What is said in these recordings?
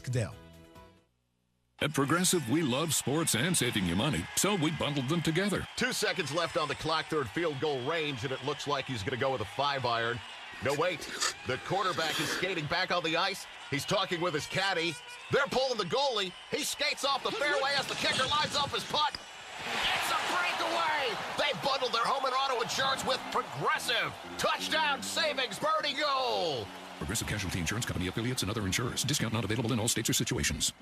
Dale. At Progressive, we love sports and saving you money, so we bundled them together. 2 seconds left on the clock, third field goal range, and it looks like he's going to go with a 5-iron. No, wait. The quarterback is skating back on the ice. He's talking with his caddy. They're pulling the goalie. He skates off the fairway as the kicker lines up his putt. It's a breakaway. They bundled their home and auto insurance with Progressive. Touchdown savings, birdie goal. Progressive Casualty Insurance Company, affiliates, and other insurers. Discount not available in all states or situations.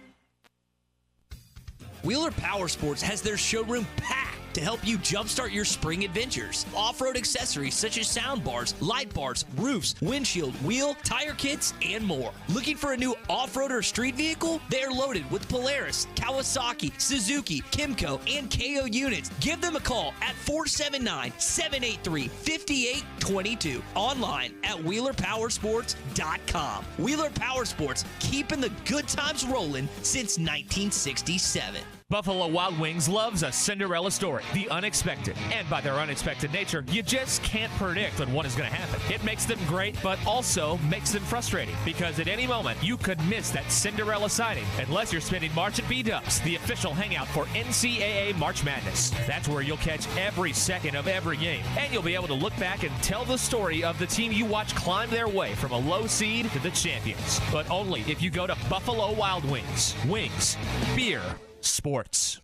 Wheeler Power Sports has their showroom packed to help you jumpstart your spring adventures. Off-road accessories such as sound bars, light bars, roofs, windshield, wheel, tire kits, and more. Looking for a new off-road or street vehicle? They are loaded with Polaris, Kawasaki, Suzuki, Kimco, and KO units. Give them a call at 479-783-5822. Online at WheelerPowersports.com. Wheeler Power Sports, keeping the good times rolling since 1967. Buffalo Wild Wings loves a Cinderella story, the unexpected. And by their unexpected nature, you just can't predict when one is going to happen. It makes them great, but also makes them frustrating, because at any moment, you could miss that Cinderella sighting unless you're spending March at B-Dubs, the official hangout for NCAA March Madness. That's where you'll catch every second of every game, and you'll be able to look back and tell the story of the team you watch climb their way from a low seed to the champions. But only if you go to Buffalo Wild Wings. Wings. Beer. Sports.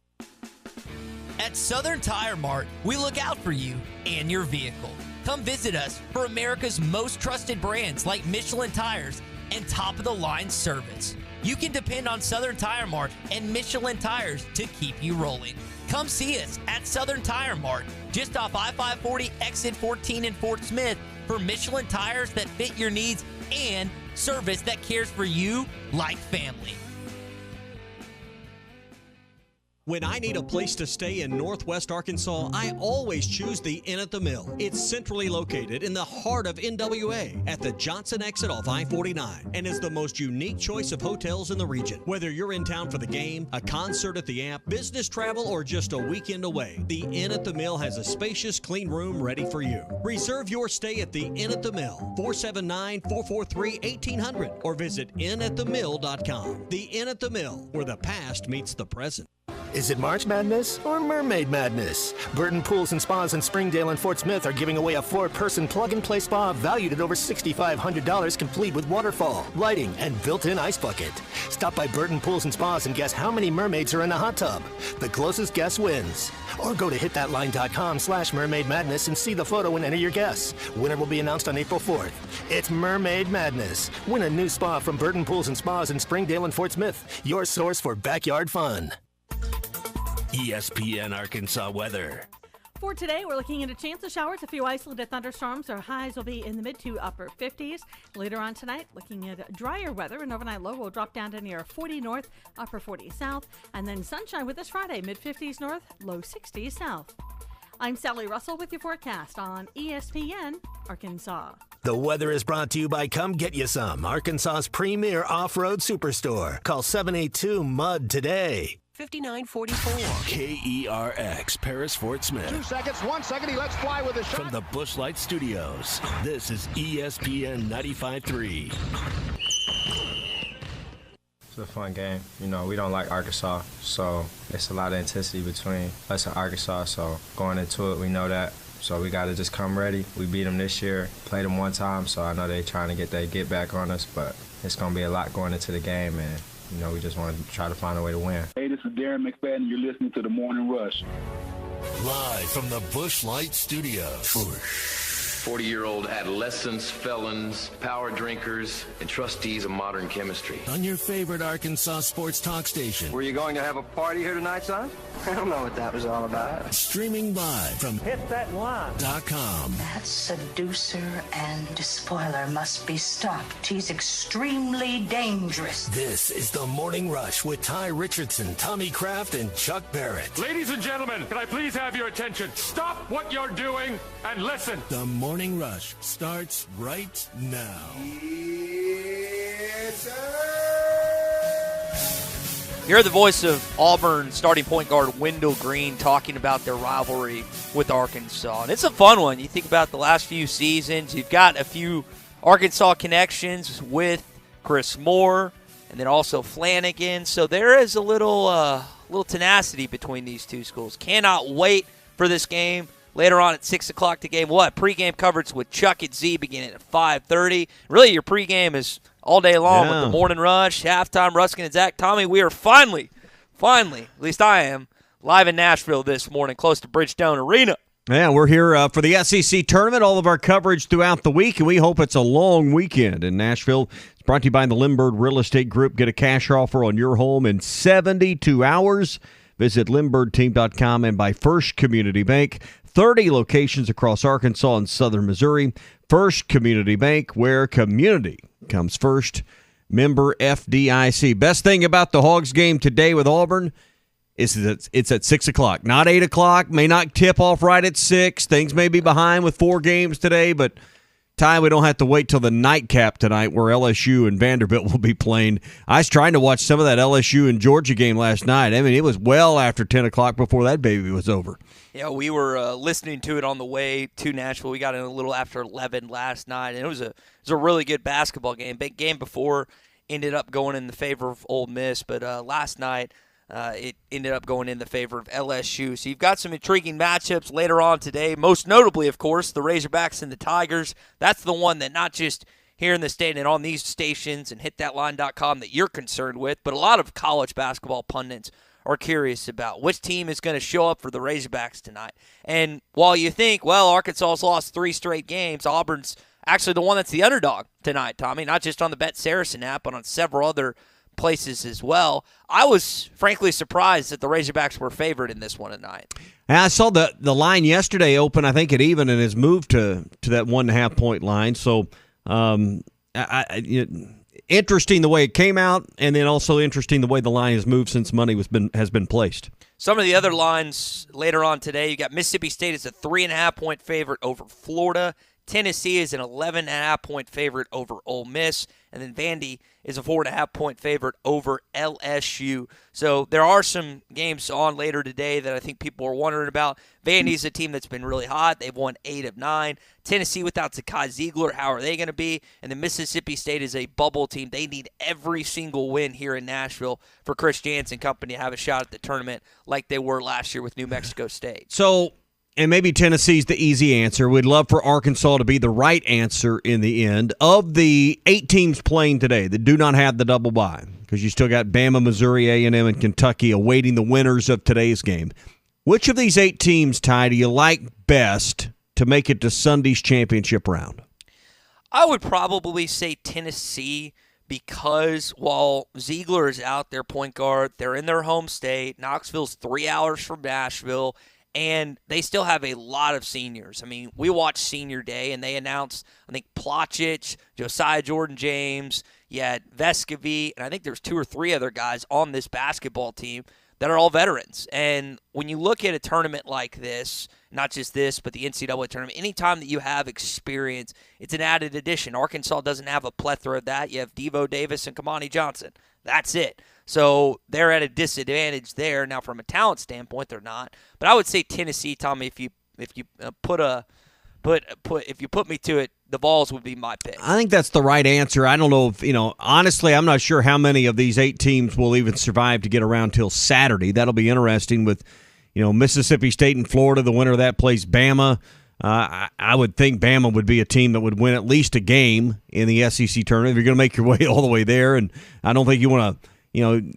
At Southern Tire Mart, we look out for you and your vehicle. Come visit us for America's most trusted brands like Michelin Tires and top-of-the-line service. You can depend on Southern Tire Mart and Michelin Tires to keep you rolling. Come see us at Southern Tire Mart, just off I-540 exit 14 in Fort Smith, for Michelin tires that fit your needs and service that cares for you like family. When I need a place to stay in Northwest Arkansas, I always choose the Inn at the Mill. It's centrally located in the heart of NWA at the Johnson exit off I-49 and is the most unique choice of hotels in the region. Whether you're in town for the game, a concert at the Amp, business travel, or just a weekend away, the Inn at the Mill has a spacious, clean room ready for you. Reserve your stay at the Inn at the Mill, 479-443-1800, or visit innatthemill.com. The Inn at the Mill, where the past meets the present. Is it March Madness or Mermaid Madness? Burton Pools and Spas in Springdale and Fort Smith are giving away a 4-person plug-and-play spa valued at over $6,500, complete with waterfall, lighting, and built-in ice bucket. Stop by Burton Pools and Spas and guess how many mermaids are in the hot tub. The closest guess wins. Or go to hitthatline.com/Mermaid Madness and see the photo and enter your guess. Winner will be announced on April 4th. It's Mermaid Madness. Win a new spa from Burton Pools and Spas in Springdale and Fort Smith, your source for backyard fun. ESPN Arkansas weather. For today, we're looking at a chance of showers, a few isolated thunderstorms. Our highs will be in the mid to upper 50s. Later on tonight, looking at drier weather. An overnight low will drop down to near 40 north, upper 40 south. And then sunshine with this Friday, mid 50s north, low 60s south. I'm Sally Russell with your forecast on ESPN Arkansas. The weather is brought to you by Come Get You Some, Arkansas's premier off-road superstore. Call 782-MUD today. 5944. KERX, Paris, Fort Smith. 2 seconds, 1 second, he lets fly with a shot. From the Busch Light Studios, this is ESPN 95.3. It's a fun game. You know, we don't like Arkansas, so it's a lot of intensity between us and Arkansas, so going into it, we know that. So we got to just come ready. We beat them this year, played them one time, so I know they're trying to get that get back on us, but it's going to be a lot going into the game, and you know, we just want to try to find a way to win. Hey, this is Darren McFadden. You're listening to The Morning Rush. Live from the Busch Light Studios. 40-year-old adolescents, felons, power drinkers, and trustees of modern chemistry. On your favorite Arkansas sports talk station. Were you going to have a party here tonight, son? I don't know what that was all about. Streaming live from hitthatline.com. That seducer and spoiler must be stopped. He's extremely dangerous. This is The Morning Rush with Ty Richardson, Tommy Kraft, and Chuck Barrett. Ladies and gentlemen, can I please have your attention? Stop what you're doing and listen. The Morning Rush starts right now. Yes, sir. You heard the voice of Auburn starting point guard Wendell Green talking about their rivalry with Arkansas. And it's a fun one. You think about the last few seasons. You've got a few Arkansas connections with Chris Moore, and then also Flanagan. So there is a little tenacity between these two schools. Cannot wait for this game. Later on at 6 o'clock, the game. What? Pregame coverage with Chuck and Z beginning at 5:30. Really, your pregame is all day long with the morning rush, halftime, Ruskin and Zach. Tommy, we are finally, at least I am, live in Nashville this morning, close to Bridgestone Arena. Yeah, we're here for the SEC tournament, all of our coverage throughout the week, and we hope it's a long weekend in Nashville. It's brought to you by the Lindbergh Real Estate Group. Get a cash offer on your home in 72 hours. Visit LindberghTeam.com and by First Community Bank. 30 locations across Arkansas and southern Missouri. First Community Bank, where community comes first. Member FDIC. Best thing about the Hogs game today with Auburn is that it's at 6 o'clock, not 8 o'clock. May not tip off right at 6. Things may be behind with 4 games today, but Ty, we don't have to wait till the nightcap tonight where LSU and Vanderbilt will be playing. I was trying to watch some of that LSU and Georgia game last night. I mean, it was well after 10 o'clock before that baby was over. Yeah, we were listening to it on the way to Nashville. We got in a little after 11 last night, and it was a really good basketball game. Big game before ended up going in the favor of Ole Miss, but last night it ended up going in the favor of LSU. So you've got some intriguing matchups later on today, most notably, of course, the Razorbacks and the Tigers. That's the one that not just here in the state and on these stations and hitthatline.com that you're concerned with, but a lot of college basketball pundits are curious about which team is going to show up for the Razorbacks tonight. And while you think, well, Arkansas's lost 3 straight games, Auburn's actually the one that's the underdog tonight, Tommy, not just on the Bet Saracen app, but on several other places as well. I was frankly surprised that the Razorbacks were favored in this one tonight. And I saw the line yesterday open, I think, at even, and has moved to that 1.5 point line. So, interesting the way it came out, and then also interesting the way the line has moved since money has been placed. Some of the other lines later on today, you got Mississippi State as a 3.5 point favorite over Florida. Tennessee is an 11.5 point favorite over Ole Miss, and then Vandy is a 4.5 point favorite over LSU. So there are some games on later today that I think people are wondering about. Vandy's a team that's been really hot. They've won 8 of 9. Tennessee without Zakai Ziegler, how are they going to be? And then Mississippi State is a bubble team. They need every single win here in Nashville for Chris Jansen Company to have a shot at the tournament like they were last year with New Mexico State. So, and maybe Tennessee's the easy answer. We'd love for Arkansas to be the right answer in the end. Of the 8 teams playing today that do not have the double bye, because you still got Bama, Missouri, A&M, and Kentucky awaiting the winners of today's game, which of these 8 teams, Ty, do you like best to make it to Sunday's championship round? I would probably say Tennessee, because while Ziegler is out, their point guard, they're in their home state. Knoxville's 3 hours from Nashville. And they still have a lot of seniors. I mean, we watched Senior Day, and they announced, I think, Plotchich, Josiah Jordan-James, you had Vescovy, and I think there's 2 or 3 other guys on this basketball team that are all veterans. And when you look at a tournament like this, not just this, but the NCAA tournament, anytime that you have experience, it's an added addition. Arkansas doesn't have a plethora of that. You have Devo Davis and Kamani Johnson. That's it. So they're at a disadvantage there. Now, from a talent standpoint, they're not. But I would say Tennessee, Tommy. If you put me to it, the Vols would be my pick. I think that's the right answer. I don't know if honestly, I'm not sure how many of these 8 teams will even survive to get around till Saturday. That'll be interesting with Mississippi State and Florida. The winner of that plays Bama. I would think Bama would be a team that would win at least a game in the SEC tournament if you're going to make your way all the way there. And I don't think you want to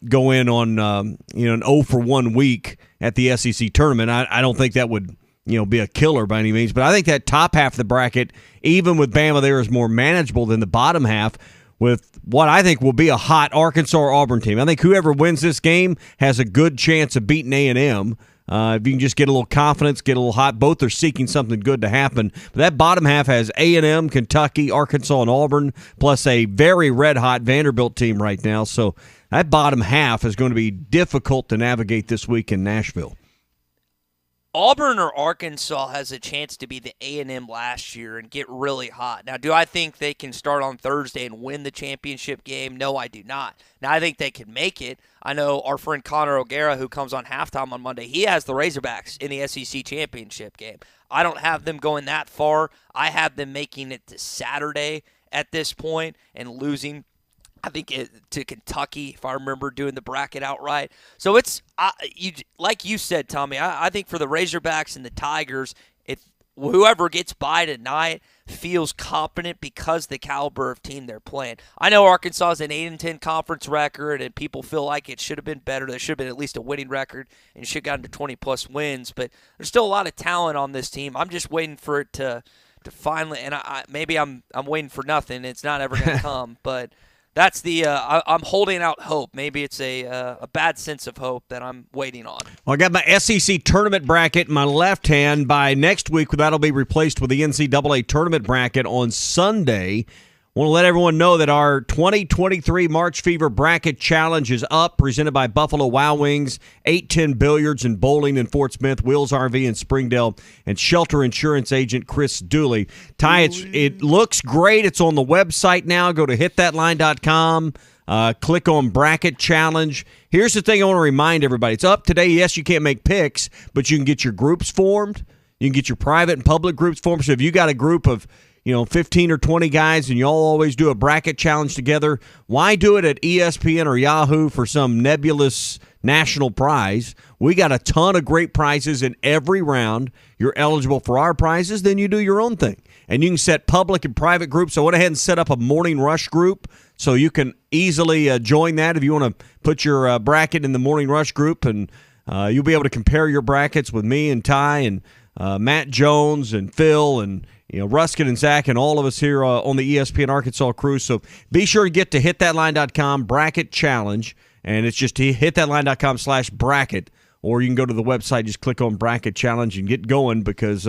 go in on an 0-for-1 week at the SEC tournament. I don't think that would be a killer by any means. But I think that top half of the bracket, even with Bama there, is more manageable than the bottom half with what I think will be a hot Arkansas or Auburn team. I think whoever wins this game has a good chance of beating A&M. If you can just get a little confidence, get a little hot, both are seeking something good to happen. But that bottom half has A&M, Kentucky, Arkansas, and Auburn, plus a very red-hot Vanderbilt team right now. So that bottom half is going to be difficult to navigate this week in Nashville. Auburn or Arkansas has a chance to be the A&M last year and get really hot. Now, do I think they can start on Thursday and win the championship game? No, I do not. Now, I think they can make it. I know our friend Connor O'Gara, who comes on halftime on Monday, he has the Razorbacks in the SEC championship game. I don't have them going that far. I have them making it to Saturday at this point and losing I think to Kentucky, if I remember doing the bracket outright. So it's like you said, Tommy. I think for the Razorbacks and the Tigers, if whoever gets by tonight feels confident because the caliber of team they're playing. I know Arkansas is an 8-10 conference record, and people feel like it should have been better. There should have been at least a winning record, and should have gotten to 20-plus wins. But there's still a lot of talent on this team. I'm just waiting for it to finally, and maybe I'm waiting for nothing. It's not ever going to come, but. That's I'm holding out hope. Maybe it's a bad sense of hope that I'm waiting on. Well, I got my SEC tournament bracket in my left hand. By next week, that'll be replaced with the NCAA tournament bracket on Sunday. I want to let everyone know that our 2023 March Fever Bracket Challenge is up, presented by Buffalo Wild Wings, 810 Billiards and Bowling in Fort Smith, Wills RV in Springdale, and Shelter Insurance Agent Chris Dooley. Ty, it looks great. It's on the website now. Go to hitthatline.com. Click on Bracket Challenge. Here's the thing I want to remind everybody. It's up today. Yes, you can't make picks, but you can get your groups formed. You can get your private and public groups formed. So if you got a group of 15 or 20 guys, and y'all always do a bracket challenge together, why do it at ESPN or Yahoo for some nebulous national prize? We got a ton of great prizes in every round. You're eligible for our prizes, then you do your own thing. And you can set public and private groups. So I went ahead and set up a Morning Rush group, so you can easily join that if you want to put your bracket in the Morning Rush group, and you'll be able to compare your brackets with me and Ty and Matt Jones and Phil and Ruskin and Zach and all of us here on the ESPN Arkansas crew. So be sure to get to hitthatline.com bracket challenge, and it's just hitthatline.com/bracket, or you can go to the website, just click on bracket challenge and get going, because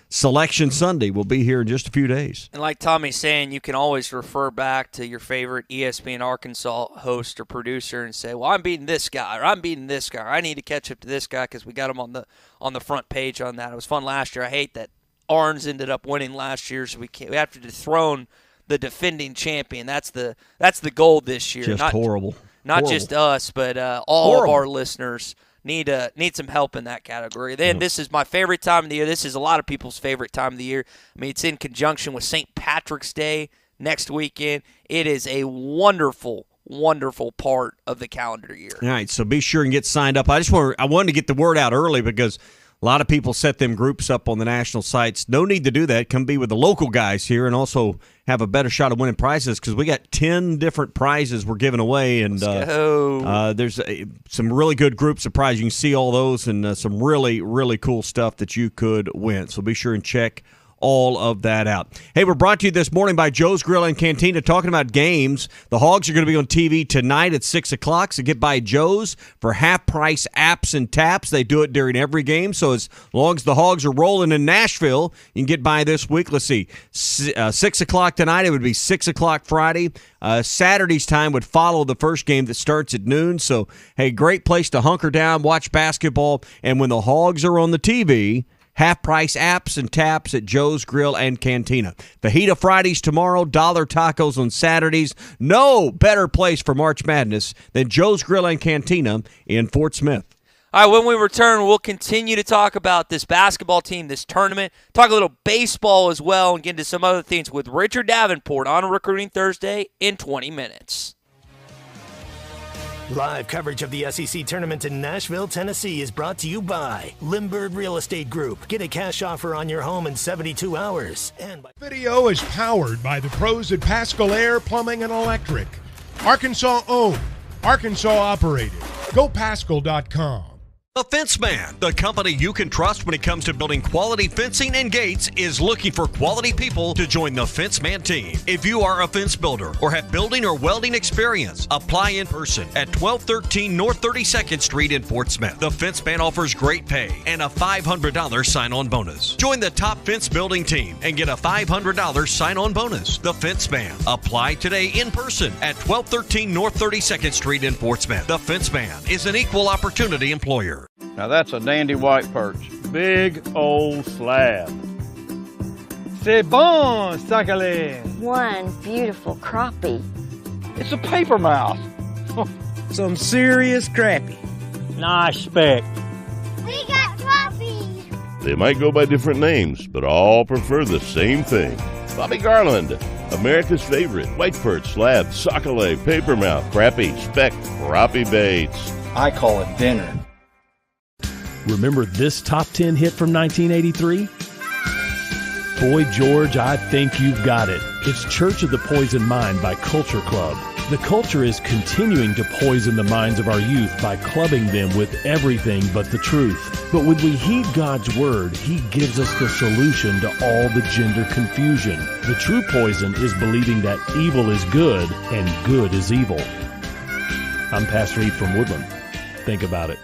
Selection Sunday will be here in just a few days. And like Tommy's saying, you can always refer back to your favorite ESPN Arkansas host or producer and say, well, I'm beating this guy, or I'm beating this guy, or I need to catch up to this guy because we got him on the front page on that. It was fun last year. I hate that Arns ended up winning last year, so we have to dethrone the defending champion. That's the goal this year. Just horrible. Not just us, but all of our listeners need some help in that category. Then This is my favorite time of the year. This is a lot of people's favorite time of the year. I mean, it's in conjunction with St. Patrick's Day next weekend. It is a wonderful part of the calendar year. All right, so be sure and get signed up. I wanted to get the word out early because a lot of people set them groups up on the national sites. No need to do that. Come be with the local guys here and also have a better shot of winning prizes, because we got 10 different prizes we're giving away. And there's some really good groups of prizes. You can see all those, and some really, really cool stuff that you could win. So be sure and check all of that out. Hey, we're brought to you this morning by Joe's Grill and Cantina, talking about games. The Hogs are going to be on TV tonight at 6 o'clock, so get by Joe's for half-price apps and taps. They do it during every game, so as long as the Hogs are rolling in Nashville, you can get by this week. Let's see, 6 o'clock tonight. It would be 6 o'clock Friday. Saturday's time would follow the first game that starts at noon. So, hey, great place to hunker down, watch basketball, and when the Hogs are on the TV, half-price apps and taps at Joe's Grill and Cantina. Fajita Fridays tomorrow, dollar tacos on Saturdays. No better place for March Madness than Joe's Grill and Cantina in Fort Smith. All right, when we return, we'll continue to talk about this basketball team, this tournament, talk a little baseball as well, and get into some other things with Richard Davenport on Recruiting Thursday in 20 minutes. Live coverage of the SEC tournament in Nashville, Tennessee is brought to you by Limburg Real Estate Group. Get a cash offer on your home in 72 hours. And Video is powered by the pros at Pascal Air Plumbing and Electric. Arkansas owned, Arkansas operated. GoPascal.com. The Fence Man, the company you can trust when it comes to building quality fencing and gates, is looking for quality people to join the Fence Man team. If you are a fence builder or have building or welding experience, apply in person at 1213 North 32nd Street in Fort Smith. The Fence Man offers great pay and a $500 sign-on bonus. Join the top fence building team and get a $500 sign-on bonus. The Fence Man. Apply today in person at 1213 North 32nd Street in Fort Smith. The Fence Man is an equal opportunity employer. Now that's a dandy white perch. Big old slab. C'est bon, sacalé. One beautiful crappie. It's a paper mouse. Some serious crappie. Nice speck. We got crappies. They might go by different names, but all prefer the same thing. Bobby Garland, America's favorite white perch, slab, sockeye, papermouth, crappie, speck, crappie baits. I call it dinner. Remember this top 10 hit from 1983? Boy George, I think you've got it. It's Church of the Poison Mind by Culture Club. The culture is continuing to poison the minds of our youth by clubbing them with everything but the truth. But when we heed God's word, He gives us the solution to all the gender confusion. The true poison is believing that evil is good and good is evil. I'm Pastor Eve from Woodland. Think about it.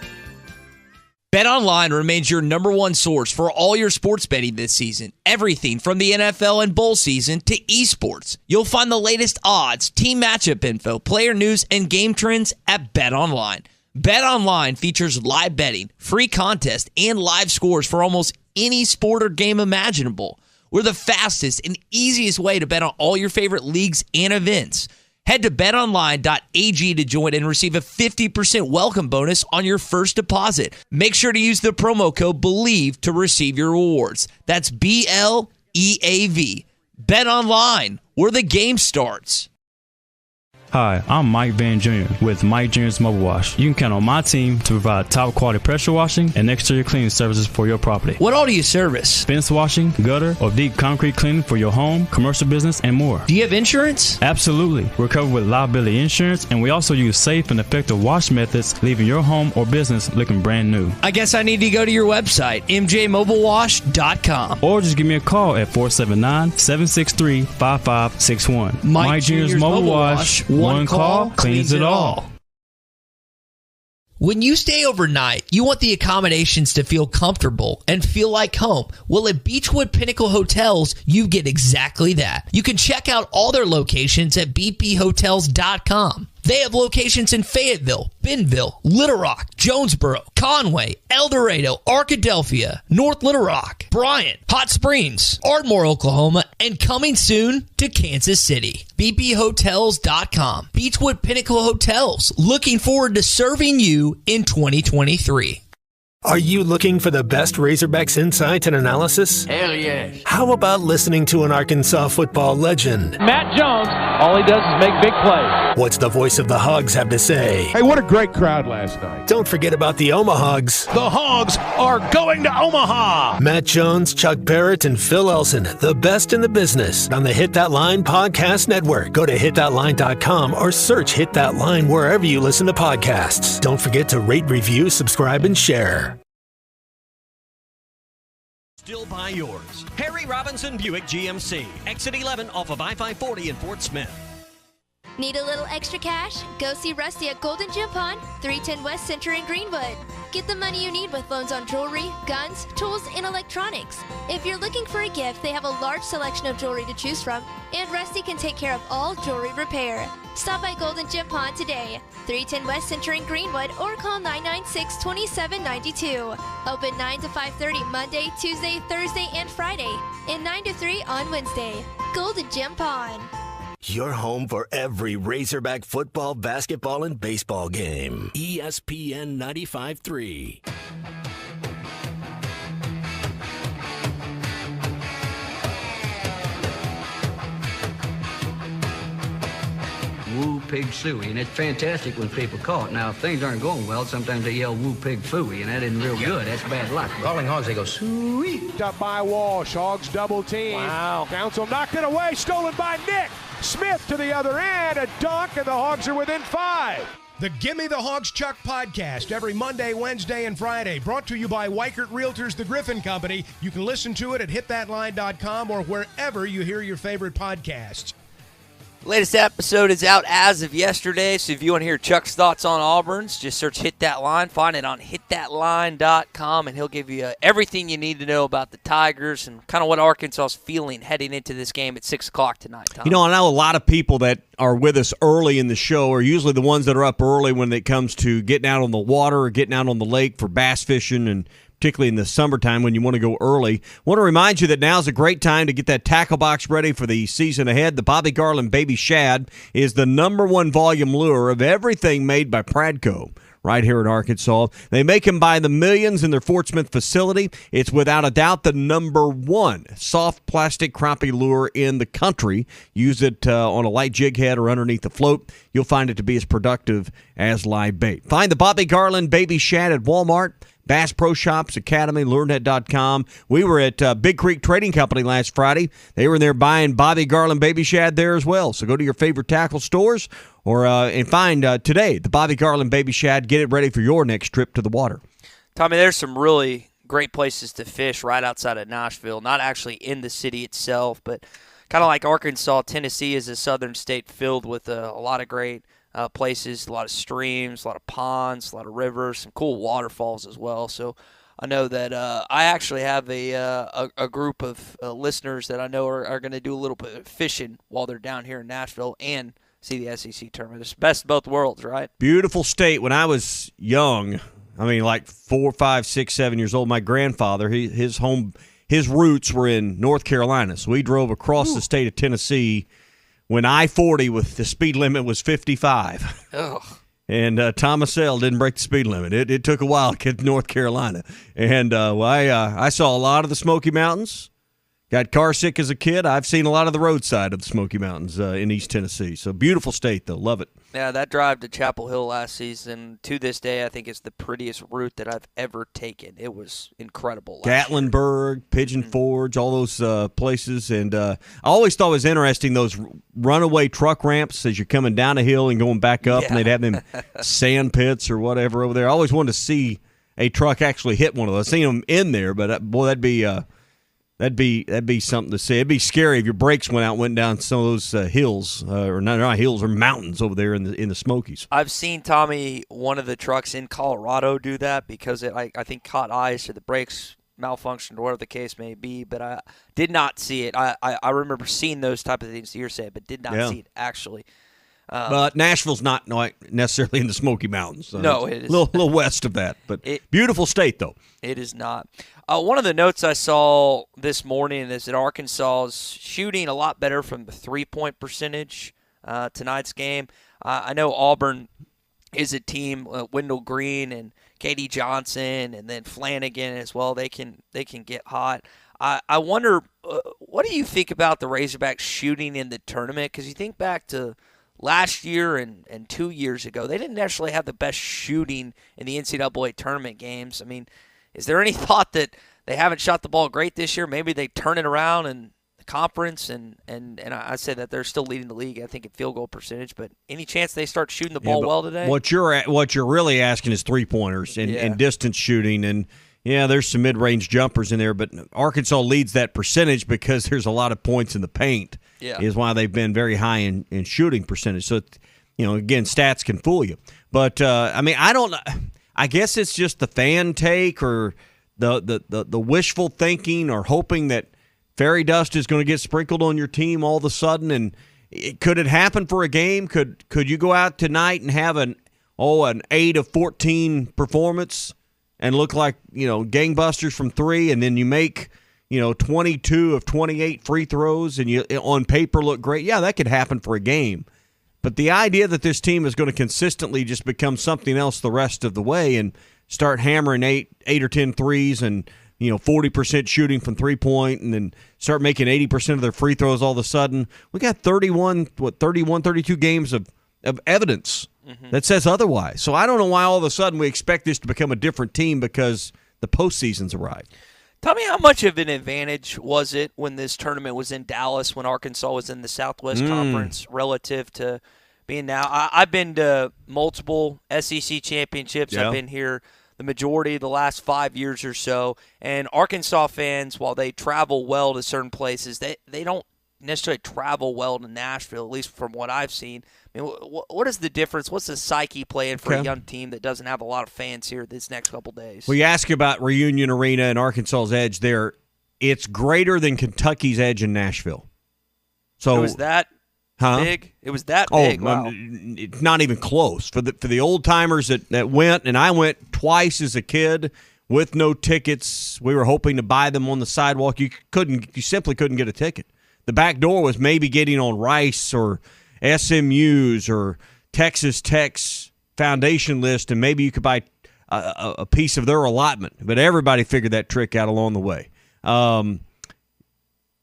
BetOnline remains your number one source for all your sports betting this season. Everything from the NFL and bowl season to esports. You'll find the latest odds, team matchup info, player news, and game trends at BetOnline. BetOnline features live betting, free contests, and live scores for almost any sport or game imaginable. We're the fastest and easiest way to bet on all your favorite leagues and events. Head to betonline.ag to join and receive a 50% welcome bonus on your first deposit. Make sure to use the promo code BELIEVE to receive your rewards. That's BLEAV. BetOnline, where the game starts. Hi, I'm Mike Van Jr. with Mike Jr.'s Mobile Wash. You can count on my team to provide top quality pressure washing and exterior cleaning services for your property. What all do you service? Fence washing, gutter, or deep concrete cleaning for your home, commercial business, and more. Do you have insurance? Absolutely. We're covered with liability insurance, and we also use safe and effective wash methods, leaving your home or business looking brand new. I guess I need to go to your website, mjmobilewash.com. Or just give me a call at 479-763-5561. Mike Jr.'s Mobile Wash. One call cleans it all. When you stay overnight, you want the accommodations to feel comfortable and feel like home. Well, at Beechwood Pinnacle Hotels, you get exactly that. You can check out all their locations at bphotels.com. They have locations in Fayetteville, Bentonville, Little Rock, Jonesboro, Conway, El Dorado, Arkadelphia, North Little Rock, Bryant, Hot Springs, Ardmore, Oklahoma, and coming soon to Kansas City. bphotels.com. Beechwood Pinnacle Hotels, looking forward to serving you in 2023. Are you looking for the best Razorbacks insight and analysis? Hell yes. How about listening to an Arkansas football legend? Matt Jones, all he does is make big plays. What's the voice of the Hogs have to say? Hey, what a great crowd last night. Don't forget about the Omahogs. The Hogs are going to Omaha. Matt Jones, Chuck Barrett, and Phil Elson, the best in the business on the Hit That Line Podcast Network. Go to hitthatline.com or search Hit That Line wherever you listen to podcasts. Don't forget to rate, review, subscribe, and share. Still buy yours. Harry Robinson Buick GMC. Exit 11 off of I-540 in Fort Smith. Need a little extra cash? Go see Rusty at Golden Gym Pond, 310 West Center in Greenwood. Get the money you need with loans on jewelry, guns, tools, and electronics. If you're looking for a gift, they have a large selection of jewelry to choose from, and Rusty can take care of all jewelry repair. Stop by Golden Gym Pond today, 310 West Center in Greenwood, or call 996-2792. Open 9 to 5:30 Monday, Tuesday, Thursday, and Friday, and 9 to 3 on Wednesday. Golden Gym Pond. Your home for every Razorback football, basketball, and baseball game. ESPN 95.3. Woo pig suey, and it's fantastic when people call it. Now, if things aren't going well, sometimes they yell woo pig fooey, and that isn't real good. That's bad luck. Calling Hogs, they go sweet. Up by Walsh, Hogs double team. Wow. Council knocked it away, stolen by Nick. Smith to the other end, a dunk, and the Hogs are within 5. The Gimme the Hogs Chuck podcast every Monday, Wednesday, and Friday. Brought to you by Weichert Realtors, the Griffin Company. You can listen to it at hitthatline.com or wherever you hear your favorite podcasts. Latest episode is out as of yesterday, so if you want to hear Chuck's thoughts on Auburn's, just search Hit That Line. Find it on hitthatline.com, and he'll give you everything you need to know about the Tigers and kind of what Arkansas is feeling heading into this game at 6 o'clock tonight, Tom. You know, I know a lot of people that are with us early in the show are usually the ones that are up early when it comes to getting out on the water or getting out on the lake for bass fishing and particularly in the summertime when you want to go early. Want to remind you that now's a great time to get that tackle box ready for the season ahead. The Bobby Garland Baby Shad is the #1 volume lure of everything made by Pradco right here in Arkansas. They make them by the millions in their Fort Smith facility. It's without a doubt the #1 soft plastic crappie lure in the country. Use it on a light jig head or underneath the float. You'll find it to be as productive as live bait. Find the Bobby Garland Baby Shad at Walmart, Bass Pro Shops, Academy, LureNet.com. We were at Big Creek Trading Company last Friday. They were in there buying Bobby Garland Baby Shad there as well. So go to your favorite tackle stores or and find today the Bobby Garland Baby Shad. Get it ready for your next trip to the water. Tommy, there's some really great places to fish right outside of Nashville, not actually in the city itself, but kind of like Arkansas, Tennessee is a southern state filled with a lot of great places, a lot of streams, a lot of ponds, a lot of rivers, some cool waterfalls as well. So I know that I actually have a group of listeners that I know are going to do a little bit of fishing while they're down here in Nashville and see the SEC tournament. It's the best of both worlds, right? Beautiful state. When I was young, I mean like 4, 5, 6, 7 years old, my grandfather, his roots were in North Carolina. So we drove across the state of Tennessee when I-40 with the speed limit was 55. Ugh. And Thomas L. didn't break the speed limit. It took a while to get to North Carolina. And I saw a lot of the Smoky Mountains. Got car sick as a kid. I've seen a lot of the roadside of the Smoky Mountains in East Tennessee. So beautiful state, though. Love it. Yeah, that drive to Chapel Hill last season, to this day, I think it's the prettiest route that I've ever taken. It was incredible. Gatlinburg, Pigeon Forge, all those places. And I always thought it was interesting, those runaway truck ramps as you're coming down a hill and going back up, and they'd have them sand pits or whatever over there. I always wanted to see a truck actually hit one of those. I've seen them in there, but boy, that'd be something to see. It'd be scary if your brakes went down some of those hills, or not hills, or mountains over there in the Smokies. I've seen, Tommy, one of the trucks in Colorado do that because it, I think, caught ice or the brakes malfunctioned or whatever the case may be, but I did not see it. I remember seeing those type of things you're saying, but did not see it actually. But Nashville's not necessarily in the Smoky Mountains. So no, it is. A little west of that, but beautiful state, though. It is not. One of the notes I saw this morning is that Arkansas is shooting a lot better from the three-point percentage tonight's game. I know Auburn is a team, Wendell Green and Katie Johnson, and then Flanagan as well. They can get hot. I wonder, what do you think about the Razorbacks shooting in the tournament? Because you think back to last year and 2 years ago, they didn't actually have the best shooting in the NCAA tournament games. I mean, is there any thought that they haven't shot the ball great this year? Maybe they turn it around in the conference, and I say that they're still leading the league, I think, in field goal percentage. But any chance they start shooting the ball well today? What you're really asking is three-pointers and distance shooting, and there's some mid-range jumpers in there, but Arkansas leads that percentage because there's a lot of points in the paint. Is why they've been very high in shooting percentage. So, again, stats can fool you. But, I don't know. I guess it's just the fan take or the wishful thinking or hoping that fairy dust is going to get sprinkled on your team all of a sudden. And could it happen for a game? Could you go out tonight and have an 8 of 14 performance and look like, gangbusters from three, and then you make – 22 of 28 free throws, and you on paper look great. Yeah, that could happen for a game. But the idea that this team is going to consistently just become something else the rest of the way and start hammering 8 or 10 threes and 40% shooting from three-point, and then start making 80% of their free throws all of a sudden, we got 32 games of evidence that says otherwise. So I don't know why all of a sudden we expect this to become a different team because the postseason's arrived. Tell me, how much of an advantage was it when this tournament was in Dallas, when Arkansas was in the Southwest Conference, relative to being now? I've been to multiple SEC championships. I've been here the majority of the last 5 years or so. And Arkansas fans, while they travel well to certain places, they don't necessarily travel well to Nashville, at least from what I've seen. I mean, what is the difference? What's the psyche playing for a young team that doesn't have a lot of fans here this next couple days? Well, you ask about Reunion Arena and Arkansas's edge there. It's greater than Kentucky's edge in Nashville. So it was that big? It was that big? Wow. It's not even close. For the old-timers that went, and I went twice as a kid, with no tickets. We were hoping to buy them on the sidewalk. You simply couldn't get a ticket. The back door was maybe getting on Rice or SMU's or Texas Tech's foundation list, and maybe you could buy a piece of their allotment. But everybody figured that trick out along the way.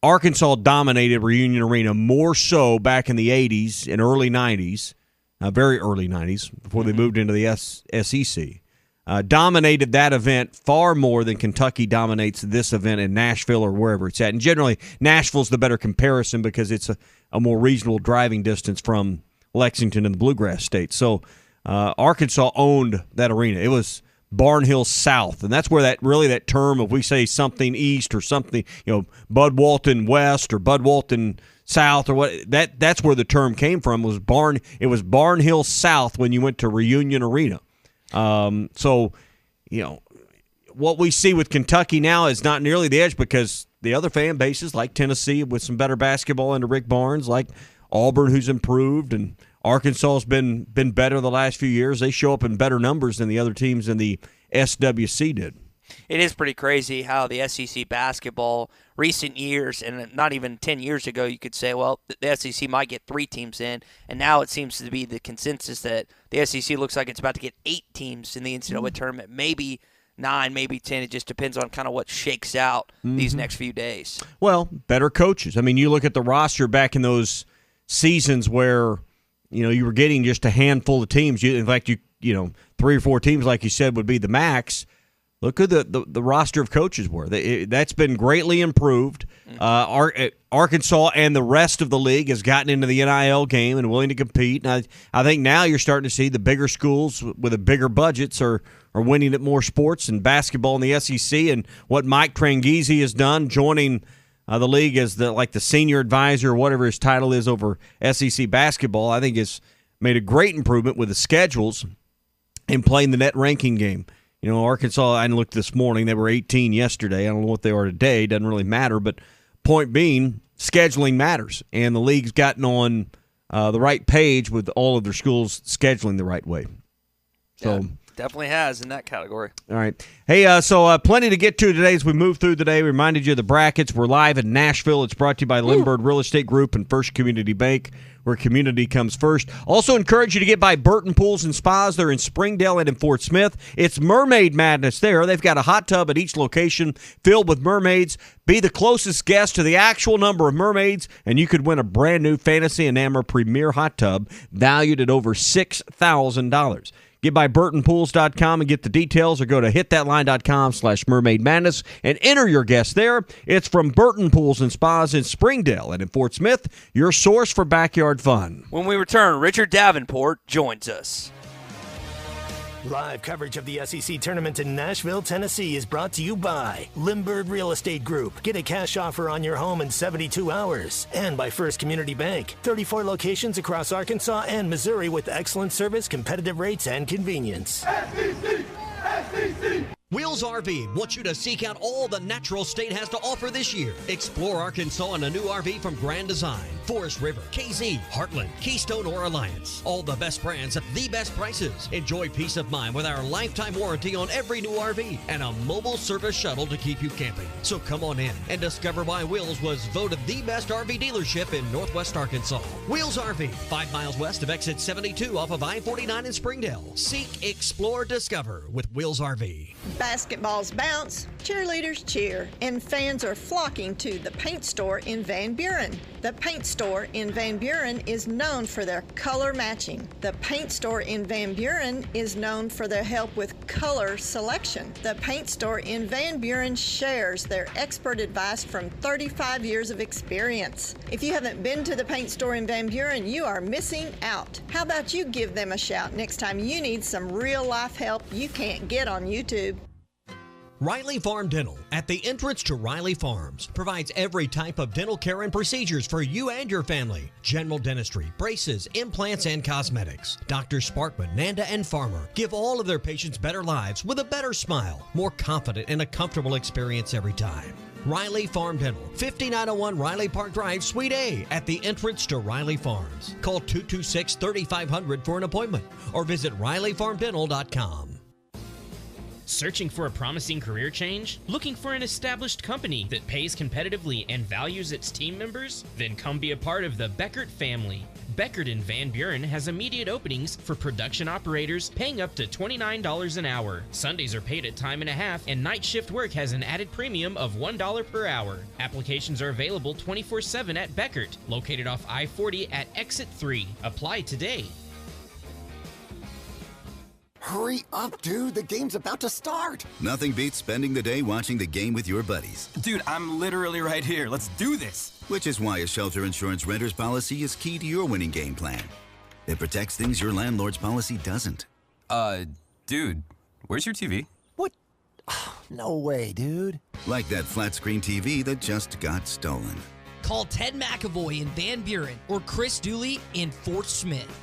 Arkansas dominated Reunion Arena more so back in the 80s and early 90s, very early 90s, before they moved into the SEC. Dominated that event far more than Kentucky dominates this event in Nashville or wherever it's at. And generally, Nashville's the better comparison because it's a more reasonable driving distance from Lexington and the Bluegrass State. So Arkansas owned that arena. It was Barnhill South, and that's where that term, if we say something east or something, Bud Walton West or Bud Walton South or what, that's where the term came from. It was Barnhill South when you went to Reunion Arena. So what we see with Kentucky now is not nearly the edge because the other fan bases like Tennessee with some better basketball under Rick Barnes, like Auburn who's improved, and Arkansas has been better the last few years. They show up in better numbers than the other teams in the SWC did. It is pretty crazy how the SEC basketball recent years, and not even 10 years ago, you could say, well, the SEC might get 3 teams in, and now it seems to be the consensus that the SEC looks like it's about to get 8 teams in the NCAA tournament, maybe 9, maybe 10. It just depends on kind of what shakes out these next few days. Well, better coaches. I mean, you look at the roster back in those seasons where you were getting just a handful of teams. In fact, 3 or 4 teams, like you said, would be the max. Look who the roster of coaches were. That's been greatly improved. Arkansas and the rest of the league has gotten into the NIL game and willing to compete. And I think now you're starting to see the bigger schools with the bigger budgets are winning at more sports and basketball in the SEC. And what Mike Tranghese has done, joining the league as the senior advisor or whatever his title is over SEC basketball, I think has made a great improvement with the schedules and playing the net ranking game. Arkansas, I looked this morning, they were 18 yesterday. I don't know what they are today. Doesn't really matter. But point being, scheduling matters. And the league's gotten on the right page with all of their schools scheduling the right way. So yeah, definitely has in that category. All right. Hey, so plenty to get to today as we move through the day. We reminded you of the brackets. We're live in Nashville. It's brought to you by Lindbergh Real Estate Group and First Community Bank, where community comes first. Also encourage you to get by Burton Pools and Spas. They're in Springdale and in Fort Smith. It's Mermaid Madness there. They've got a hot tub at each location filled with mermaids. Be the closest guest to the actual number of mermaids, and you could win a brand new Fantasy Enamor Premier hot tub valued at over $6,000. Get by BurtonPools.com and get the details, or go to hitthatline.com/mermaidmadness and enter your guest there. It's from Burton Pools and Spas in Springdale and in Fort Smith, your source for backyard fun. When we return, Richard Davenport joins us. Live coverage of the SEC tournament in Nashville, Tennessee is brought to you by Lindbergh Real Estate Group. Get a cash offer on your home in 72 hours. And by First Community Bank. 34 locations across Arkansas and Missouri with excellent service, competitive rates, and convenience. SEC! Wheels RV wants you to seek out all the natural state has to offer this year. Explore Arkansas in a new RV from Grand Design, Forest River, KZ, Heartland, Keystone, or Alliance. All the best brands at the best prices. Enjoy peace of mind with our lifetime warranty on every new RV and a mobile service shuttle to keep you camping. So come on in and discover why Wheels was voted the best RV dealership in Northwest Arkansas. Wheels RV, 5 miles west of exit 72 off of I-49 in Springdale. Seek, explore, discover with Wheels RV. Basketballs bounce, cheerleaders cheer, and fans are flocking to the paint store in Van Buren. The paint store in Van Buren is known for their color matching. The paint store in Van Buren is known for their help with color selection. The paint store in Van Buren shares their expert advice from 35 years of experience. If you haven't been to the paint store in Van Buren, you are missing out. How about you give them a shout next time you need some real-life help you can't get on YouTube? Riley Farm Dental, at the entrance to Riley Farms, provides every type of dental care and procedures for you and your family. General dentistry, braces, implants, and cosmetics. Drs. Sparkman, Nanda, and Farmer give all of their patients better lives with a better smile, more confident, and a comfortable experience every time. Riley Farm Dental, 5901 Riley Park Drive, Suite A, at the entrance to Riley Farms. Call 226-3500 for an appointment or visit RileyFarmDental.com. Searching for a promising career change? Looking for an established company that pays competitively and values its team members? Then come be a part of the Beckert family. Beckert in Van Buren has immediate openings for production operators paying up to $29 an hour. Sundays are paid at time and a half, and night shift work has an added premium of $1 per hour. Applications are available 24/7 at Beckert, located off I-40 at Exit 3. Apply today. Hurry up, dude. The game's about to start. Nothing beats spending the day watching the game with your buddies. Dude, I'm literally right here. Let's do this. Which is why a shelter insurance renter's policy is key to your winning game plan. It protects things your landlord's policy doesn't. Dude, where's your TV? What? No way, dude. Like that flat screen TV that just got stolen. Call Ted McAvoy in Van Buren or Chris Dooley in Fort Smith.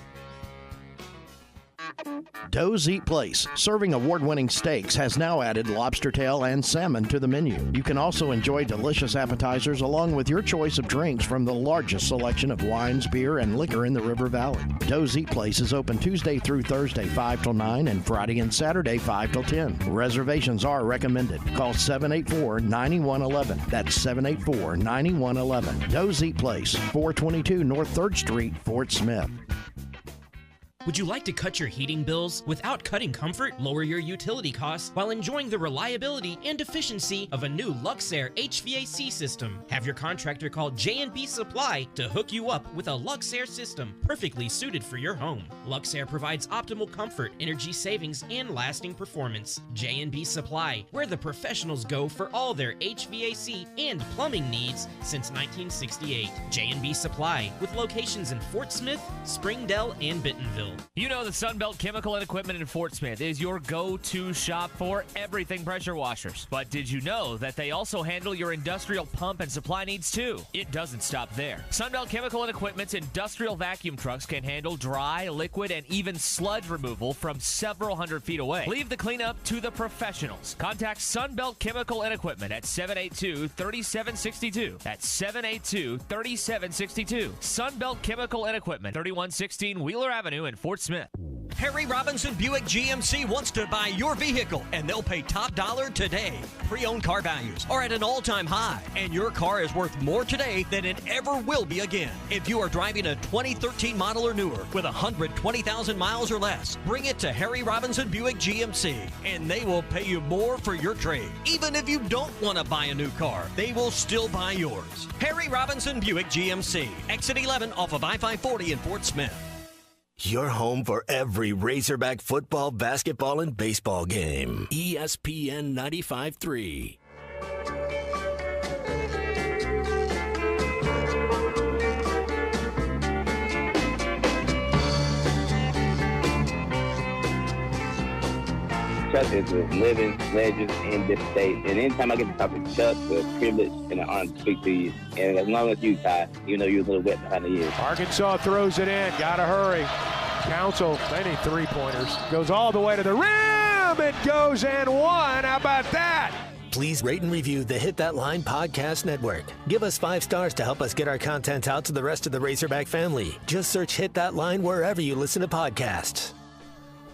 Doe's Eat Place, serving award-winning steaks, has now added lobster tail and salmon to the menu. You can also enjoy delicious appetizers along with your choice of drinks from the largest selection of wines, beer, and liquor in the River Valley. Doe's Eat Place is open Tuesday through Thursday 5 till 9 and Friday and Saturday 5 till 10. Reservations are recommended. Call 784-9111. That's 784-9111. Doe's Eat Place, 422 North 3rd Street, Fort Smith. Would you like to cut your heating bills without cutting comfort, lower your utility costs, while enjoying the reliability and efficiency of a new Luxair HVAC system? Have your contractor call J&B Supply to hook you up with a Luxair system perfectly suited for your home. Luxair provides optimal comfort, energy savings, and lasting performance. J&B Supply, where the professionals go for all their HVAC and plumbing needs since 1968. J&B Supply, with locations in Fort Smith, Springdale, and Bentonville. You know the Sunbelt Chemical and Equipment in Fort Smith is your go-to shop for everything pressure washers. But did you know that they also handle your industrial pump and supply needs too? It doesn't stop there. Sunbelt Chemical and Equipment's industrial vacuum trucks can handle dry, liquid, and even sludge removal from several hundred feet away. Leave the cleanup to the professionals. Contact Sunbelt Chemical and Equipment at 782-3762. That's 782-3762. Sunbelt Chemical and Equipment, 3116 Wheeler Avenue in Fort Smith. Harry Robinson Buick GMC wants to buy your vehicle, and they'll pay top dollar today. Pre-owned car values are at an all-time high, and your car is worth more today than it ever will be again. If you are driving a 2013 model or newer with 120,000 miles or less, bring it to Harry Robinson Buick GMC, and they will pay you more for your trade. Even if you don't want to buy a new car, they will still buy yours. Harry Robinson Buick GMC, exit 11 off of I-540 in Fort Smith. Your home for every Razorback football, basketball, and baseball game. ESPN 95.3. Chuck is a living legend in this state. And anytime I get to talk to Chuck, it's a privilege and an honor to speak to you. And as long as you, Ty, you know you're a little wet behind the ears. Arkansas throws it in. Gotta hurry. Council, they need three-pointers. Goes all the way to the rim. It goes and one. How about that? Please rate and review the Hit That Line Podcast Network. Give us 5 stars to help us get our content out to the rest of the Razorback family. Just search Hit That Line wherever you listen to podcasts.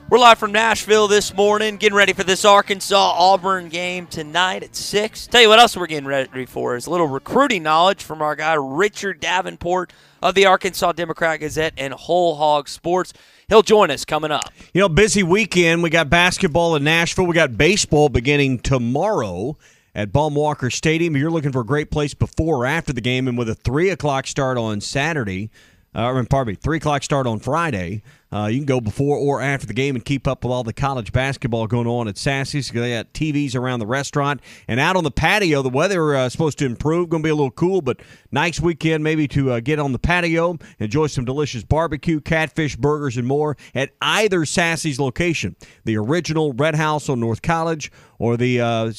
We're live from Nashville this morning, getting ready for this Arkansas-Auburn game tonight at 6. Tell you what else we're getting ready for is a little recruiting knowledge from our guy Richard Davenport of the Arkansas Democrat-Gazette and Whole Hog Sports. He'll join us coming up. You know, busy weekend. We got basketball in Nashville. We got baseball beginning tomorrow at Baum-Walker Stadium. If you're looking for a great place before or after the game, and with a 3 o'clock start on Saturday, 3 o'clock start on Friday, you can go before or after the game and keep up with all the college basketball going on at Sassy's. They got TVs around the restaurant. And out on the patio, the weather is supposed to improve. Going to be a little cool, but nice weekend maybe to get on the patio, enjoy some delicious barbecue, catfish, burgers, and more at either Sassy's location. The original Red House on North College or the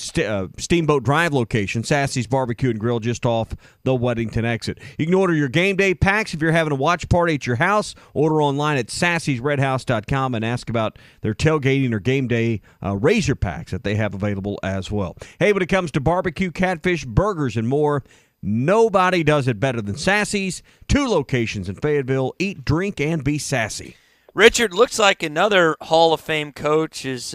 Steamboat Drive location, Sassy's Barbecue and Grill just off the Weddington exit. You can order your game day packs if you're having a watch party at your house. Order online at Sassy'sRedHouse.com and ask about their tailgating or game day razor packs that they have available as well. Hey, when it comes to barbecue, catfish, burgers, and more, nobody does it better than Sassy's. 2 locations in Fayetteville. Eat, drink, and be sassy. Richard, looks like another Hall of Fame coach is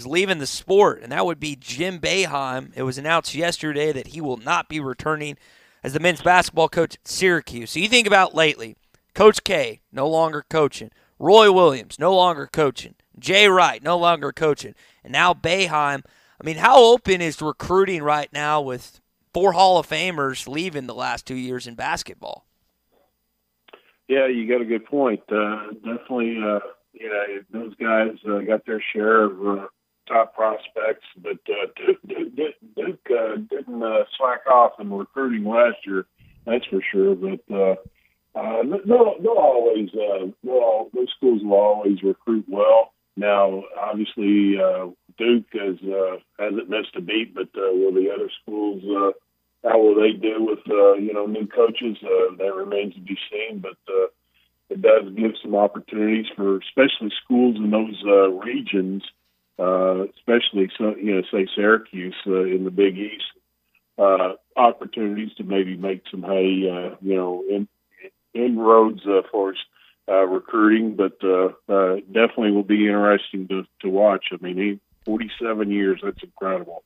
leaving the sport, and that would be Jim Boeheim. It was announced yesterday that he will not be returning as the men's basketball coach at Syracuse. So you think about lately, Coach K, no longer coaching. Roy Williams, no longer coaching. Jay Wright, no longer coaching. And now Boeheim. I mean, how open is recruiting right now with 4 Hall of Famers leaving the last 2 years in basketball? Yeah, you got a good point. Definitely, those guys got their share of top prospects, but Duke didn't slack off in recruiting last year, that's for sure. But they'll always, those schools will always recruit well. Now, obviously, Duke hasn't missed a beat, but will the other schools? How will they do with new coaches? That remains to be seen. But it does give some opportunities for especially schools in those regions, especially say Syracuse in the Big East, opportunities to maybe make some inroads for recruiting. But definitely will be interesting to watch. I mean, 47 years, that's incredible.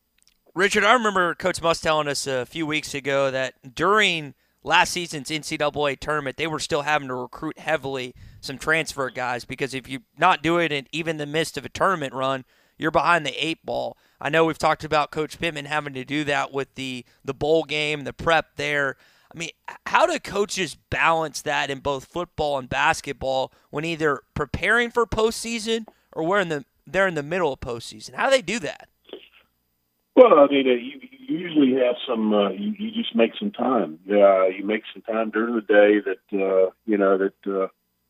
Richard, I remember Coach Muss telling us a few weeks ago that during last season's NCAA tournament, they were still having to recruit heavily some transfer guys because if you're not doing it even in the midst of a tournament run, you're behind the 8 ball. I know we've talked about Coach Pittman having to do that with the bowl game, the prep there. I mean, how do coaches balance that in both football and basketball when either preparing for postseason or they're in the middle of postseason? How do they do that? Well, I mean, you usually have some. You just make some time. You make some time during the day that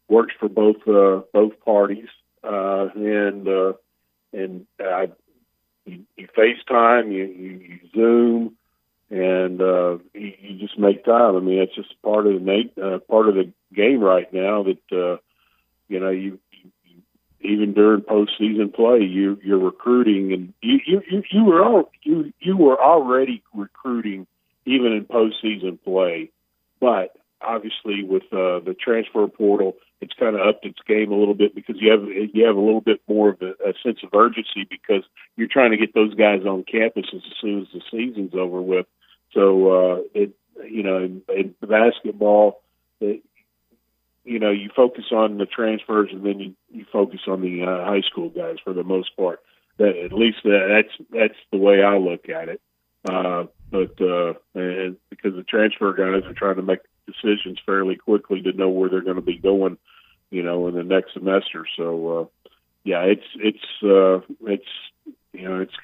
works for both parties, and you FaceTime, you Zoom, and you just make time. I mean, it's just part of the game right now that you. Even during postseason play, you're recruiting, and you were already recruiting even in postseason play. But obviously, with the transfer portal, it's kind of upped its game a little bit because you have a little bit more of a sense of urgency because you're trying to get those guys on campus as soon as the season's over with. So in basketball. You focus on the transfers and then you focus on the high school guys for the most part. At least that's the way I look at it. But and because the transfer guys are trying to make decisions fairly quickly to know where they're going to be going, in the next semester. So it's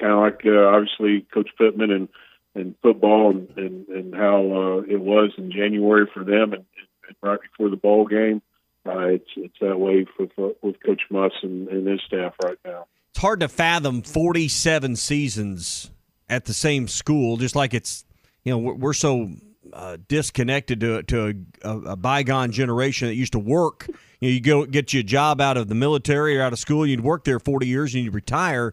kind of like obviously Coach Pittman and football and how it was in January for them and right before the bowl game. It's that way with Coach Muss and his staff right now. It's hard to fathom 47 seasons at the same school, just like it's, we're so disconnected to a bygone generation that used to work. You go get you a job out of the military or out of school, you'd work there 40 years and you'd retire.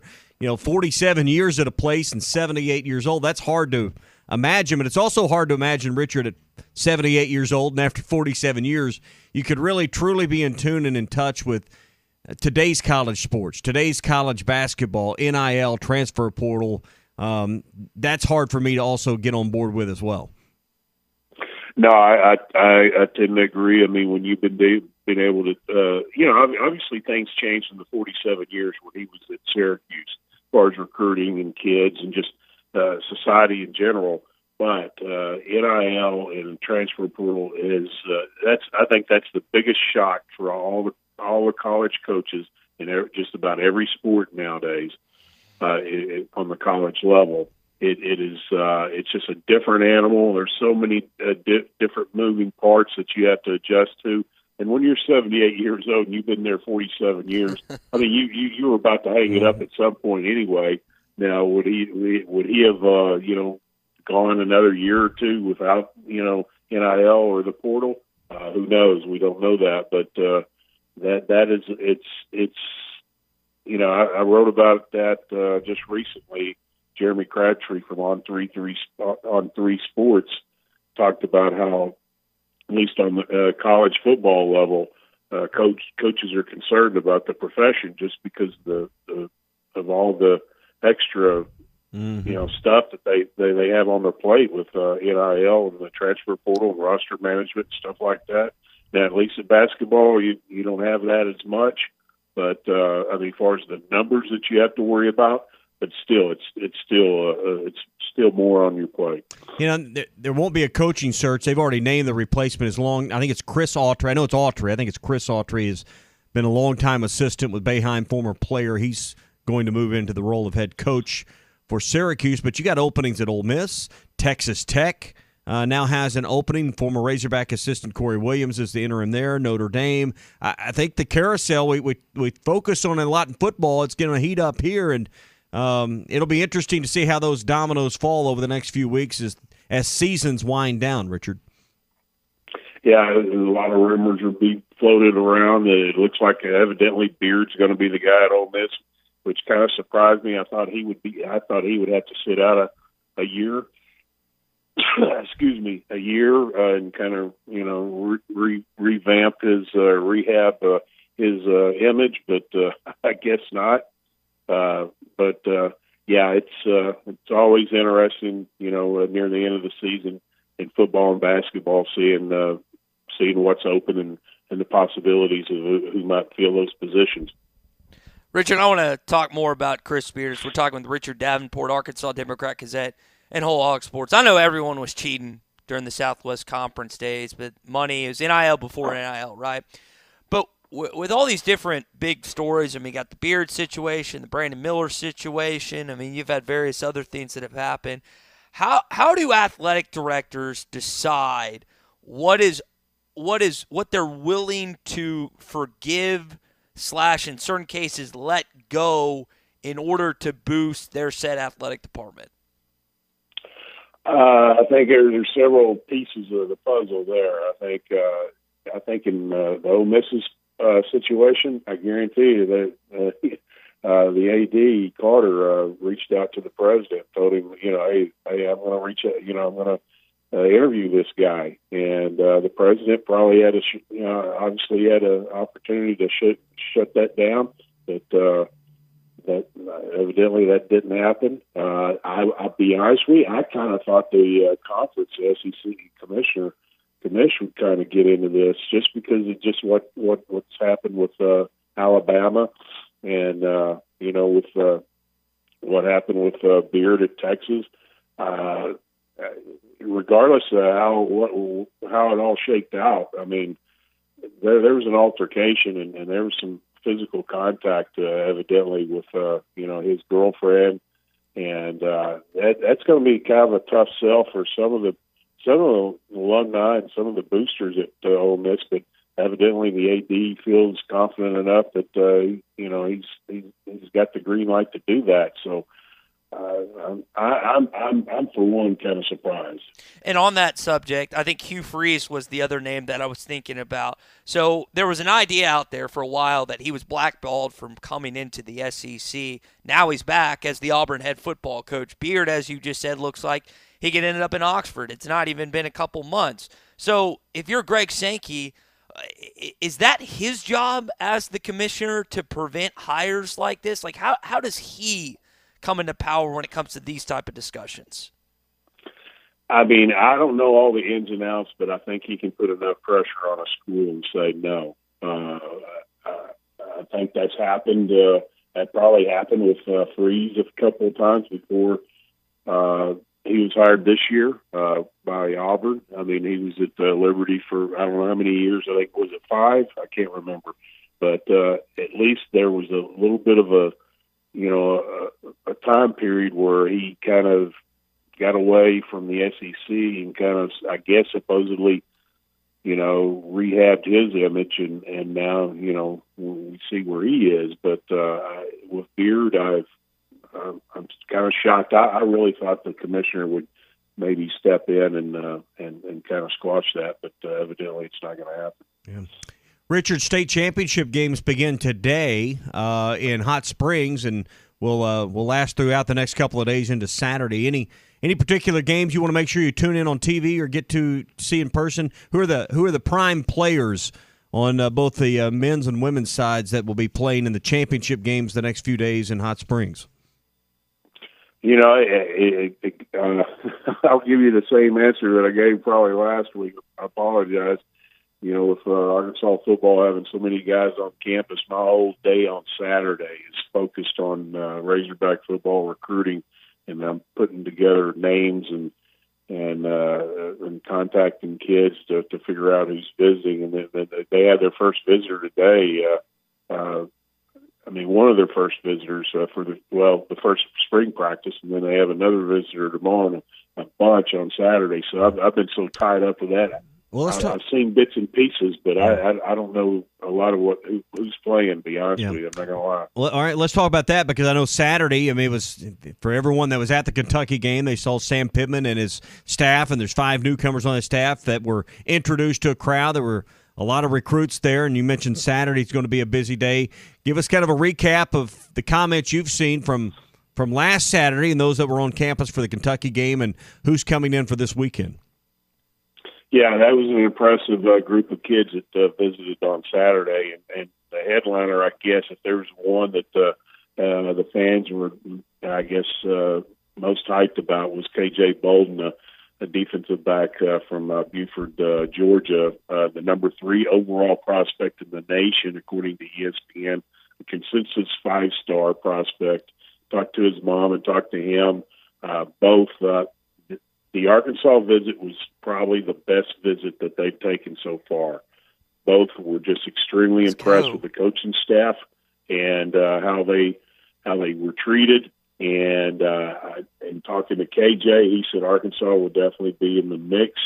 47 years at a place and 78 years old, that's hard to imagine, but it's also hard to imagine, Richard, at 78 years old and after 47 years, you could really truly be in tune and in touch with today's college sports, today's college basketball, NIL, transfer portal. That's hard for me to also get on board with as well. No, I tend to agree. I mean, when you've been able to, obviously things changed in the 47 years when he was at Syracuse as far as recruiting and kids and just society in general. But NIL and transfer portal is I think that's the biggest shock for all the college coaches in just about every sport nowadays on the college level. It's just a different animal. There's so many different moving parts that you have to adjust to. And when you're 78 years old and you've been there 47 years, I mean, you were about to hang it up at some point anyway. Now, would he have gone another year or two without NIL or the portal? Who knows? We don't know that, but that is it's I wrote about that just recently. Jeremy Crabtree from On Three Sports talked about how, at least on the college football level, coaches are concerned about the profession just because of all the extra stuff that they have on their plate with NIL and the transfer portal and roster management and stuff like that. Now, at least in basketball, you don't have that as much. But I mean, as far as the numbers that you have to worry about, but still, it's still more on your plate. There won't be a coaching search. They've already named the replacement as long. I think it's Chris Autry. I know it's Autry. I think it's Chris Autry. Has been a long-time assistant with Boeheim, former player. He's going to move into the role of head coach for Syracuse. But you got openings at Ole Miss. Texas Tech now has an opening. Former Razorback assistant Corey Williams is the interim there. Notre Dame. I think the carousel, we focus on it a lot in football. It's going to heat up here, and it'll be interesting to see how those dominoes fall over the next few weeks as seasons wind down, Richard. Yeah, a lot of rumors are being floated around. It looks like evidently Beard's going to be the guy at Ole Miss, which kind of surprised me. I thought he would have to sit out a year. a year and kind of revamp his rehab his image, but I guess not. Yeah, it's always interesting, near the end of the season in football and basketball, seeing what's open and the possibilities of who might fill those positions. Richard, I want to talk more about Chris Beard. We're talking with Richard Davenport, Arkansas Democrat-Gazette, and Whole Hog Sports. I know everyone was cheating during the Southwest Conference days, but money is NIL before NIL, right? But with all these different big stories, I mean, you got the Beard situation, the Brandon Miller situation. I mean, you've had various other things that have happened. How do athletic directors decide what they're willing to forgive / in certain cases let go in order to boost their said athletic department? I think there's several pieces of the puzzle there. I think in the Ole Miss's situation, I guarantee you that the AD Carter reached out to the president, told him, hey, I'm going to reach out, I'm going to interview this guy, and the president probably had obviously had an opportunity to shut that down, but that evidently that didn't happen. I'll be honest with you, I kind of thought the conference, the SEC commission would kind of get into this just because of just what's happened with Alabama and with what happened with Beard at Texas. Regardless of how it all shaked out, I mean, there was an altercation and there was some physical contact evidently with his girlfriend, and that's going to be kind of a tough sell for some of the alumni and some of the boosters at Ole Miss. But evidently the AD feels confident enough that he's got the green light to do that. So I'm for one kind of surprised. And on that subject, I think Hugh Freeze was the other name that I was thinking about. So there was an idea out there for a while that he was blackballed from coming into the SEC. Now he's back as the Auburn head football coach. Beard, as you just said, looks like he could end up in Oxford. It's not even been a couple months. So if you're Greg Sankey, is that his job as the commissioner to prevent hires like this? Like how does he come into power when it comes to these type of discussions? I mean, I don't know all the ins and outs, but I think he can put enough pressure on a school and say no. I think that's happened. That probably happened with Freeze a couple of times before he was hired this year by Auburn. I mean, he was at Liberty for I don't know how many years. I think, was it 5? I can't remember. But at least there was a little bit of a time period where he kind of got away from the SEC and kind of, I guess, supposedly, rehabbed his image, and now, we see where he is. But with Beard, I'm kind of shocked. I really thought the commissioner would maybe step in and kind of squash that, but evidently it's not going to happen. Yeah. Richard, state championship games begin today in Hot Springs, and will last throughout the next couple of days into Saturday. Any particular games you want to make sure you tune in on TV or get to see in person? Who are the prime players on both the men's and women's sides that will be playing in the championship games the next few days in Hot Springs? You know, I'll give you the same answer that I gave probably last week. I apologize. You know, with Arkansas football having so many guys on campus, my whole day on Saturday is focused on Razorback football recruiting, and I'm putting together names and contacting kids to figure out who's visiting. And they had their first visitor today. One of their first visitors for the first spring practice, and then they have another visitor tomorrow and a bunch on Saturday. So I've been so tied up with that. Well, I've seen bits and pieces, but I don't know a lot of who's playing, to be honest with you. I'm not going to lie. Well, all right, let's talk about that, because I know Saturday, it was for everyone that was at the Kentucky game, they saw Sam Pittman and his staff, and there's 5 newcomers on his staff that were introduced to a crowd. There were a lot of recruits there, and you mentioned Saturday's going to be a busy day. Give us kind of a recap of the comments you've seen from last Saturday and those that were on campus for the Kentucky game, and who's coming in for this weekend. Yeah, that was an impressive group of kids that visited on Saturday, and the headliner, I guess, if there was one that the fans were, I guess, most hyped about, was K.J. Bolden, a defensive back from Buford, Georgia, the number 3 overall prospect in the nation, according to ESPN, a consensus 5-star prospect. Talked to his mom and talked to him. Both. The Arkansas visit was probably the best visit that they've taken so far. Both were just extremely impressed with the coaching staff and how they were treated. And talking to KJ, he said Arkansas will definitely be in the mix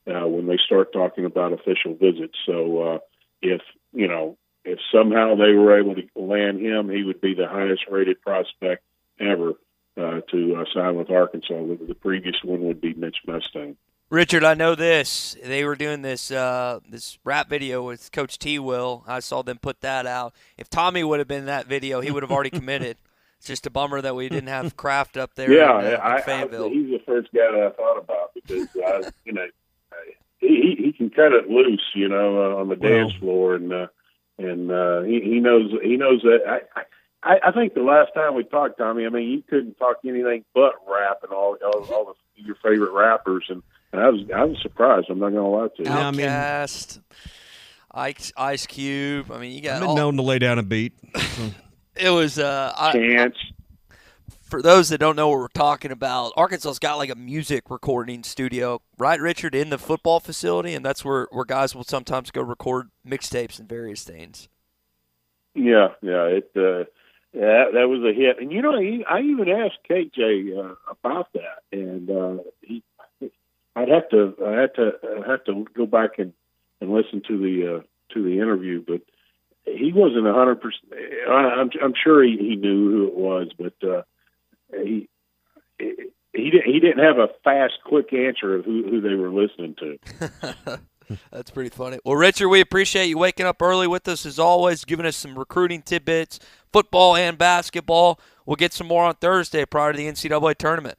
when they start talking about official visits. So if somehow they were able to land him, he would be the highest rated prospect ever to sign with Arkansas. The previous one would be Mitch Mustang. Richard, I know this. They were doing this rap video with Coach T. Will. I saw them put that out. If Tommy would have been in that video, he would have already committed. It's just a bummer that we didn't have Kraft up there. Yeah, in Fayetteville. He's the first guy that I thought about because he can cut it loose, on the dance floor, and he knows that. I think the last time we talked, Tommy, you couldn't talk anything but rap and all your favorite rappers, and I was surprised. I'm not going to lie to you. Outkast, Ice Cube. You got. I've been known to lay down a beat. So. It was Chance. For those that don't know what we're talking about, Arkansas's got like a music recording studio, right, Richard, in the football facility, and that's where guys will sometimes go record mixtapes and various things. Yeah, that was a hit, and I even asked KJ about that, and I'd have to go back and listen to the interview, but he wasn't 100%. I'm sure he knew who it was, but he didn't have a fast, quick answer of who they were listening to. That's pretty funny. Well, Richard, we appreciate you waking up early with us as always, giving us some recruiting tidbits, football and basketball. We'll get some more on Thursday prior to the NCAA tournament.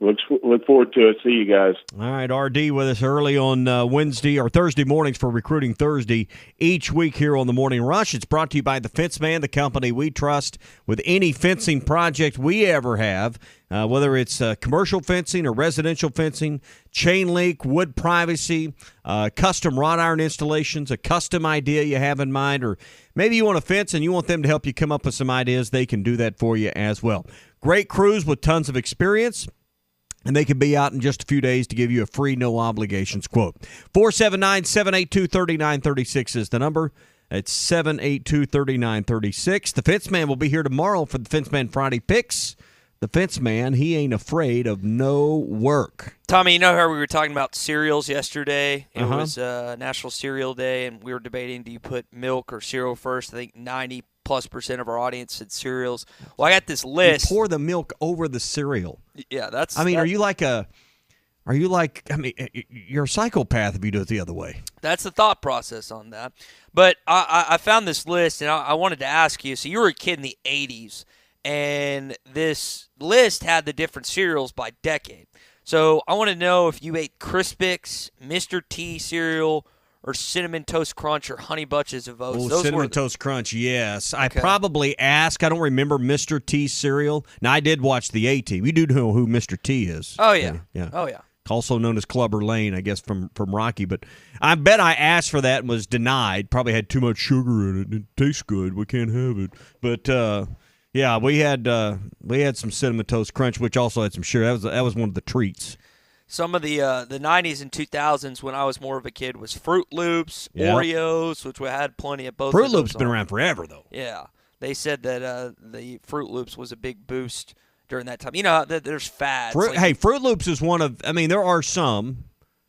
Look forward to it. See you guys. All right, RD with us early on Wednesday or Thursday mornings for Recruiting Thursday each week here on the Morning Rush. It's brought to you by the Fence Man, the company we trust with any fencing project we ever have, whether it's commercial fencing or residential fencing, chain link, wood privacy, custom wrought iron installations, a custom idea you have in mind, or maybe you want a fence and you want them to help you come up with some ideas. They can do that for you as well. Great crews with tons of experience. And they can be out in just a few days to give you a free, no-obligations quote. 479-782-3936 is the number. It's 782-3936. The Fence Man will be here tomorrow for the Fence Man Friday Picks. The Fence Man, he ain't afraid of no work. Tommy, you know how we were talking about cereals yesterday? It was National Cereal Day, and we were debating, do you put milk or cereal first? I think 90+% of our audience said cereals. Well, I got this list. You pour the milk over the cereal. Yeah, that's. Are you like you're a psychopath if you do it the other way. That's the thought process on that. But I found this list, and I wanted to ask you. So you were a kid in the 80s, and this list had the different cereals by decade. So I want to know if you ate Crispix, Mr. T cereal, or Cinnamon Toast Crunch or Honey Bunches of Oats? Oh, Cinnamon Toast Crunch, yes. Okay. I probably asked. I don't remember Mr. T cereal. Now, I did watch the A-Team. You do know who Mr. T is. Oh, yeah. Yeah. Oh, yeah. Also known as Clubber Lane, I guess, from Rocky. But I bet I asked for that and was denied. Probably had too much sugar in it. It tastes good. We can't have it. But, yeah, we had some Cinnamon Toast Crunch, which also had some sugar. That was one of the treats. Some of the 90s and 2000s when I was more of a kid was Fruit Loops, Oreos, which we had plenty of both. Fruit Loops been around forever, though. Yeah. They said that the Fruit Loops was a big boost during that time. You know, there's fads. Fruit Loops is one of, I mean, there are some,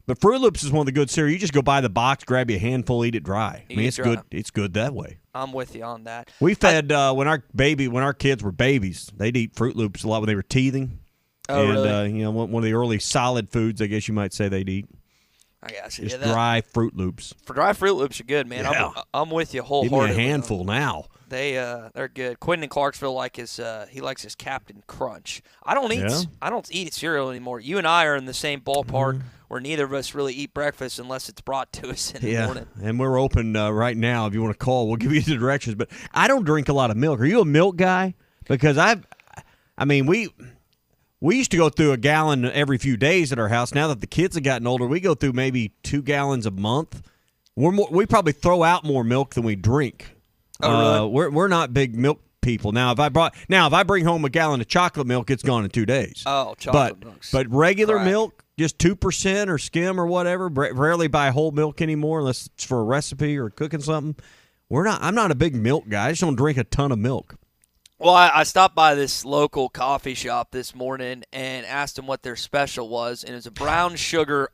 but Fruit Loops is one of the good cereal. You just go buy the box, grab you a handful, eat it dry. I mean, it's good. It's good that way. I'm with you on that. We fed, when our kids were babies, they'd eat Fruit Loops a lot when they were teething. Oh, and, really? You know, one of the early solid foods, I guess you might say they'd eat. I guess. Just dry Fruit Loops. For dry Fruit Loops are good, man. Yeah. I'm with you wholeheartedly. Give me a handful now. They're good. Quentin in Clarksville he likes his Captain Crunch. I don't eat cereal anymore. You and I are in the same ballpark where neither of us really eat breakfast unless it's brought to us in the morning. And we're open right now. If you want to call, we'll give you the directions. But I don't drink a lot of milk. Are you a milk guy? Because we used to go through a gallon every few days at our house. Now that the kids have gotten older, we go through maybe 2 gallons a month. We probably throw out more milk than we drink. Oh, really? We're not big milk people. Now, if I bring home a gallon of chocolate milk, it's gone in 2 days. Oh, chocolate milk. But regular milk, just 2% or skim or whatever. Rarely buy whole milk anymore unless it's for a recipe or cooking something. I'm not a big milk guy. I just don't drink a ton of milk. Well, I stopped by this local coffee shop this morning and asked them what their special was, and it was a brown sugar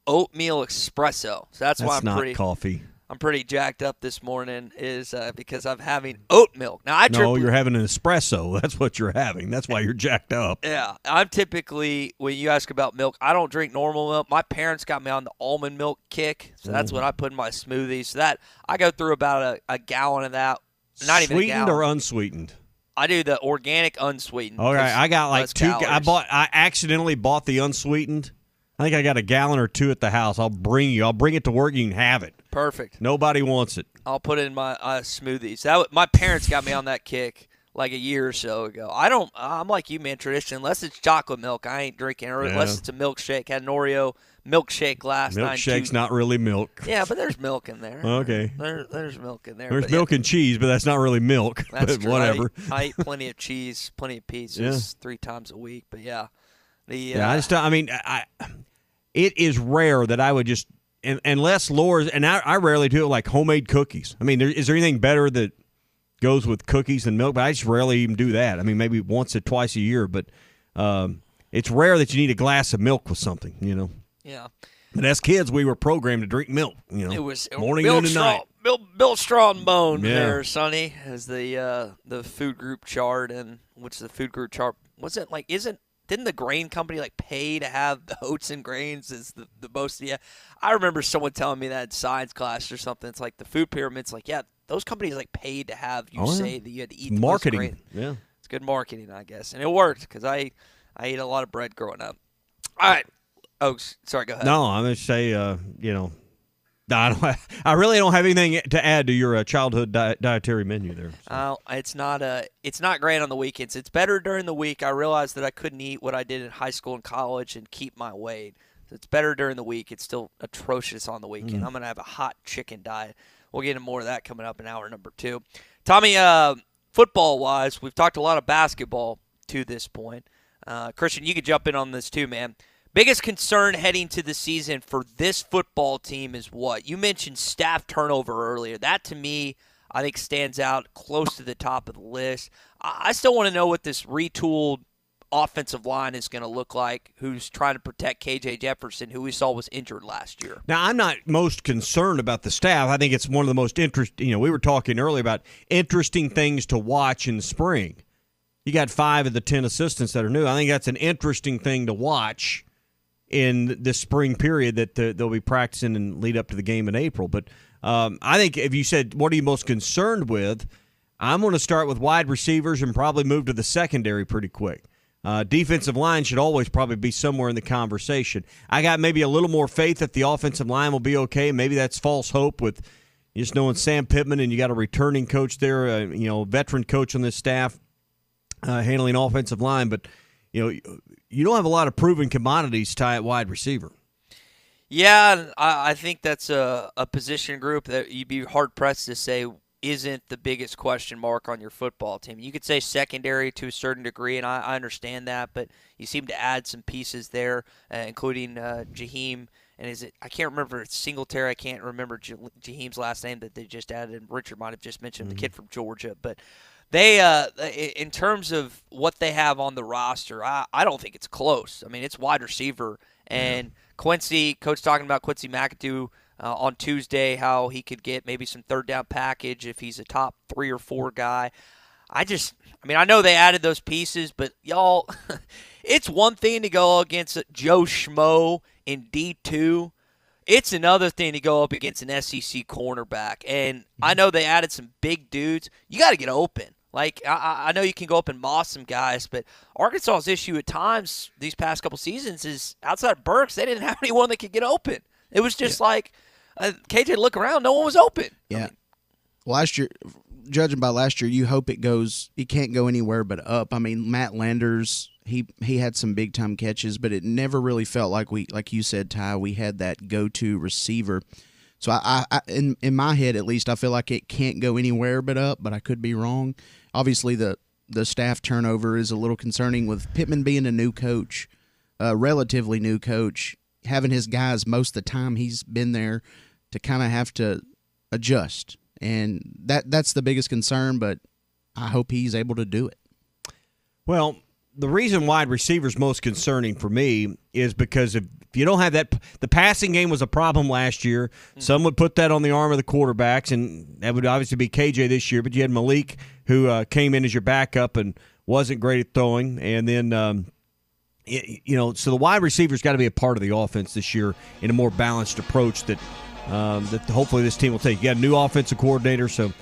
oatmeal espresso. So that's why not coffee. I'm pretty jacked up this morning because I'm having oat milk. Now you're having an espresso. That's what you're having. That's why you're jacked up. Yeah, I'm typically, when you ask about milk, I don't drink normal milk. My parents got me on the almond milk kick, so that's what I put in my smoothies. So that I go through about a gallon of that. Not even a gallon. Sweetened or unsweetened? I do the organic unsweetened. Okay, I got like 2. I accidentally bought the unsweetened. I think I got a gallon or 2 at the house. I'll bring it to work. You can have it. Perfect. Nobody wants it. I'll put it in my smoothies. My parents got me on that kick like a year or so ago. I'm like you, man. Tradition, unless it's chocolate milk, I ain't drinking. Or unless it's a milkshake. Had an Oreo milkshake last night. Milkshake's not really milk. Yeah, but there's milk in there. Okay. There's milk in there. There's milk and cheese, but that's not really milk. That's but true. whatever. I eat plenty of cheese, plenty of pizzas 3 times a week. But yeah, it is rare that I would just unless Laura's, and I rarely do it like homemade cookies. I mean, is there anything better that goes with cookies than milk? But I just rarely even do that. I mean, maybe once or twice a year, but it's rare that you need a glass of milk with something, you know. Yeah. But as kids, we were programmed to drink milk, you know. It was morning, noon, and night. Built strong bone there, Sonny, as the food group chart, and what's the food group chart? Was it like, didn't the grain company like pay to have the oats and grains as the most? Yeah, I remember someone telling me that in science class or something. It's like the food pyramid's like, yeah, those companies like paid to have you say that you had to eat the marketing. Most grain. Yeah, it's good marketing, I guess, and it worked because I ate a lot of bread growing up. All right. Oh, sorry. Go ahead. No, I'm going to say, I really don't have anything to add to your childhood dietary menu there. So. It's not great on the weekends. It's better during the week. I realized that I couldn't eat what I did in high school and college and keep my weight. So it's better during the week. It's still atrocious on the weekend. I'm going to have a hot chicken diet. We'll get into more of that coming up in hour number 2. Tommy, football-wise, we've talked a lot of basketball to this point. Christian, you could jump in on this too, man. Biggest concern heading to the season for this football team is what? You mentioned staff turnover earlier. That, to me, I think stands out close to the top of the list. I still want to know what this retooled offensive line is going to look like, who's trying to protect K.J. Jefferson, who we saw was injured last year. Now, I'm not most concerned about the staff. I think it's one of the most interesting. We were talking earlier about interesting things to watch in the spring. You got 5 of the 10 assistants that are new. I think that's an interesting thing to watch in the spring period that they'll be practicing and lead up to the game in April. But I think if you said, what are you most concerned with, I'm going to start with wide receivers and probably move to the secondary pretty quick. Defensive line should always probably be somewhere in the conversation. I got maybe a little more faith that the offensive line will be okay. Maybe that's false hope with just knowing Sam Pittman, and you got a returning coach there, veteran coach on this staff handling offensive line. But, you don't have a lot of proven commodities tie at wide receiver. Yeah, I think that's a position group that you'd be hard-pressed to say isn't the biggest question mark on your football team. You could say secondary to a certain degree, and I understand that, but you seem to add some pieces there, including Jaheim. And I can't remember Singletary. I can't remember Jaheim's last name that they just added. Richard might have just mentioned the kid from Georgia. But they, in terms of what they have on the roster, I don't think it's close. I mean, it's wide receiver. And Quincy, coach talking about Quincy McAdoo on Tuesday, how he could get maybe some third down package if he's a top 3 or 4 guy. I know they added those pieces, but y'all, it's one thing to go against Joe Schmo in D2. It's another thing to go up against an SEC cornerback. And I know they added some big dudes. You got to get open. Like, I know you can go up and moss some guys, but Arkansas's issue at times these past couple seasons is outside of Burks, they didn't have anyone that could get open. It was just like KJ look around, no one was open. Yeah. Last year, judging by last year, you hope it can't go anywhere but up. I mean, Matt Landers, he had some big time catches, but it never really felt like you said, Ty, we had that go-to receiver. So I in my head at least, I feel like it can't go anywhere but up, but I could be wrong. Obviously, the staff turnover is a little concerning with Pittman being a new coach, a relatively new coach, having his guys most of the time he's been there to kind of have to adjust. And that's the biggest concern, but I hope he's able to do it. Well, the reason wide receiver's most concerning for me is because if you don't have that, the passing game was a problem last year. Some would put that on the arm of the quarterbacks, and that would obviously be KJ this year. But you had Malik, who came in as your backup and wasn't great at throwing. And then, so the wide receiver's got to be a part of the offense this year in a more balanced approach that hopefully this team will take. You got a new offensive coordinator, so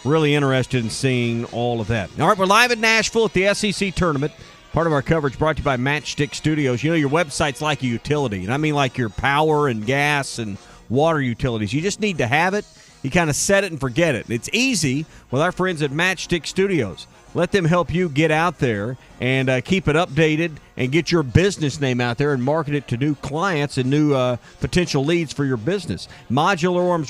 really interested in seeing all of that. All right, we're live in Nashville at the SEC tournament. Part of our coverage brought to you by Matchstick Studios. You know, your website's like a utility, and I mean like your power and gas and water utilities. You just need to have it. You kind of set it and forget it. It's easy with our friends at Matchstick Studios. Let them help you get out there and keep it updated and get your business name out there and market it to new clients and new potential leads for your business. Modular Orange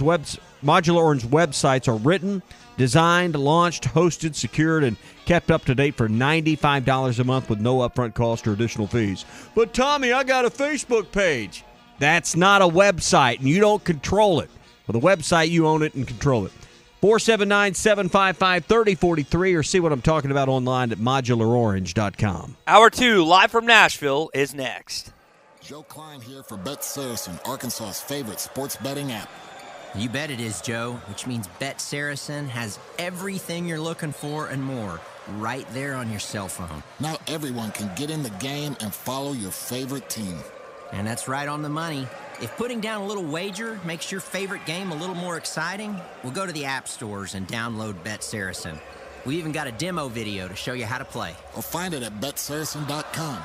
websites are written, designed, launched, hosted, secured, and kept up to date for $95 a month with no upfront cost or additional fees. But, Tommy, I got a Facebook page. That's not a website, and you don't control it. With a website, you own it and control it. 479-755-3043, or see what I'm talking about online at modularorange.com. Hour 2, live from Nashville, is next. Joe Klein here for Bet Saracen, Arkansas's favorite sports betting app. You bet it is, Joe, which means Bet Saracen has everything you're looking for and more right there on your cell phone. Now everyone can get in the game and follow your favorite team. And that's right on the money. If putting down a little wager makes your favorite game a little more exciting, we'll go to the app stores and download Bet Saracen. We even got a demo video to show you how to play. Or find it at betsaracen.com.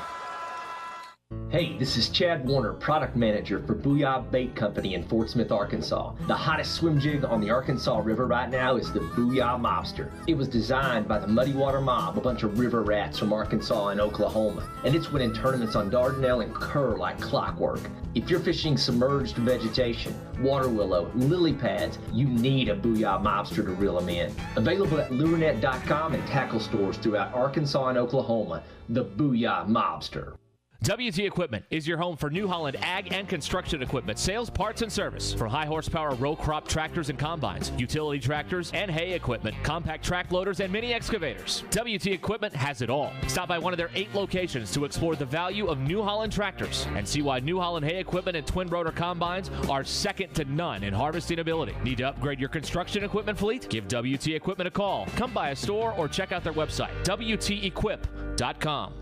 Hey, this is Chad Warner, product manager for Booyah Bait Company in Fort Smith, Arkansas. The hottest swim jig on the Arkansas River right now is the Booyah Mobster. It was designed by the Muddy Water Mob, a bunch of river rats from Arkansas and Oklahoma, and it's winning tournaments on Dardanelle and Kerr like clockwork. If you're fishing submerged vegetation, water willow, lily pads, you need a Booyah Mobster to reel them in. Available at lurenet.com and tackle stores throughout Arkansas and Oklahoma, the Booyah Mobster. WT Equipment is your home for New Holland ag and construction equipment, sales, parts, and service. From high horsepower row crop tractors and combines, utility tractors and hay equipment, compact track loaders, and mini excavators. WT Equipment has it all. Stop by one of their 8 locations to explore the value of New Holland tractors and see why New Holland hay equipment and twin rotor combines are second to none in harvesting ability. Need to upgrade your construction equipment fleet? Give WT Equipment a call. Come by a store or check out their website, WTEquip.com.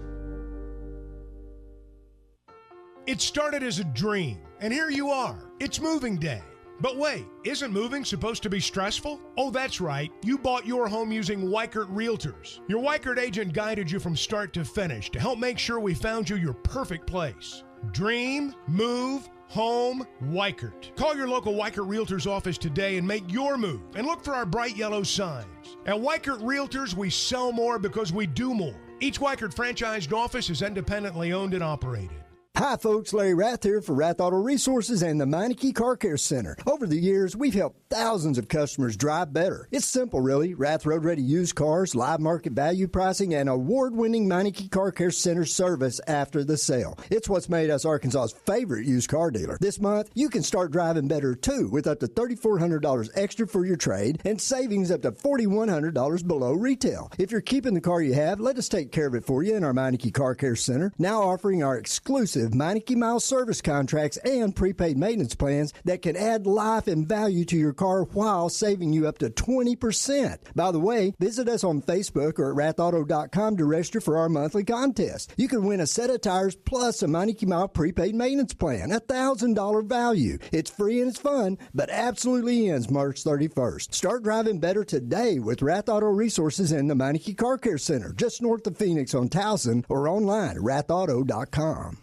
It started as a dream, and here you are. It's moving day. But wait, isn't moving supposed to be stressful? Oh, that's right. You bought your home using Weichert Realtors. Your Weichert agent guided you from start to finish to help make sure we found you your perfect place. Dream, move, home, Weichert. Call your local Weichert Realtors office today and make your move. And look for our bright yellow signs. At Weichert Realtors, we sell more because we do more. Each Weichert franchised office is independently owned and operated. Hi folks, Larry Rath here for Rath Auto Resources and the Meineke Car Care Center. Over the years, we've helped thousands of customers drive better. It's simple really. Rath Road Ready used cars, live market value pricing, and award-winning Meineke Car Care Center service after the sale. It's what's made us Arkansas's favorite used car dealer. This month, you can start driving better too with up to $3,400 extra for your trade and savings up to $4,100 below retail. If you're keeping the car you have, let us take care of it for you in our Meineke Car Care Center, now offering our exclusive Meineke Mile service contracts and prepaid maintenance plans that can add life and value to your car while saving you up to 20%. By the way, visit us on Facebook or at rathauto.com to register for our monthly contest. You can win a set of tires plus a Meineke Mile prepaid maintenance plan, $1,000 value. It's free and it's fun, but absolutely ends March 31st. Start driving better today with Rath Auto Resources and the Meineke Car Care Center, just north of Phoenix on Towson or online at rathauto.com.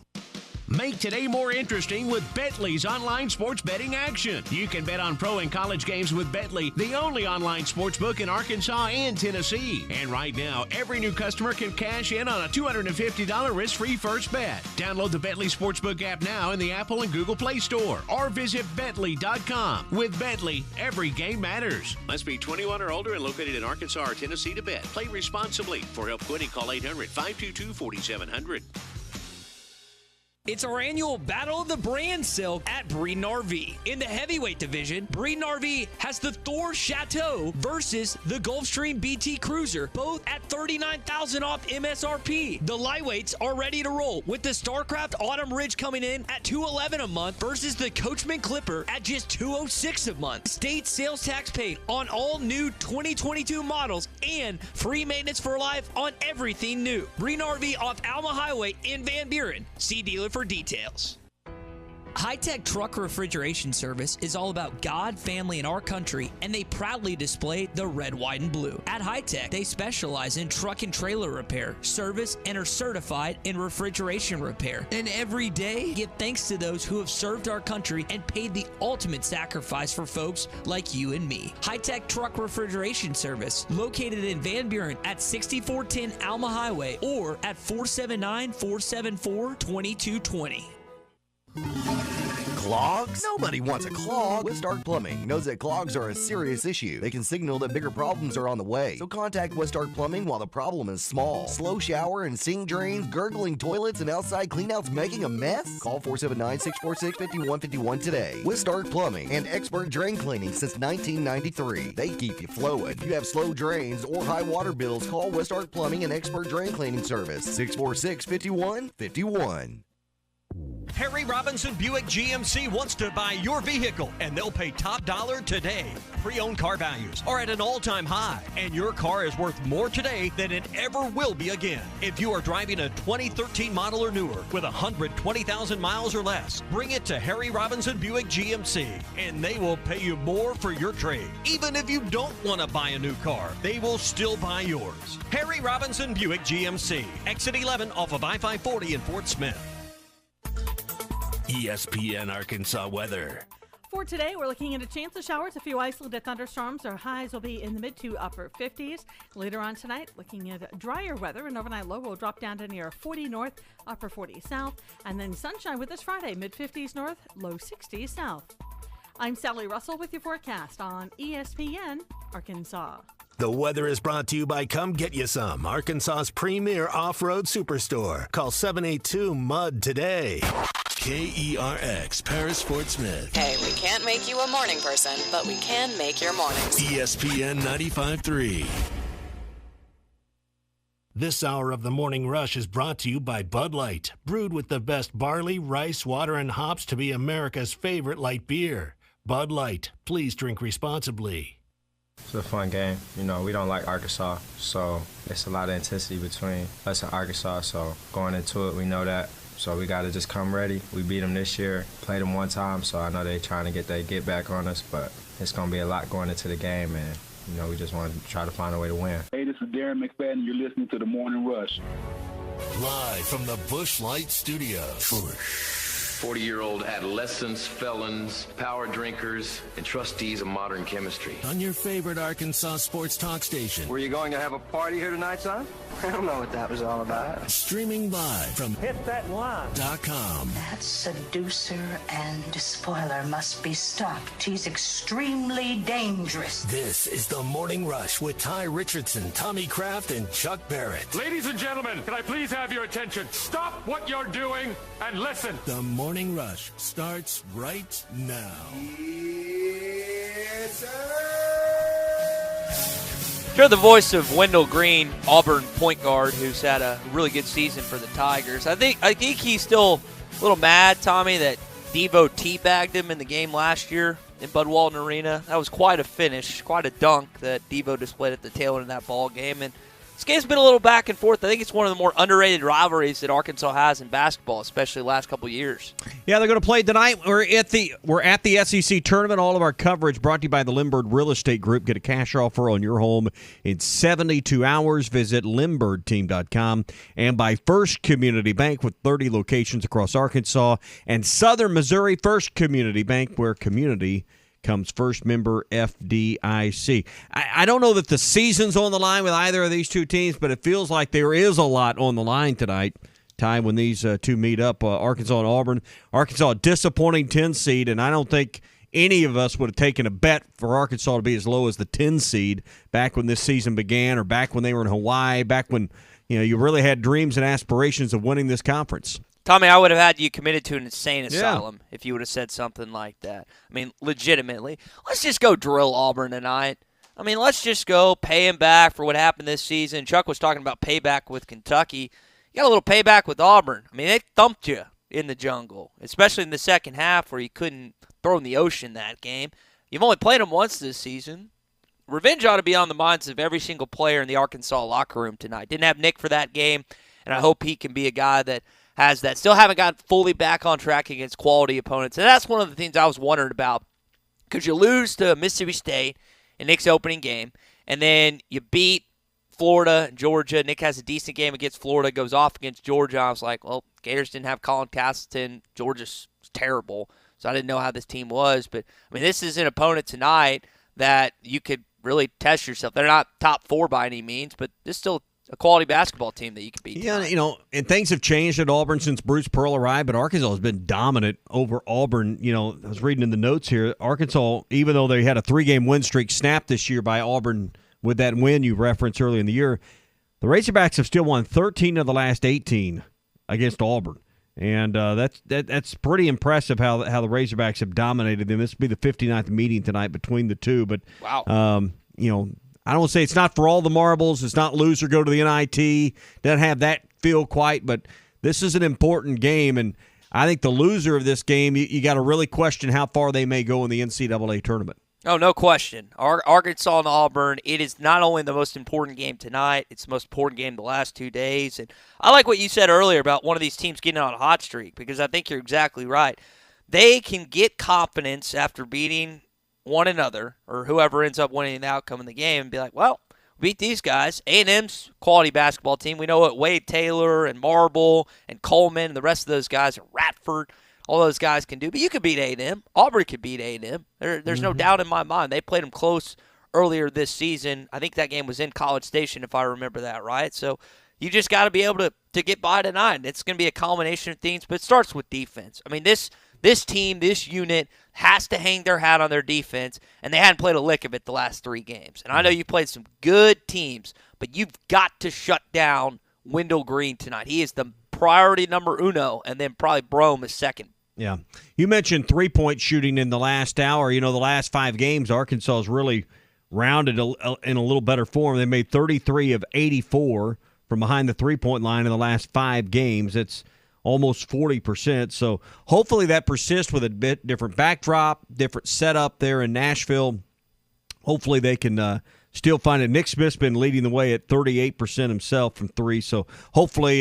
Make today more interesting with Betly's online sports betting action. You can bet on pro and college games with Betly, the only online sports book in Arkansas and Tennessee. And right now, every new customer can cash in on a $250 risk-free first bet. Download the Betly Sportsbook app now in the Apple and Google Play Store or visit Betly.com. With Betly, every game matters. Must be 21 or older and located in Arkansas or Tennessee to bet. Play responsibly. For help quitting, call 800-522-4700. It's our annual Battle of the Brand sale at Breeden RV. In the heavyweight division, Breeden RV has the Thor Chateau versus the Gulfstream BT Cruiser, both at $39,000 off MSRP. The lightweights are ready to roll, with the StarCraft Autumn Ridge coming in at $211 a month versus the Coachman Clipper at just $206 a month. State sales tax paid on all new 2022 models and free maintenance for life on everything new. Breeden RV off Alma Highway in Van Buren. See dealer for details. High-Tech Truck Refrigeration Service is all about God, family, and our country, and they proudly display the red, white, and blue. At High-Tech, they specialize in truck and trailer repair, service, and are certified in refrigeration repair. And every day, give thanks to those who have served our country and paid the ultimate sacrifice for folks like you and me. High-Tech Truck Refrigeration Service, located in Van Buren at 6410 Alma Highway or at 479-474-2220. Clogs? Nobody wants a clog. Westark Plumbing knows that clogs are a serious issue. They can signal that bigger problems are on the way. So contact Westark Plumbing while the problem is small. Slow shower and sink drains, gurgling toilets, and outside cleanouts making a mess? Call 479-646-5151 today. Westark Plumbing and expert drain cleaning since 1993. They keep you flowing. If you have slow drains or high water bills, call Westark Plumbing and expert drain cleaning service. 646-5151. Harry Robinson Buick GMC wants to buy your vehicle, and they'll pay top dollar today. Pre-owned car values are at an all-time high, and your car is worth more today than it ever will be again. If you are driving a 2013 model or newer with 120,000 miles or less, bring it to Harry Robinson Buick GMC, and they will pay you more for your trade. Even if you don't want to buy a new car, they will still buy yours. Harry Robinson Buick GMC, exit 11 off of I-540 in Fort Smith. ESPN Arkansas weather. For today, we're looking at a chance of showers, a few isolated thunderstorms. Our highs will be in the mid to upper 50s. Later on tonight, looking at drier weather. An overnight low will drop down to near 40 north, upper 40 south. And then sunshine with this Friday, mid 50s north, low 60s south. I'm Sally Russell with your forecast on ESPN Arkansas. The weather is brought to you by Come Get You Some, Arkansas's premier off-road superstore. Call 782-MUD today. KERX, Paris, Fort Smith. Hey, we can't make you a morning person, but we can make your mornings. ESPN 95.3. This hour of the Morning Rush is brought to you by Bud Light, brewed with the best barley, rice, water, and hops to be America's favorite light beer. Bud Light, please drink responsibly. It's a fun game. You know, we don't like Arkansas, so it's a lot of intensity between us and Arkansas. So going into it, we know that. So we got to just come ready. We beat them this year, played them one time, so I know they're trying to get their get back on us, but it's going to be a lot going into the game, and we just want to try to find a way to win. Hey, this is Darren McFadden. You're listening to The Morning Rush. Live from the Busch Light Studios. 40-year-old adolescents, felons, power drinkers, and trustees of modern chemistry. On your favorite Arkansas sports talk station. Were you going to have a party here tonight, son? I don't know what that was all about. Streaming live from HitThatLine.com. That seducer and spoiler must be stopped. He's extremely dangerous. This is The Morning Rush with Ty Richardson, Tommy Kraft, and Chuck Barrett. Ladies and gentlemen, can I please have your attention? Stop what you're doing and listen. The Morning Rush starts right now. Sure, the voice of Wendell Green, Auburn point guard, who's had a really good season for the Tigers. I think he's still a little mad, Tommy, that Devo teabagged him in the game last year in Bud Walton Arena. That was quite a finish, quite a dunk that Devo displayed at the tail end of that ball game. And this game's been a little back and forth. I think it's one of the more underrated rivalries that Arkansas has in basketball, especially the last couple of years. Yeah, they're going to play tonight. We're at the SEC tournament. All of our coverage brought to you by the Limbird Real Estate Group. Get a cash offer on your home in 72 hours. Visit LimbirdTeam.com. And by First Community Bank with 30 locations across Arkansas and Southern Missouri. First Community Bank, where community comes first, member FDIC. I don't know that the season's on the line with either of these two teams, but it feels like there is a lot on the line tonight, Ty, when these two meet up, Arkansas and Auburn. Arkansas, a disappointing 10 seed, and I don't think any of us would have taken a bet for Arkansas to be as low as the 10 seed back when this season began or back when they were in Hawaii, back when you really had dreams and aspirations of winning this conference. Tommy, I would have had you committed to an insane asylum if you would have said something like that. I mean, legitimately. Let's just go drill Auburn tonight. I mean, let's just go pay him back for what happened this season. Chuck was talking about payback with Kentucky. You got a little payback with Auburn. I mean, they thumped you in the jungle, especially in the second half where you couldn't throw in the ocean that game. You've only played them once this season. Revenge ought to be on the minds of every single player in the Arkansas locker room tonight. Didn't have Nick for that game, and I hope he can be a guy that has that. Still haven't got fully back on track against quality opponents. And that's one of the things I was wondering about. Because you lose to Mississippi State in Nick's opening game, and then you beat Florida and Georgia. Nick has a decent game against Florida, goes off against Georgia. I was like, well, Gators didn't have Colin Castleton. Georgia's terrible. So I didn't know how this team was. But, I mean, this is an opponent tonight that you could really test yourself. They're not top 4 by any means, but this is still a quality basketball team that you can beat tonight. Yeah, and things have changed at Auburn since Bruce Pearl arrived, but Arkansas has been dominant over Auburn. I was reading in the notes here, Arkansas, even though they had a 3-game win streak snapped this year by Auburn with that win you referenced earlier in the year, the Razorbacks have still won 13 of the last 18 against Auburn. And that's pretty impressive how the Razorbacks have dominated them. This will be the 59th meeting tonight between the two. But, wow. I don't say it's not for all the marbles. It's not lose or go to the NIT. Doesn't have that feel quite, but this is an important game. And I think the loser of this game, you got to really question how far they may go in the NCAA tournament. Oh, no question. Arkansas and Auburn, it is not only the most important game tonight, it's the most important game the last 2 days. And I like what you said earlier about one of these teams getting on a hot streak, because I think you're exactly right. They can get confidence after beating one another or whoever ends up winning the outcome in the game and be like, well, beat these guys. A&M's quality basketball team. We know what Wade Taylor and Marble and Coleman and the rest of those guys, Ratford, all those guys can do. But you could beat A&M. Auburn could beat A&M. There's no doubt in my mind. They played them close earlier this season. I think that game was in College Station, if I remember that right. So you just got to be able to get by tonight. It's going to be a combination of things, but it starts with defense. I mean, this team, this unit, has to hang their hat on their defense, and they hadn't played a lick of it the last 3 games. And I know you played some good teams, but you've got to shut down Wendell Green tonight. He is the priority number uno, and then probably Brome is second. Yeah. You mentioned 3-point shooting in the last hour. The last 5 games, Arkansas has really rounded in a little better form. They made 33 of 84 from behind the 3-point line in the last 5 games. It's almost 40%. So hopefully that persists with a bit different backdrop, different setup there in Nashville. Hopefully they can still find it. Nick Smith's been leading the way at 38% himself from 3. So hopefully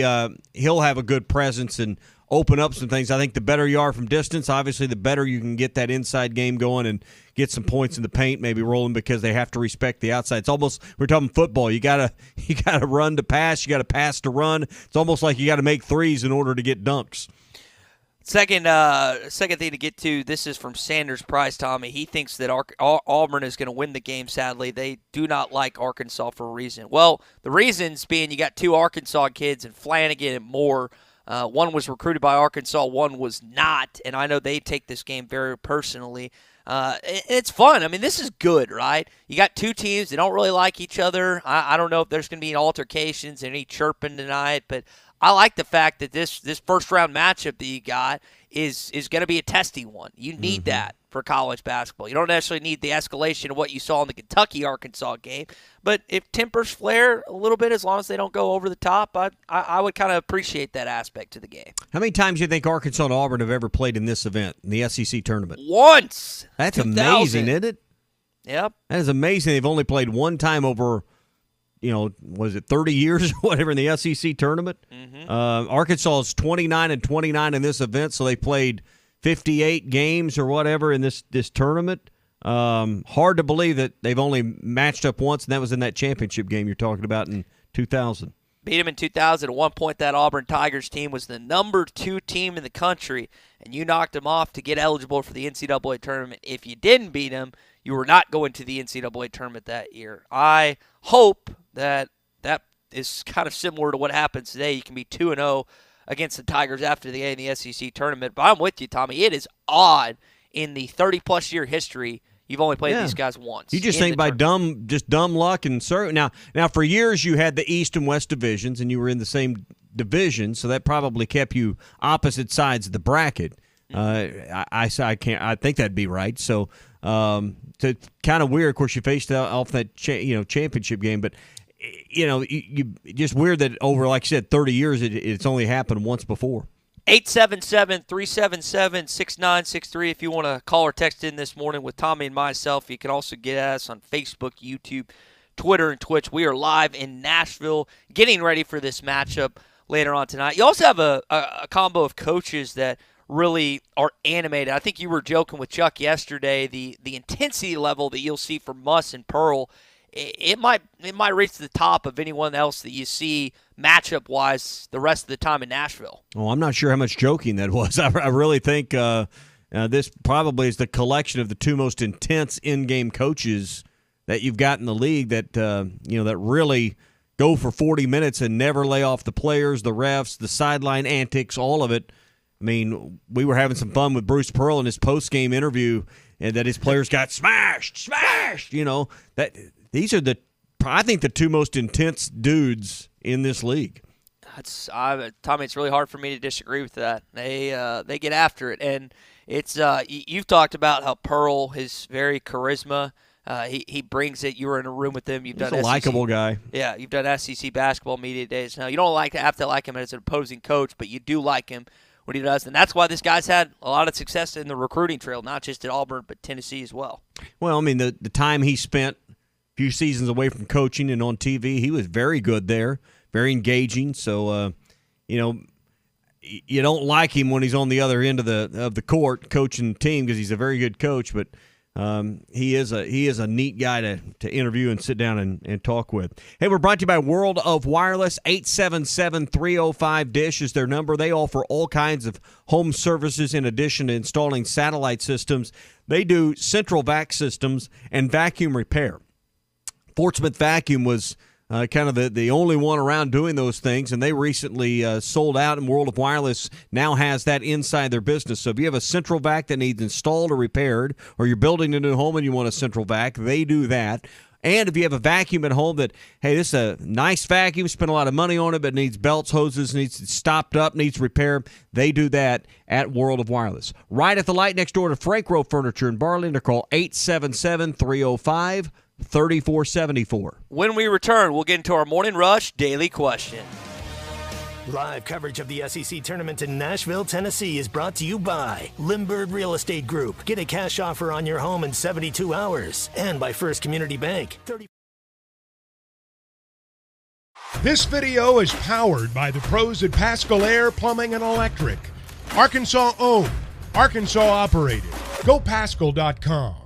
he'll have a good presence. And open up some things. I think the better you are from distance, obviously, the better you can get that inside game going and get some points in the paint, maybe rolling because they have to respect the outside. It's almost, we're talking football. You gotta run to pass. You got to pass to run. It's almost like you got to make threes in order to get dunks. Second thing to get to, this is from Sanders Price, Tommy. He thinks that Auburn is going to win the game, sadly. They do not like Arkansas for a reason. Well, the reasons being you got 2 Arkansas kids, and Flanagan and Moore. One was recruited by Arkansas, one was not, and I know they take this game very personally. It's fun. I mean, this is good, right? You got 2 teams. They don't really like each other. I don't know if there's going to be altercations, any chirping tonight, but I like the fact that this first-round matchup that you got is going to be a testy one. You need that for college basketball. You don't necessarily need the escalation of what you saw in the Kentucky-Arkansas game, but if tempers flare a little bit, as long as they don't go over the top, I would kind of appreciate that aspect to the game. How many times do you think Arkansas and Auburn have ever played in this event, in the SEC tournament? Once. That's amazing, isn't it? Yep. That is amazing. They've only played one time over, was it 30 years or whatever in the SEC tournament? Arkansas is 29-29 in this event, so they played 58 games or whatever in this tournament. Hard to believe that they've only matched up once, and that was in that championship game you're talking about in 2000. Beat them in 2000. At one point, that Auburn Tigers team was the number 2 team in the country, and you knocked them off to get eligible for the NCAA tournament. If you didn't beat them, you were not going to the NCAA tournament that year. I hope that is kind of similar to what happens today. You can be 2-0 against the Tigers after the game in the SEC tournament. But I'm with you, Tommy. It is odd in the 30-plus year history you've only played these guys once. You just think by dumb luck and certain. Now for years you had the East and West divisions, and you were in the same division, so that probably kept you opposite sides of the bracket. I think that'd be right. So it's kind of weird. Of course, you faced off that championship game, but you just weird that over, like you said, 30 years it's only happened once before. 877-377-6963 if you want to call or text in this morning with Tommy and myself. You can also get us on Facebook, YouTube, Twitter, and Twitch. We are live in Nashville getting ready for this matchup later on tonight. You also have a combo of coaches that really are animated. I think you were joking with Chuck yesterday, the intensity level that you'll see from Muss and Pearl. It might reach the top of anyone else that you see matchup-wise the rest of the time in Nashville. Oh, I'm not sure how much joking that was. I really think this probably is the collection of the 2 most intense in-game coaches that you've got in the league that that really go for 40 minutes and never lay off the players, the refs, the sideline antics, all of it. I mean, we were having some fun with Bruce Pearl in his post-game interview, and that his players got smashed. These are I think the 2 most intense dudes in this league. Tommy, it's really hard for me to disagree with that. They get after it, and it's you've talked about how Pearl, his very charisma, he brings it. You were in a room with him. He's a likable guy. Yeah, you've done SEC basketball media days. Now you don't have to like him as an opposing coach, but you do like him what he does, and that's why this guy's had a lot of success in the recruiting trail, not just at Auburn but Tennessee as well. Well, I mean the time he spent few seasons away from coaching and on TV, he was very good there, very engaging. So, you don't like him when he's on the other end of the court coaching the team because he's a very good coach. But he is a neat guy to interview and sit down and talk with. Hey, we're brought to you by World of Wireless. 877-305-DISH is their number. They offer all kinds of home services in addition to installing satellite systems. They do central vac systems and vacuum repair. Fort Smith Vacuum was kind of the only one around doing those things, and they recently sold out, and World of Wireless now has that inside their business. So if you have a central vac that needs installed or repaired, or you're building a new home and you want a central vac, they do that. And if you have a vacuum at home that, hey, this is a nice vacuum, spent a lot of money on it, but needs belts, hoses, needs stopped up, needs repair, they do that at World of Wireless. Right at the light next door to Frank Rowe Furniture in Barling, or call 877-305-3474. When we return, we'll get into our Morning Rush Daily Question. Live coverage of the SEC tournament in Nashville, Tennessee is brought to you by Limbird Real Estate Group. Get a cash offer on your home in 72 hours. And by First Community Bank. This video is powered by the pros at Pascal Air Plumbing and Electric. Arkansas owned, Arkansas operated. GoPaschal.com.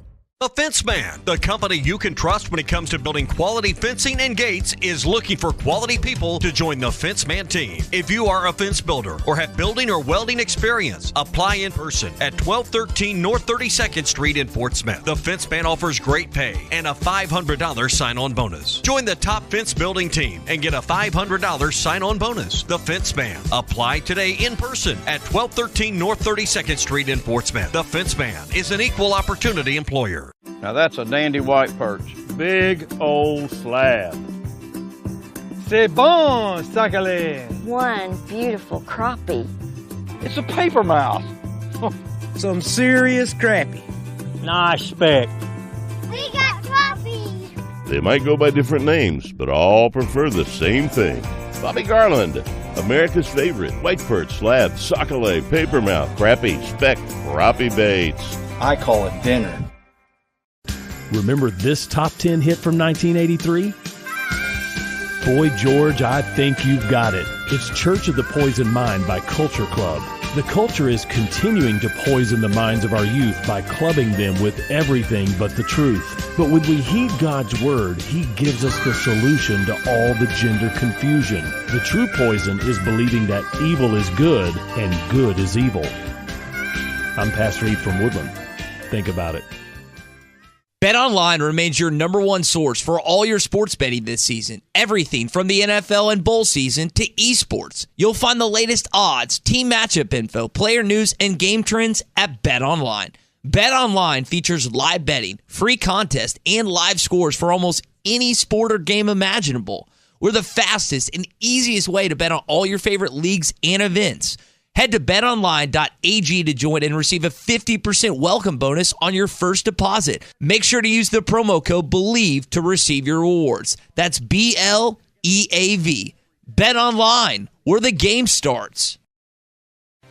The Fence Man, the company you can trust when it comes to building quality fencing and gates, is looking for quality people to join the Fence Man team. If you are a fence builder or have building or welding experience, apply in person at 1213 North 32nd Street in Fort Smith. The Fence Man offers great pay and a $500 sign-on bonus. Join the top fence building team and get a $500 sign-on bonus. The Fence Man. Apply today in person at 1213 North 32nd Street in Fort Smith. The Fence Man is an equal opportunity employer. Now that's a dandy white perch. Big old slab. C'est bon, sacalé. One beautiful crappie. It's a paper mouse. Some serious crappie. Nice speck. We got crappies. They might go by different names, but all prefer the same thing. Bobby Garland, America's favorite white perch, slab, sockeye, papermouth, crappie, speck, crappie baits. I call it dinner. Remember this top 10 hit from 1983? Boy George, I Think You've Got It. It's Church of the Poison Mind by Culture Club. The culture is continuing to poison the minds of our youth by clubbing them with everything but the truth. But when we heed God's word, He gives us the solution to all the gender confusion. The true poison is believing that evil is good and good is evil. I'm Pastor Eve from Woodland. Think about it. BetOnline remains your number one source for all your sports betting this season. Everything from the NFL and bowl season to esports. You'll find the latest odds, team matchup info, player news, and game trends at BetOnline. BetOnline features live betting, free contests, and live scores for almost any sport or game imaginable. We're the fastest and easiest way to bet on all your favorite leagues and events. Head to betonline.ag to join and receive a 50% welcome bonus on your first deposit. Make sure to use the promo code BELIEVE to receive your rewards. That's BLEAV. BetOnline, where the game starts.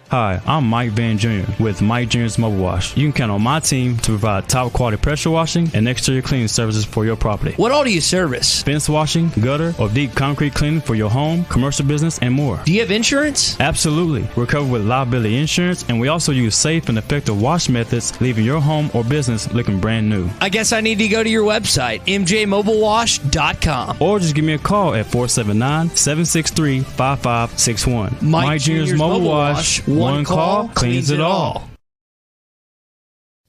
Hi, I'm Mike Van Jr. with Mike Jr.'s Mobile Wash. You can count on my team to provide top quality pressure washing and exterior cleaning services for your property. What all do you service? Fence washing, gutter, or deep concrete cleaning for your home, commercial business, and more. Do you have insurance? Absolutely. We're covered with liability insurance, and we also use safe and effective wash methods, leaving your home or business looking brand new. I guess I need to go to your website, mjmobilewash.com. Or just give me a call at 479-763-5561. Mike Jr.'s Mobile Wash. One call cleans it all.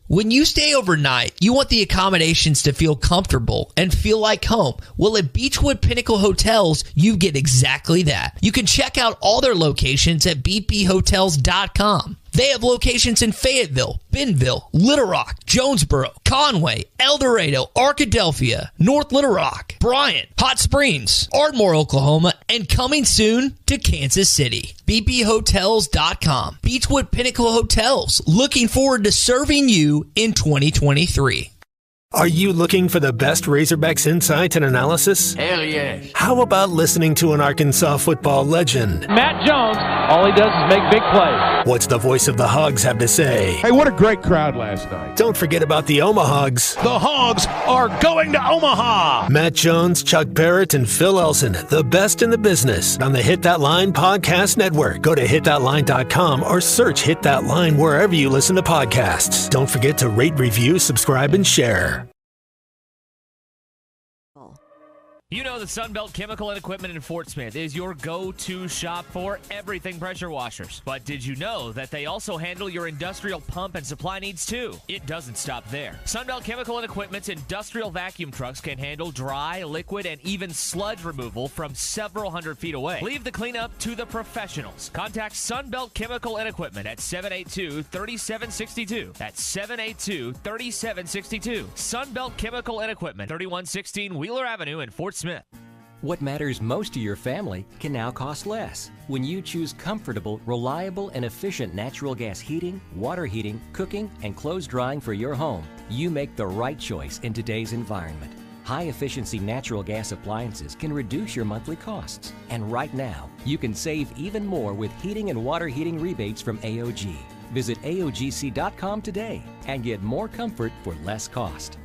When you stay overnight, you want the accommodations to feel comfortable and feel like home. Well, at Beechwood Pinnacle Hotels, you get exactly that. You can check out all their locations at bphotels.com. They have locations in Fayetteville, Bentonville, Little Rock, Jonesboro, Conway, El Dorado, Arkadelphia, North Little Rock, Bryant, Hot Springs, Ardmore, Oklahoma, and coming soon to Kansas City. bphotels.com. Beechwood Pinnacle Hotels, looking forward to serving you in 2023. Are you looking for the best Razorbacks insight and analysis? Hell yes. How about listening to an Arkansas football legend? Matt Jones, all he does is make big plays. What's the voice of the Hogs have to say? Hey, what a great crowd last night. Don't forget about the Omahogs. The Hogs are going to Omaha. Matt Jones, Chuck Barrett, and Phil Elson, the best in the business on the Hit That Line Podcast Network. Go to hitthatline.com or search Hit That Line wherever you listen to podcasts. Don't forget to rate, review, subscribe, and share. You know the Sunbelt Chemical and Equipment in Fort Smith is your go-to shop for everything pressure washers. But did you know that they also handle your industrial pump and supply needs too? It doesn't stop there. Sunbelt Chemical and Equipment's industrial vacuum trucks can handle dry, liquid, and even sludge removal from several hundred feet away. Leave the cleanup to the professionals. Contact Sunbelt Chemical and Equipment at 782-3762. That's 782-3762. Sunbelt Chemical and Equipment, 3116 Wheeler Avenue in Fort Smith. What matters most to your family can now cost less when you choose comfortable, reliable, and efficient natural gas heating, water heating, cooking, and clothes drying for your home. You make the right choice in today's environment. High-efficiency natural gas appliances can reduce your monthly costs. And right now, you can save even more with heating and water heating rebates from AOG. Visit AOGC.com today and get more comfort for less cost.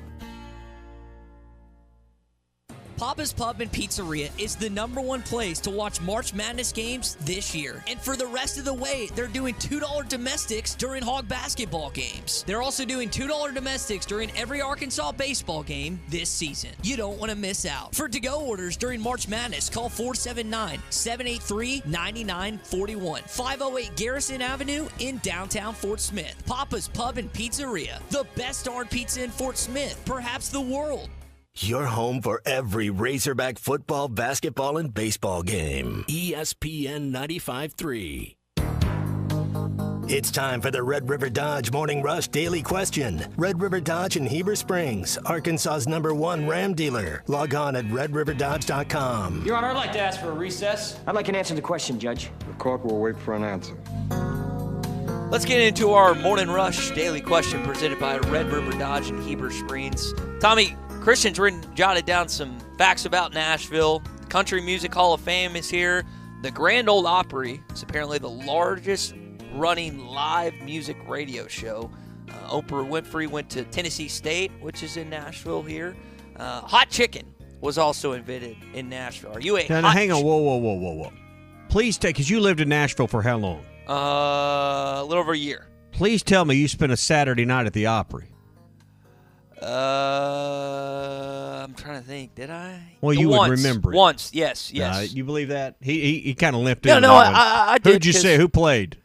Papa's Pub and Pizzeria is the #1 place to watch March Madness games this year. And for the rest of the way, they're doing $2 domestics during Hog basketball games. They're also doing $2 domestics during every Arkansas baseball game this season. You don't want to miss out. For to-go orders during March Madness, call 479-783-9941. 508 Garrison Avenue in downtown Fort Smith. Papa's Pub and Pizzeria. The best darn pizza in Fort Smith, perhaps the world. Your home for every Razorback football, basketball, and baseball game. ESPN 95.3. It's time for the Red River Dodge Morning Rush Daily Question. Red River Dodge in Heber Springs, Arkansas's #1 Ram dealer. Log on at redriverdodge.com. Your Honor, I'd like to ask for a recess. I'd like an answer to the question, Judge. The court will wait for an answer. Let's get into our Morning Rush Daily Question presented by Red River Dodge in Heber Springs. Tommy, Christian's jotted down some facts about Nashville. The Country Music Hall of Fame is here. The Grand Ole Opry is apparently the largest running live music radio show. Oprah Winfrey went to Tennessee State, which is in Nashville here. Hot chicken was also invented in Nashville. Are you a now, hang on, whoa. Please because you lived in Nashville for how long? A little over a year. Please tell me you spent a Saturday night at the Opry. I'm trying to think. Did I? Well, you would remember it. Once, yes. You believe that? He kind of limped in. No, I did. Who'd you say? Who played?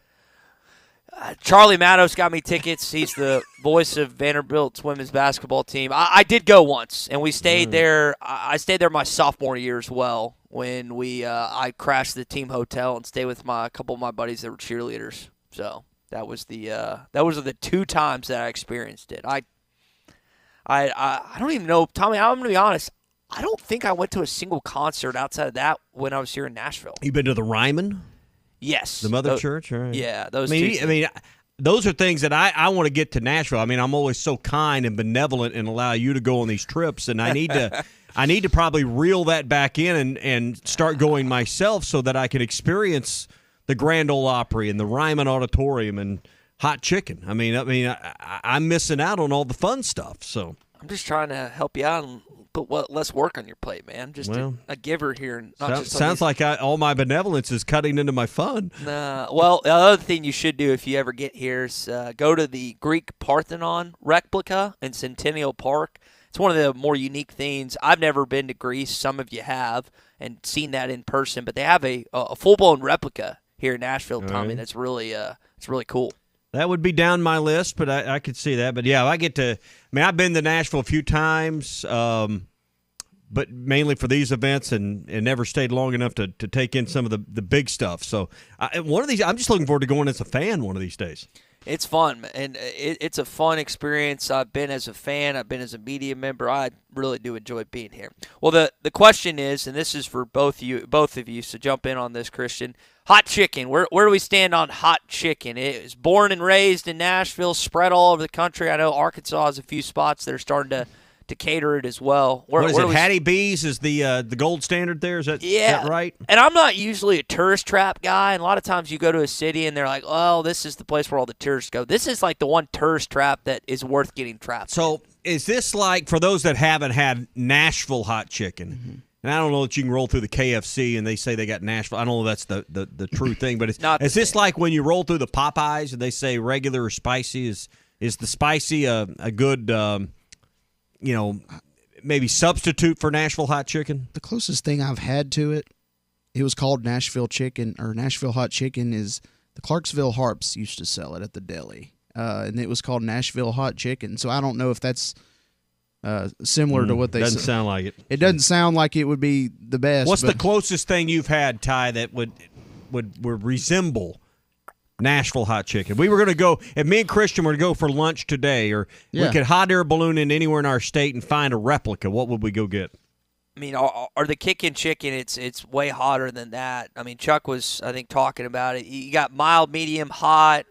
Charlie Matos got me tickets. He's the voice of Vanderbilt's women's basketball team. I did go once, and we stayed there. I stayed there my sophomore year as well when I crashed the team hotel and stayed with a couple of my buddies that were cheerleaders. So that was the 2 times that I experienced it. I don't even know, Tommy, I'm going to be honest. I don't think I went to a single concert outside of that when I was here in Nashville. You been to the Ryman? Yes. The Mother Church? All right. Yeah, those those are things that I want to get to Nashville. I mean, I'm always so kind and benevolent and allow you to go on these trips, and I need to probably reel that back in and start going myself so that I can experience the Grand Ole Opry and the Ryman Auditorium and hot chicken. I mean, I'm missing out on all the fun stuff. So I'm just trying to help you out and put less work on your plate, man. Just a giver here. Sounds like all my benevolence is cutting into my fun. Well, the other thing you should do if you ever get here is go to the Greek Parthenon replica in Centennial Park. It's one of the more unique things. I've never been to Greece. Some of you have and seen that in person, but they have a full-blown replica here in Nashville, Tommy. Right. That's really it's really cool. That would be down my list, but I could see that. But, yeah, I've been to Nashville a few times, but mainly for these events and never stayed long enough to take in some of the big stuff. So one of these, I'm just looking forward to going as a fan one of these days. It's fun, and it's a fun experience. I've been as a fan. I've been as a media member. I really do enjoy being here. Well, the question is, and this is for both of you, so jump in on this, Christian. Hot chicken. Where do we stand on hot chicken? It was born and raised in Nashville, spread all over the country. I know Arkansas has a few spots that are starting to cater it as well. What is it? Hattie B's is the gold standard there? Is that right? And I'm not usually a tourist trap guy. And a lot of times you go to a city and they're like, oh, this is the place where all the tourists go. This is like the one tourist trap that is worth getting trapped. So is this like, for those that haven't had Nashville hot chicken, and I don't know that you can roll through the KFC and they say they got Nashville. I don't know if that's the true thing, but is this like when you roll through the Popeyes and they say regular or spicy? Is the spicy a good maybe substitute for Nashville hot chicken? The closest thing I've had to it was called Nashville chicken or Nashville hot chicken. Is the Clarksville Harps used to sell it at the deli, and it was called Nashville hot chicken. So I don't know if that's similar to what they doesn't sound like it. It doesn't sound like it would be the best. What's the closest thing you've had, Ty, that would resemble Nashville hot chicken? We were going to go, if me and Christian were to go for lunch today, or we could hot air balloon in anywhere in our state and find a replica, what would we go get? I mean, are the kicking chicken, it's way hotter than that. I mean, Chuck was, I think, talking about it. You got mild, medium, hot,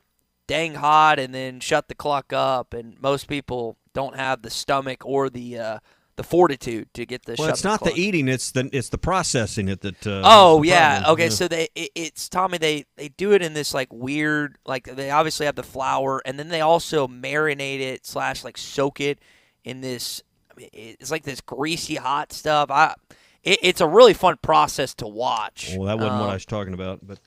dang hot, and then shut the clock up. And most people don't have the stomach or the fortitude to get the. Well, it's not the eating; it's the processing it that. Yeah. Okay. Yeah. So it's Tommy. They do it in this like weird, like they obviously have the flour, and then they also marinate it / like soak it in this mean, it's like this greasy hot stuff. It's a really fun process to watch. Well, that wasn't what I was talking about, but.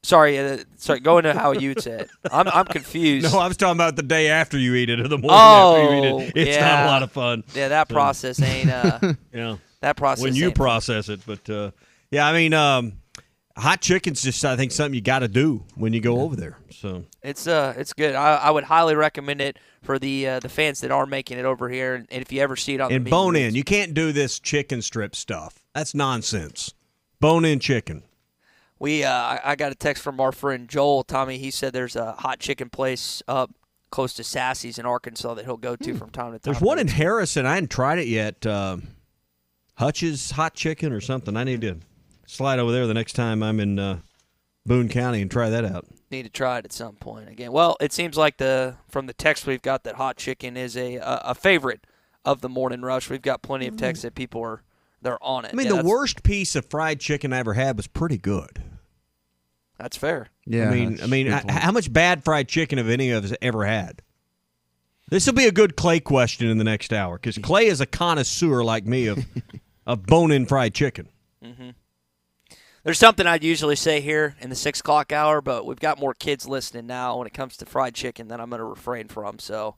Sorry. Go into how you'd say it. I'm confused. No, I was talking about the day after you eat it, or the morning after you eat it. It's not a lot of fun. Yeah, that process ain't. That process. When you process it, but yeah, I mean, hot chicken's just I think something you got to do when you go over there. So it's good. I would highly recommend it for the fans that are making it over here, and if you ever see it on the menu. Bone in, you can't do this chicken strip stuff. That's nonsense. Bone in chicken. I got a text from our friend Joel. Tommy, he said there's a hot chicken place up close to Sassy's in Arkansas that he'll go to from time to time. There's one in Harrison. I hadn't tried it yet. Hutch's Hot Chicken or something. I need to slide over there the next time I'm in Boone County and try that out. Need to try it at some point again. Well, it seems like from the text we've got that hot chicken is a favorite of the morning rush. We've got plenty of texts that people they're on it. I mean, the worst piece of fried chicken I ever had was pretty good. That's fair. Yeah. I mean, how much bad fried chicken have any of us ever had? This will be a good Clay question in the next hour because Clay is a connoisseur like me of bone-in fried chicken. Mm-hmm. There's something I'd usually say here in the 6 o'clock hour, but we've got more kids listening now when it comes to fried chicken that I'm going to refrain from. So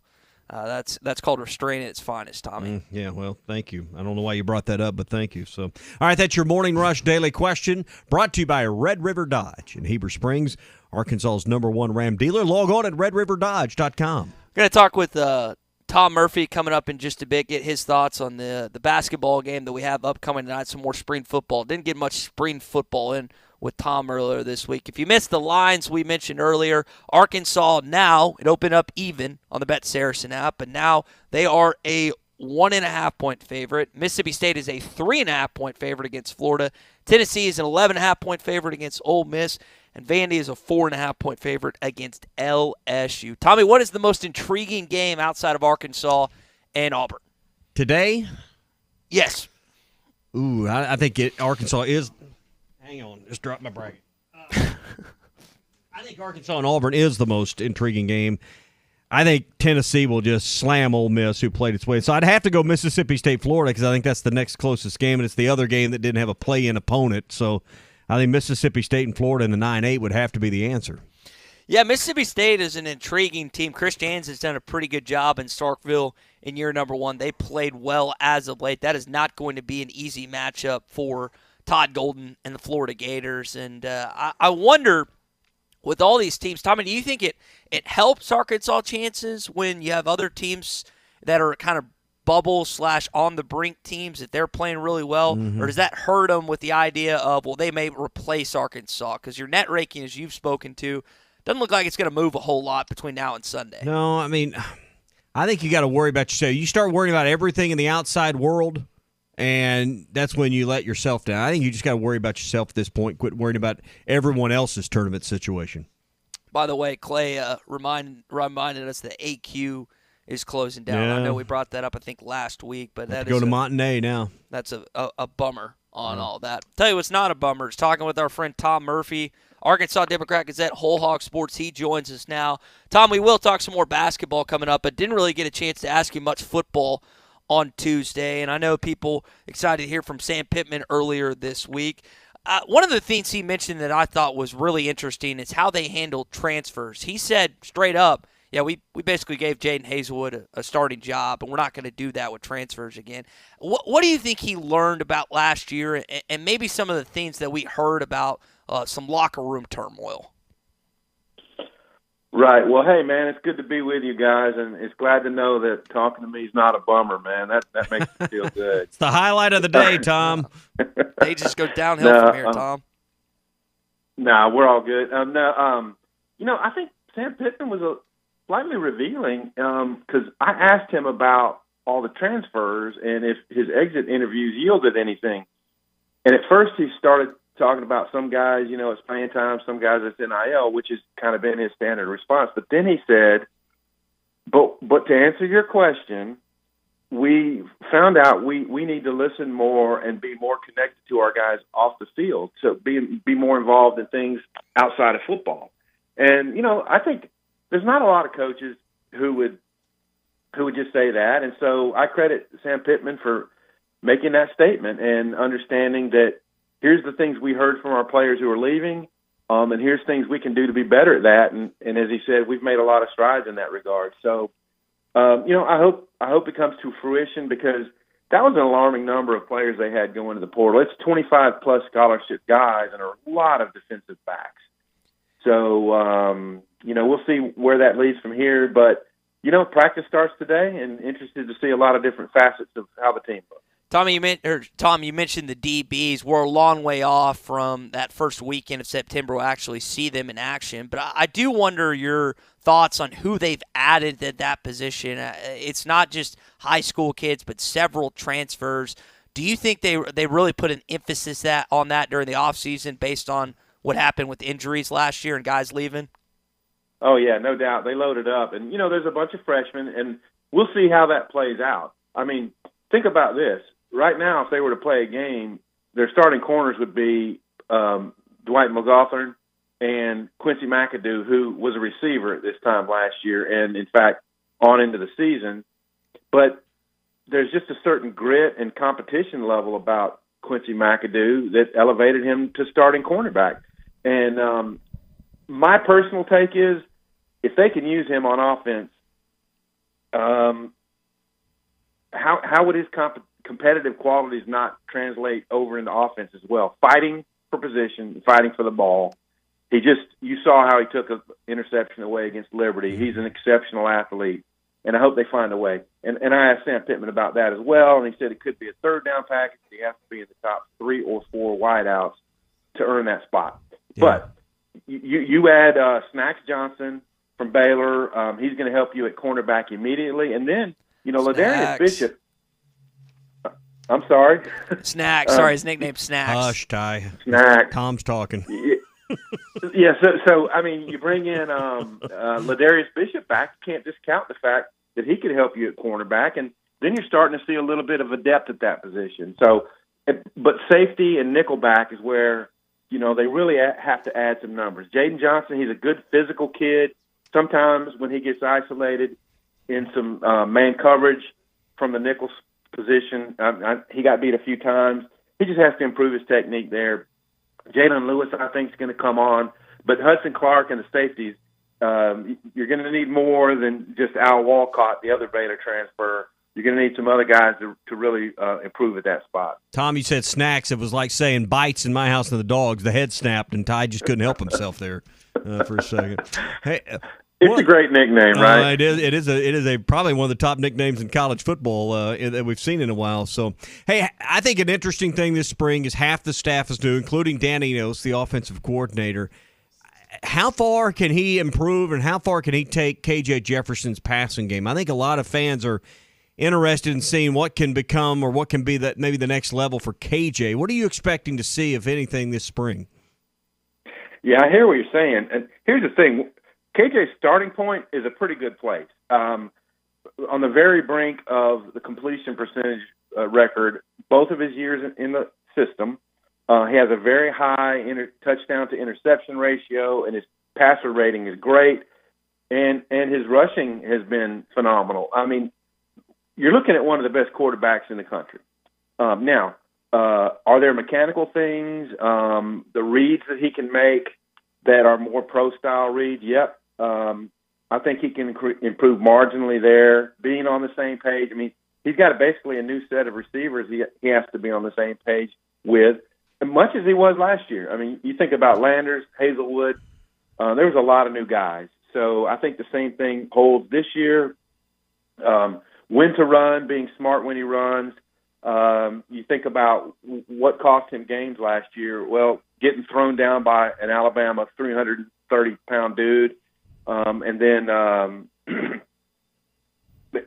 that's called restraint at its finest, Tommy. Yeah, well, thank you. I don't know why you brought that up, but thank you. So, all right, that's your Morning Rush Daily Question brought to you by Red River Dodge in Heber Springs, Arkansas's #1 Ram dealer. Log on at redriverdodge.com. Going to talk with Tom Murphy coming up in just a bit, get his thoughts on the basketball game that we have upcoming tonight, some more spring football. Didn't get much spring football in with Tom earlier this week. If you missed the lines we mentioned earlier, Arkansas now, it opened up even on the Bet Saracen app, but now they are a 1.5-point favorite. Mississippi State is a 3.5-point favorite against Florida. Tennessee is an 11.5-point favorite against Ole Miss. And Vandy is a 4.5-point favorite against LSU. Tommy, what is the most intriguing game outside of Arkansas and Auburn? Today? Yes. Ooh, I think Arkansas is. Hang on, just dropped my bracket. I think Arkansas and Auburn is the most intriguing game. I think Tennessee will just slam Ole Miss, who played its way. So I'd have to go Mississippi State, Florida, because I think that's the next closest game, and it's the other game that didn't have a play-in opponent. So I think Mississippi State and Florida in the 9-8 would have to be the answer. Yeah, Mississippi State is an intriguing team. Chris Jans has done a pretty good job in Starkville in year #1. They played well as of late. That is not going to be an easy matchup for Todd Golden and the Florida Gators. And I wonder, with all these teams, Tommy, do you think it helps Arkansas chances when you have other teams that are kind of bubble/on-the-brink teams that they're playing really well? Mm-hmm. Or does that hurt them with the idea of, well, they may replace Arkansas? Because your net ranking, as you've spoken to, doesn't look like it's going to move a whole lot between now and Sunday. No, I mean, I think you got to worry about yourself. You start worrying about everything in the outside world, and that's when you let yourself down. I think you just got to worry about yourself at this point. Quit worrying about everyone else's tournament situation. By the way, Clay reminded us that AQ is closing down. Yeah. I know we brought that up, I think, last week, but that Go to Montanay now. That's a bummer on all that. Tell you what's not a bummer is talking with our friend Tom Murphy, Arkansas Democrat Gazette, Whole Hog Sports. He joins us now. Tom, we will talk some more basketball coming up, but didn't really get a chance to ask you much football on Tuesday, and I know people excited to hear from Sam Pittman earlier this week. One of the things he mentioned that I thought was really interesting is how they handled transfers. He said straight up, yeah, we basically gave Jaden Hazelwood a starting job, and we're not going to do that with transfers again. What do you think he learned about last year and maybe some of the things that we heard about some locker room turmoil? Right. Well, hey, man, it's good to be with you guys, and it's glad to know that talking to me is not a bummer, man. That makes me feel good. It's the highlight of the day, Tom. They just go downhill from here, Tom. No, we're all good. I think Sam Pittman was slightly revealing because I asked him about all the transfers and if his exit interviews yielded anything. And at first he started talking about some guys, it's playing time, some guys it's NIL, which has kind of been his standard response. But then he said, but to answer your question, we found out we need to listen more and be more connected to our guys off the field, so be more involved in things outside of football. And, I think there's not a lot of coaches who would who would just say that. And so I credit Sam Pittman for making that statement and understanding that here's the things we heard from our players who are leaving, and here's things we can do to be better at that. And as he said, we've made a lot of strides in that regard. So, I hope it comes to fruition, because that was an alarming number of players they had going to the portal. It's 25-plus scholarship guys and a lot of defensive backs. So, we'll see where that leads from here. But, practice starts today, and interested to see a lot of different facets of how the team looks. Tom, you mentioned the DBs. We're a long way off from that first weekend of September. We'll actually see them in action. But I do wonder your thoughts on who they've added at that position. It's not just high school kids, but several transfers. Do you think they really put an emphasis on that during the offseason based on what happened with injuries last year and guys leaving? Oh, yeah, no doubt. They loaded up. And, there's a bunch of freshmen, and we'll see how that plays out. I mean, think about this. Right now, if they were to play a game, their starting corners would be Dwight McGaughlin and Quincy McAdoo, who was a receiver at this time last year and, in fact, on into the season. But there's just a certain grit and competition level about Quincy McAdoo that elevated him to starting cornerback. And my personal take is, if they can use him on offense, how would his competitive qualities not translate over into offense as well? Fighting for position, fighting for the ball. You saw how he took an interception away against Liberty. He's an exceptional athlete, and I hope they find a way. And I asked Sam Pittman about that as well, and he said it could be a third down package. He has to be in the top 3 or 4 wideouts to earn that spot. Yeah. But you add Snacks Johnson from Baylor. He's going to help you at cornerback immediately. And then, Ladarius Bishop. I'm sorry? Snacks. Sorry, his nickname's Snacks. Hush, Ty. Snacks. Tom's talking. Yeah, so I mean, you bring in Ladarius Bishop back. You can't discount the fact that he could help you at cornerback. And then you're starting to see a little bit of a depth at that position. So, but safety and nickelback is where, they really have to add some numbers. Jaden Johnson, he's a good physical kid. Sometimes when he gets isolated in some man coverage from the nickel position, he got beat a few times. He just has to improve his technique there. Jalen Lewis, I think, is going to come on. But Hudson Clark and the safeties, you're going to need more than just Al Walcott, the other Baylor transfer. You're going to need some other guys to really improve at that spot. Tom, you said Snacks. It was like saying bites in My House and the Dogs. The head snapped, and Ty just couldn't help himself there for a second. Hey, it's a great nickname, right? It is probably one of the top nicknames in college football that we've seen in a while. So, hey, I think an interesting thing this spring is half the staff is new, including Dan Enos, the offensive coordinator. How far can he improve, and how far can he take KJ Jefferson's passing game? I think a lot of fans are interested in seeing what can become or what can be maybe the next level for KJ. What are you expecting to see, if anything, this spring? Yeah, I hear what you're saying. And here's the thing. KJ's starting point is a pretty good place. On the very brink of the completion percentage record, both of his years in the system, he has a very high touchdown to interception ratio, and his passer rating is great, and his rushing has been phenomenal. I mean, you're looking at one of the best quarterbacks in the country. Now, are there mechanical things, the reads that he can make that are more pro-style reads? Yep. I think he can improve marginally there, being on the same page. I mean, he's got basically a new set of receivers he has to be on the same page with, as much as he was last year. I mean, you think about Landers, Hazelwood, there was a lot of new guys. So I think the same thing holds this year. When to run, being smart when he runs. You think about what cost him games last year. Well, getting thrown down by an Alabama 330-pound dude. And then,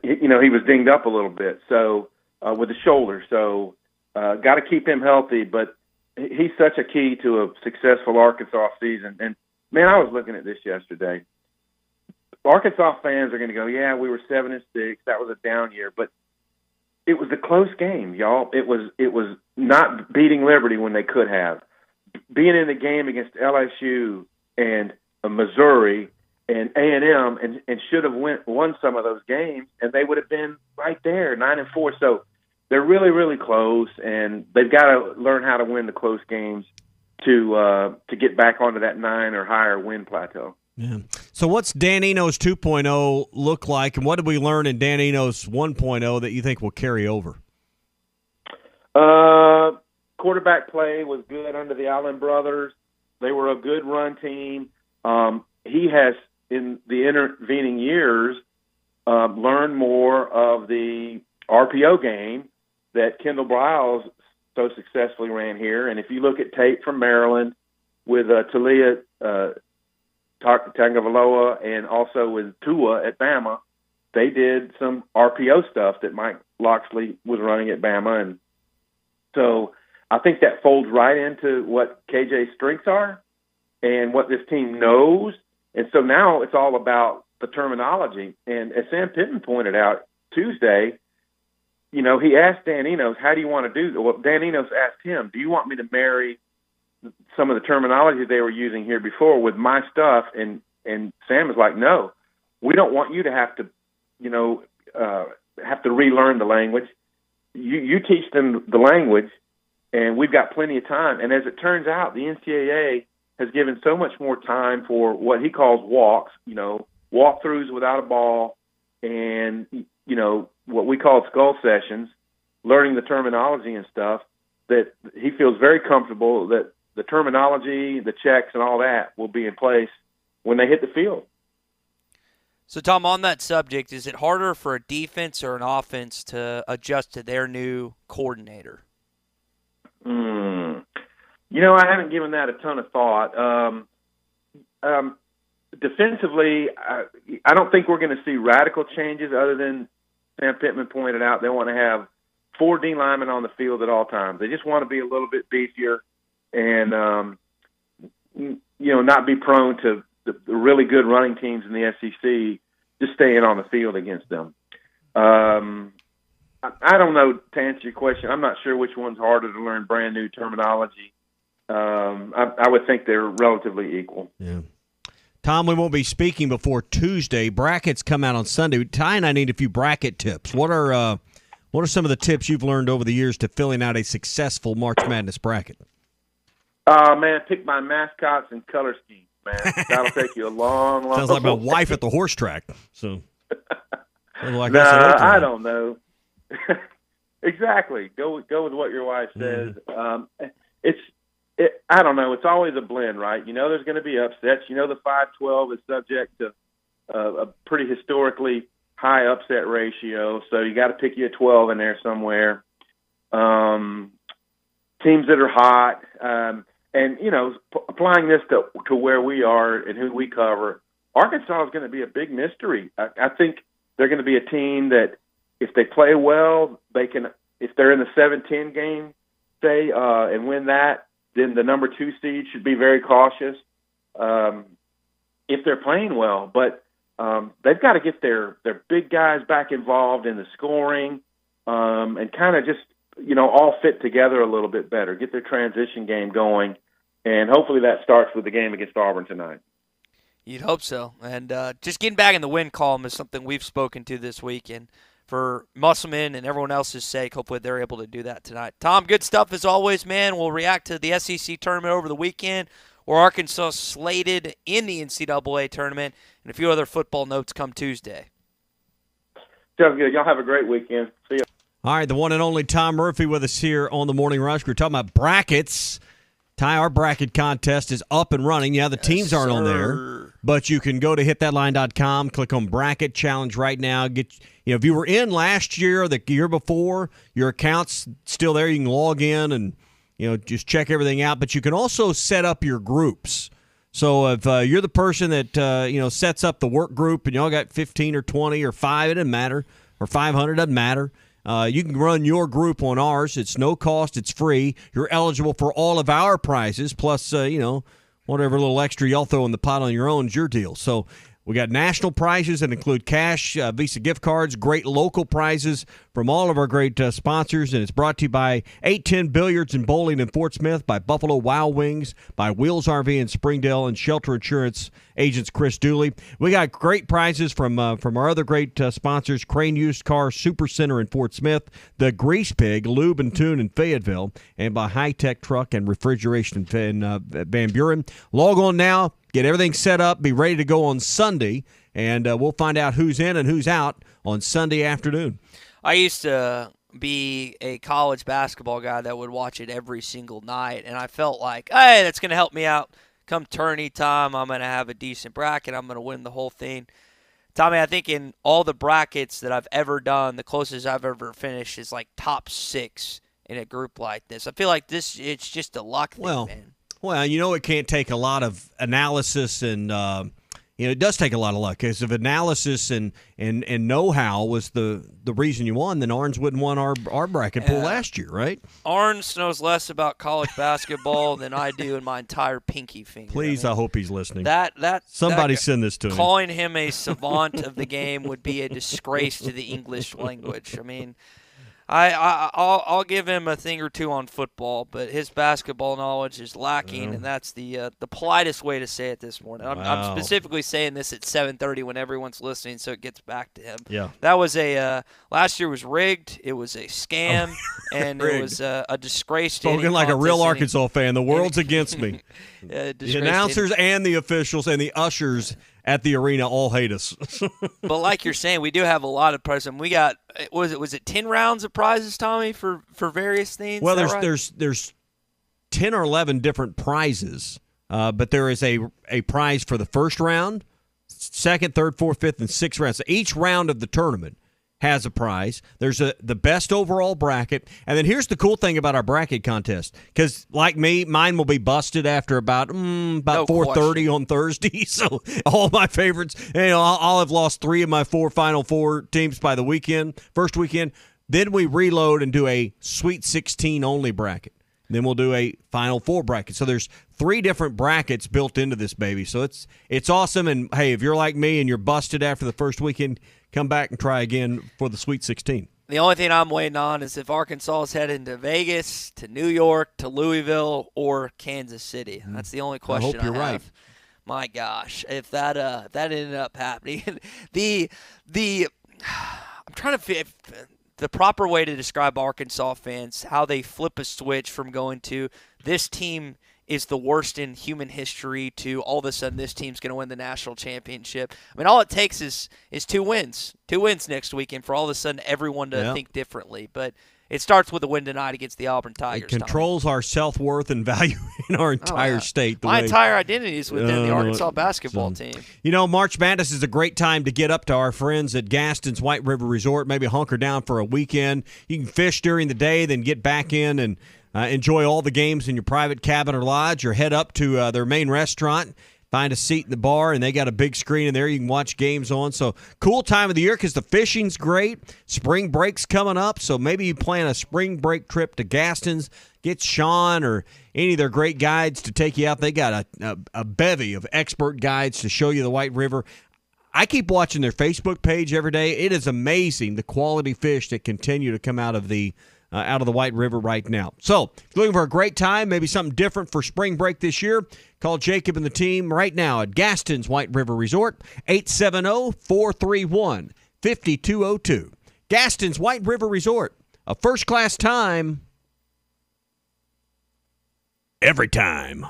he was dinged up a little bit, so with the shoulder. So got to keep him healthy, but he's such a key to a successful Arkansas season. And, man, I was looking at this yesterday. Arkansas fans are going to go, yeah, we were 7-6. That was a down year. But it was a close game, y'all. It was not beating Liberty when they could have. Being in the game against LSU and Missouri and A&M and should have won some of those games, and they would have been right there, 9-4. So they're really, really close, and they've got to learn how to win the close games to get back onto that 9 or higher win plateau. Yeah. So what's Dan Eno's 2.0 look like, and what did we learn in Dan Eno's 1.0 that you think will carry over? Quarterback play was good under the Allen brothers. They were a good run team. He has, in the intervening years, learned more of the RPO game that Kendall Briles so successfully ran here. And if you look at tape from Maryland with Talia Tagovailoa and also with Tua at Bama, they did some RPO stuff that Mike Loxley was running at Bama. And so I think that folds right into what KJ's strengths are and what this team knows. And so now it's all about the terminology. And as Sam Pittman pointed out Tuesday, you know, he asked Dan Enos, how do you want to do – well, Dan Enos asked him, do you want me to marry some of the terminology they were using here before with my stuff? And Sam is like, no, we don't want you to have to, you know, have to relearn the language. You teach them the language, and we've got plenty of time. And as it turns out, the NCAA has given so much more time for what he calls walks, you know, walkthroughs without a ball, and, you know, what we call skull sessions, learning the terminology and stuff, that he feels very comfortable that the terminology, the checks, and all that will be in place when they hit the field. So, Tom, on that subject, is it harder for a defense or an offense to adjust to their new coordinator? You know, I haven't given that a ton of thought. Defensively, I don't think we're going to see radical changes other than Sam Pittman pointed out. They want to have 4 D linemen on the field at all times. They just want to be a little bit beefier and, you know, not be prone to the really good running teams in the SEC just staying on the field against them. I don't know, to answer your question. I'm not sure which one's harder to learn brand new terminology. I would think they're relatively equal. Yeah. Tom, we won't be speaking before Tuesday. Brackets come out on Sunday. Ty and I need a few bracket tips. What are some of the tips you've learned over the years to filling out a successful March Madness bracket? Man, pick my mascots and color schemes, man. That'll take you a long Sounds like my wife at the horse track. So, like I don't know. Exactly. Go with what your wife says. I don't know. It's always a blend, right? You know, there's going to be upsets. You know, the 5-12 is subject to a pretty historically high upset ratio, so you got to pick you a 12 in there somewhere. Teams that are hot, and you know, applying this to where we are and who we cover, Arkansas is going to be a big mystery. I think they're going to be a team that, if they play well, they can. If they're in the 7-10 game, say, and win that, then the number 2 seed should be very cautious if they're playing well. But they've got to get their big guys back involved in the scoring and kind of just, you know, all fit together a little bit better, get their transition game going, and hopefully that starts with the game against Auburn tonight. You'd hope so. And just getting back in the win column is something we've spoken to this week. And for Musselman and everyone else's sake, hopefully they're able to do that tonight. Tom, good stuff as always, man. We'll react to the SEC tournament over the weekend, where Arkansas slated in the NCAA tournament, and a few other football notes come Tuesday. Sounds good. Y'all have a great weekend. See you. All right, the one and only Tom Murphy with us here on the Morning Rush. We're talking about brackets. Ty, our bracket contest is up and running. Yeah, the teams aren't on there, but you can go to hitthatline.com, click on bracket challenge right now. If you were in last year or the year before, your account's still there. You can log in and, you know, just check everything out. But you can also set up your groups. So if you're the person that you know, sets up the work group and y'all got 15 or 20 or 5, it doesn't matter, or 500, doesn't matter. You can run your group on ours. It's no cost. It's free. You're eligible for all of our prizes, plus, you know, whatever little extra y'all throw in the pot on your own is your deal. So We got national prizes that include cash, Visa gift cards, great local prizes from all of our great sponsors, and it's brought to you by 810 Billiards and Bowling in Fort Smith, by Buffalo Wild Wings, by Wheels RV in Springdale, and Shelter Insurance agents Chris Dooley. We got great prizes from our other great sponsors, Crane Used Car Super Center in Fort Smith, the Grease Pig, Lube and Tune in Fayetteville, and by High Tech Truck and Refrigeration in Van Buren. Log on now. Get everything set up, be ready to go on Sunday, and we'll find out who's in and who's out on Sunday afternoon. I used to be a college basketball guy that would watch it every single night, and I felt like, hey, that's going to help me out. Come tourney time, I'm going to have a decent bracket. I'm going to win the whole thing. Tommy, I think in all the brackets that I've ever done, the closest I've ever finished is like top 6 in a group like this. I feel like it's just a luck thing, man. Well, it can't take a lot of analysis and, it does take a lot of luck. Because if analysis and know-how was the reason you won, then Arns wouldn't won our bracket pool last year, right? Arns knows less about college basketball than I do in my entire pinky finger. Please, I hope he's listening. Somebody send this to him. Calling him a savant of the game would be a disgrace to the English language. I mean, I'll give him a thing or two on football, but his basketball knowledge is lacking, and that's the politest way to say it this morning. I'm specifically saying this at 7:30 when everyone's listening, so it gets back to him. Yeah, that was last year was rigged. It was a scam, and it was a disgrace. Spoken like a real Arkansas fan. The world's against me. The announcers and the officials and the ushers at the arena all hate us. But like you're saying, we do have a lot of prizes. We got was it 10 rounds of prizes, Tommy, for various things? Well, there's 10 or 11 different prizes, but there is a prize for the first round, second, third, fourth, fifth, and sixth rounds. So each round of the tournament has a prize. There's the best overall bracket. And then here's the cool thing about our bracket contest, because like me, mine will be busted after about 4:30 on Thursday. So all my favorites, I'll have lost 3 of my Final Four teams by the first weekend. Then we reload and do a Sweet 16 only bracket. Then we'll do a Final Four bracket. So there's 3 different brackets built into this baby. So it's awesome. And hey, if you're like me and you're busted after the first weekend, come back and try again for the Sweet 16. The only thing I'm waiting on is if Arkansas is heading to Vegas, to New York, to Louisville, or Kansas City. That's the only question I hope you're right. My gosh, if that ended up happening, I'm trying to figure the proper way to describe Arkansas fans, how they flip a switch from going to this team is the worst in human history to all of a sudden this team's going to win the national championship. I mean, all it takes is 2 wins. 2 wins next weekend for all of a sudden everyone to think differently. But it starts with a win tonight against the Auburn Tigers. It controls our self-worth and value in our entire state. My entire identity is within the Arkansas basketball team. March Madness is a great time to get up to our friends at Gaston's White River Resort, maybe hunker down for a weekend. You can fish during the day, then get back in and enjoy all the games in your private cabin or lodge, or head up to their main restaurant, find a seat in the bar, and they got a big screen in there you can watch games on. So cool time of the year because the fishing's great. Spring break's coming up, so maybe you plan a spring break trip to Gaston's. Get Sean or any of their great guides to take you out. They got a bevy of expert guides to show you the White River. I keep watching their Facebook page every day. It is amazing the quality fish that continue to come out of the White River right now. So if you're looking for a great time, maybe something different for spring break this year, call Jacob and the team right now at Gaston's White River Resort, 870-431-5202. Gaston's White River Resort, a first-class time every time.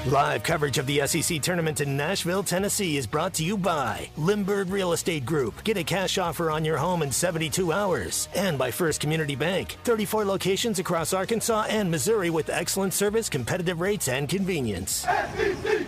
Live coverage of the SEC tournament in Nashville, Tennessee is brought to you by Limbird Real Estate Group. Get a cash offer on your home in 72 hours. And by First Community Bank. 34 locations across Arkansas and Missouri with excellent service, competitive rates, and convenience. SEC!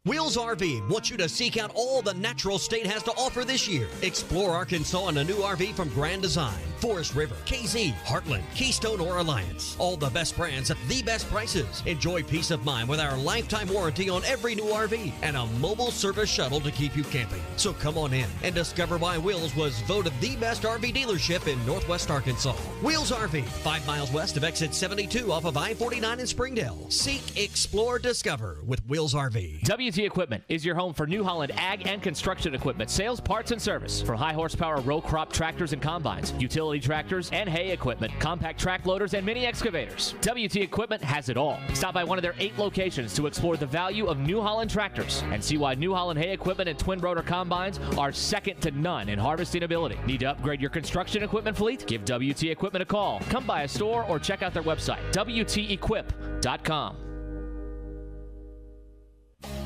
Wheels RV wants you to seek out all the natural state has to offer this year. Explore Arkansas in a new RV from Grand Design, Forest River, KZ, Heartland, Keystone, or Alliance. All the best brands at the best prices. Enjoy peace of mind with our lifetime warranty on every new RV and a mobile service shuttle to keep you camping. So come on in and discover why Wheels was voted the best RV dealership in Northwest Arkansas. Wheels RV, 5 miles west of exit 72 off of I-49 in Springdale. Seek, explore, discover with Wheels RV. WT Equipment is your home for New Holland ag and construction equipment, sales, parts, and service. For high horsepower row crop tractors and combines, utility tractors and hay equipment, compact track loaders, and mini excavators, WT Equipment has it all. Stop by one of their 8 locations to explore the value of New Holland tractors and see why New Holland hay equipment and twin rotor combines are second to none in harvesting ability. Need to upgrade your construction equipment fleet? Give WT Equipment a call. Come by a store or check out their website, WTEquip.com.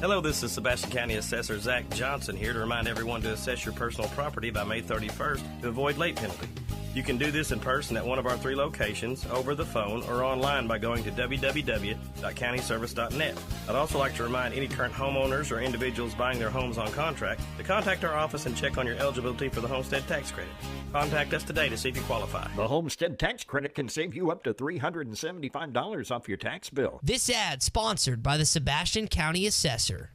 Hello, this is Sebastian County Assessor Zach Johnson here to remind everyone to assess your personal property by May 31st to avoid late penalty. You can do this in person at one of our 3 locations, over the phone, or online by going to www.countyservice.net. I'd also like to remind any current homeowners or individuals buying their homes on contract to contact our office and check on your eligibility for the homestead tax credit. Contact us today to see if you qualify. The homestead tax credit can save you up to $375 off your tax bill. This ad sponsored by the Sebastian County Assessor.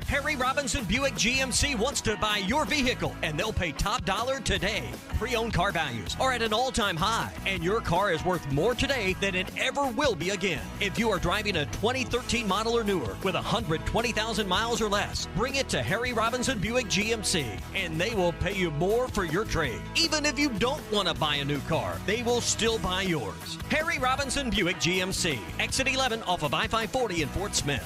Harry Robinson Buick GMC wants to buy your vehicle, and they'll pay top dollar today. Pre-owned car values are at an all-time high, and your car is worth more today than it ever will be again. If you are driving a 2013 model or newer with 120,000 miles or less, bring it to Harry Robinson Buick GMC, and they will pay you more for your trade. Even if you don't want to buy a new car, they will still buy yours. Harry Robinson Buick GMC, exit 11 off of I-540 in Fort Smith.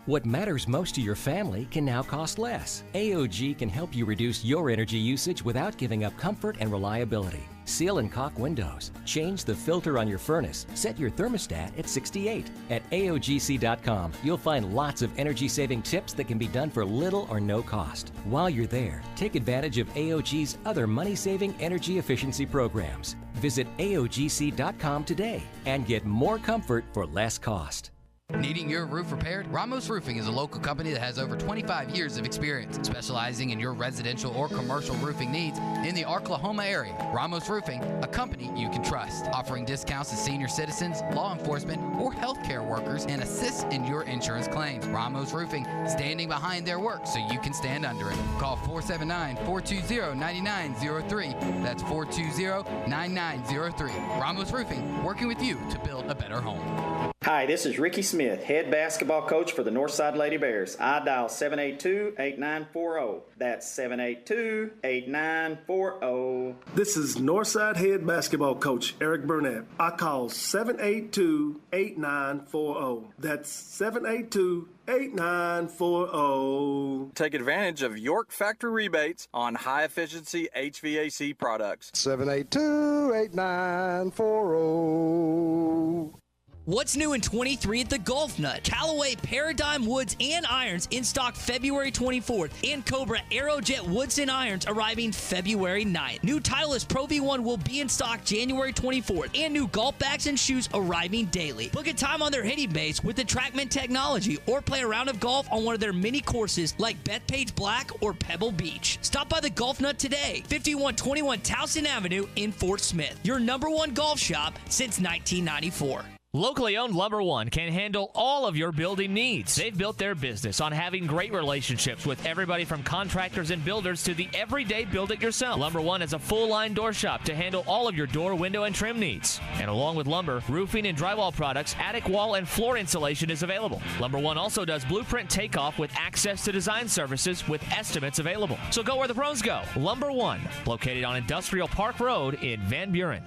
What matters most to your family can now cost less. AOG can help you reduce your energy usage without giving up comfort and reliability. Seal and caulk windows. Change the filter on your furnace. Set your thermostat at 68. At AOGC.com, you'll find lots of energy-saving tips that can be done for little or no cost. While you're there, take advantage of AOG's other money-saving energy efficiency programs. Visit AOGC.com today and get more comfort for less cost. Needing your roof repaired? Ramos Roofing is a local company that has over 25 years of experience specializing in your residential or commercial roofing needs in the Oklahoma area. Ramos Roofing, a company you can trust, offering discounts to senior citizens, law enforcement, or healthcare workers, and assists in your insurance claims. Ramos Roofing, standing behind their work so you can stand under it. Call 479-420-9903. That's 420-9903. Ramos Roofing, working with you to build a better home. Hi, this is Ricky Smith, head basketball coach for the Northside Lady Bears. I dial 782-8940. That's 782-8940. This is Northside head basketball coach Eric Burnett. I call 782-8940. That's 782-8940. Take advantage of York Factory rebates on high-efficiency HVAC products. 782-8940. What's new in 23 at the Golf Nut? Callaway Paradigm Woods and Irons in stock February 24th, and Cobra Aerojet Woods and Irons arriving February 9th. New Titleist Pro V1 will be in stock January 24th, and new golf bags and shoes arriving daily. Book a time on their hitting base with the TrackMan technology, or play a round of golf on one of their mini courses like Bethpage Black or Pebble Beach. Stop by the Golf Nut today, 5121 Towson Avenue in Fort Smith. Your #1 golf shop since 1994. Locally owned Lumber One can handle all of your building needs. They've built their business on having great relationships with everybody from contractors and builders to the everyday build-it-yourself. Lumber One is a full-line door shop to handle all of your door, window, and trim needs. And along with lumber, roofing and drywall products, attic wall and floor insulation is available. Lumber One also does blueprint takeoff with access to design services with estimates available. So go where the pros go. Lumber One, located on Industrial Park Road in Van Buren.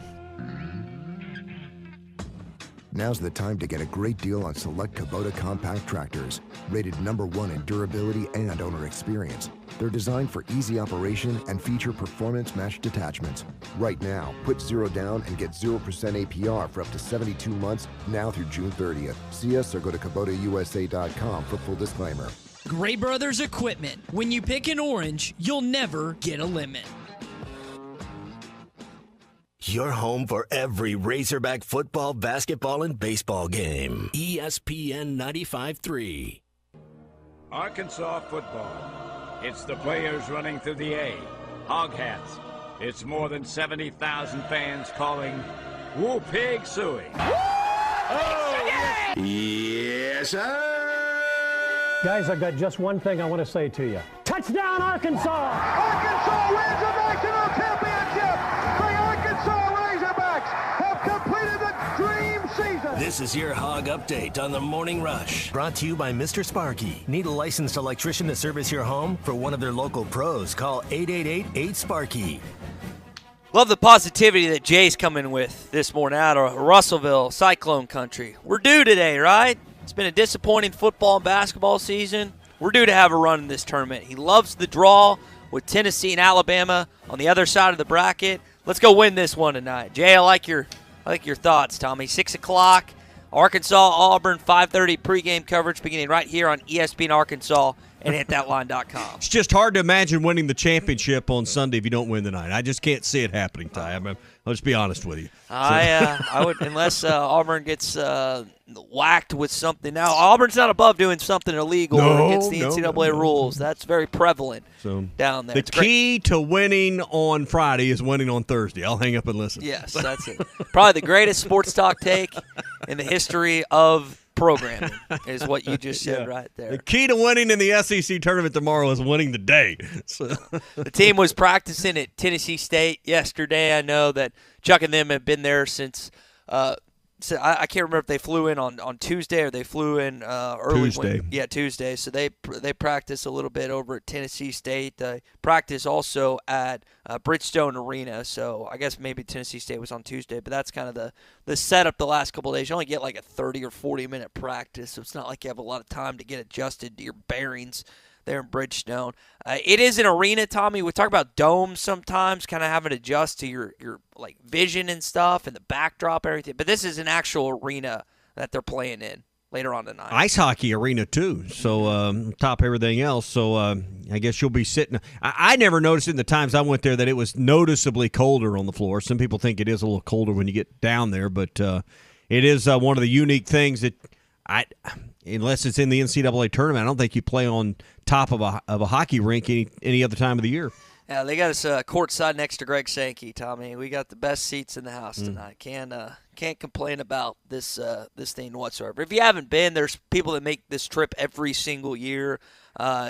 Now's the time to get a great deal on select Kubota compact tractors, rated #1 in durability and owner experience. They're designed for easy operation and feature performance-matched attachments. Right now, put 0 down and get 0% APR for up to 72 months now through June 30th. See us or go to KubotaUSA.com for full disclaimer. Gray Brothers Equipment. When you pick an orange, you'll never get a lemon. Your home for every Razorback football, basketball, and baseball game. ESPN 95.3. Arkansas football. It's the players running through the A. Hog hats. It's more than 70,000 fans calling Woo Pig Suey. Oh, yes, sir. Guys, I've got just one thing I want to say to you. Touchdown, Arkansas! Arkansas wins the national championship! The Arkansas Razorbacks have completed the dream season. This is your Hog Update on the Morning Rush. Brought to you by Mr. Sparky. Need a licensed electrician to service your home? For one of their local pros, call 888-8-SPARKY. Love the positivity that Jay's coming with this morning out of Russellville, Cyclone Country. We're due today, right? It's been a disappointing football and basketball season. We're due to have a run in this tournament. He loves the draw with Tennessee and Alabama on the other side of the bracket. Let's go win this one tonight. Jay, I like your thoughts, Tommy. 6 o'clock, Arkansas, Auburn, 5:30 pregame coverage beginning right here on ESPN Arkansas and hitthatline.com. It's just hard to imagine winning the championship on Sunday if you don't win tonight. I just can't see it happening, Ty. I'll just be honest with you. I would, unless Auburn gets whacked with something. Now, Auburn's not above doing something illegal against the NCAA rules. That's very prevalent down there. The key to winning on Friday is winning on Thursday. I'll hang up and listen. Yes, that's it. Probably the greatest sports talk take in the history of programming is what you just said right there. The key to winning in the SEC tournament tomorrow is winning the day. So. The team was practicing at Tennessee State yesterday. I know that Chuck and them have been there since so I can't remember if they flew in on Tuesday or they flew in early. Tuesday. Tuesday. So they practice a little bit over at Tennessee State. They practice also at Bridgestone Arena. So I guess maybe Tennessee State was on Tuesday, but that's kind of the setup the last couple of days. You only get like a 30 or 40-minute practice, so it's not like you have a lot of time to get adjusted to your bearings there in Bridgestone. It is an arena, Tommy. We talk about domes sometimes, kind of having to adjust to your like vision and stuff and the backdrop and everything. But this is an actual arena that they're playing in later on tonight. Ice hockey arena, too. So top everything else. So I guess you'll be sitting. I never noticed in the times I went there that it was noticeably colder on the floor. Some people think it is a little colder when you get down there. But it is one of the unique things that unless it's in the NCAA tournament, I don't think you play on top of a hockey rink any other time of the year. Yeah, they got us courtside next to Greg Sankey, Tommy. We got the best seats in the house tonight. Can't complain about this thing whatsoever. If you haven't been, there's people that make this trip every single year.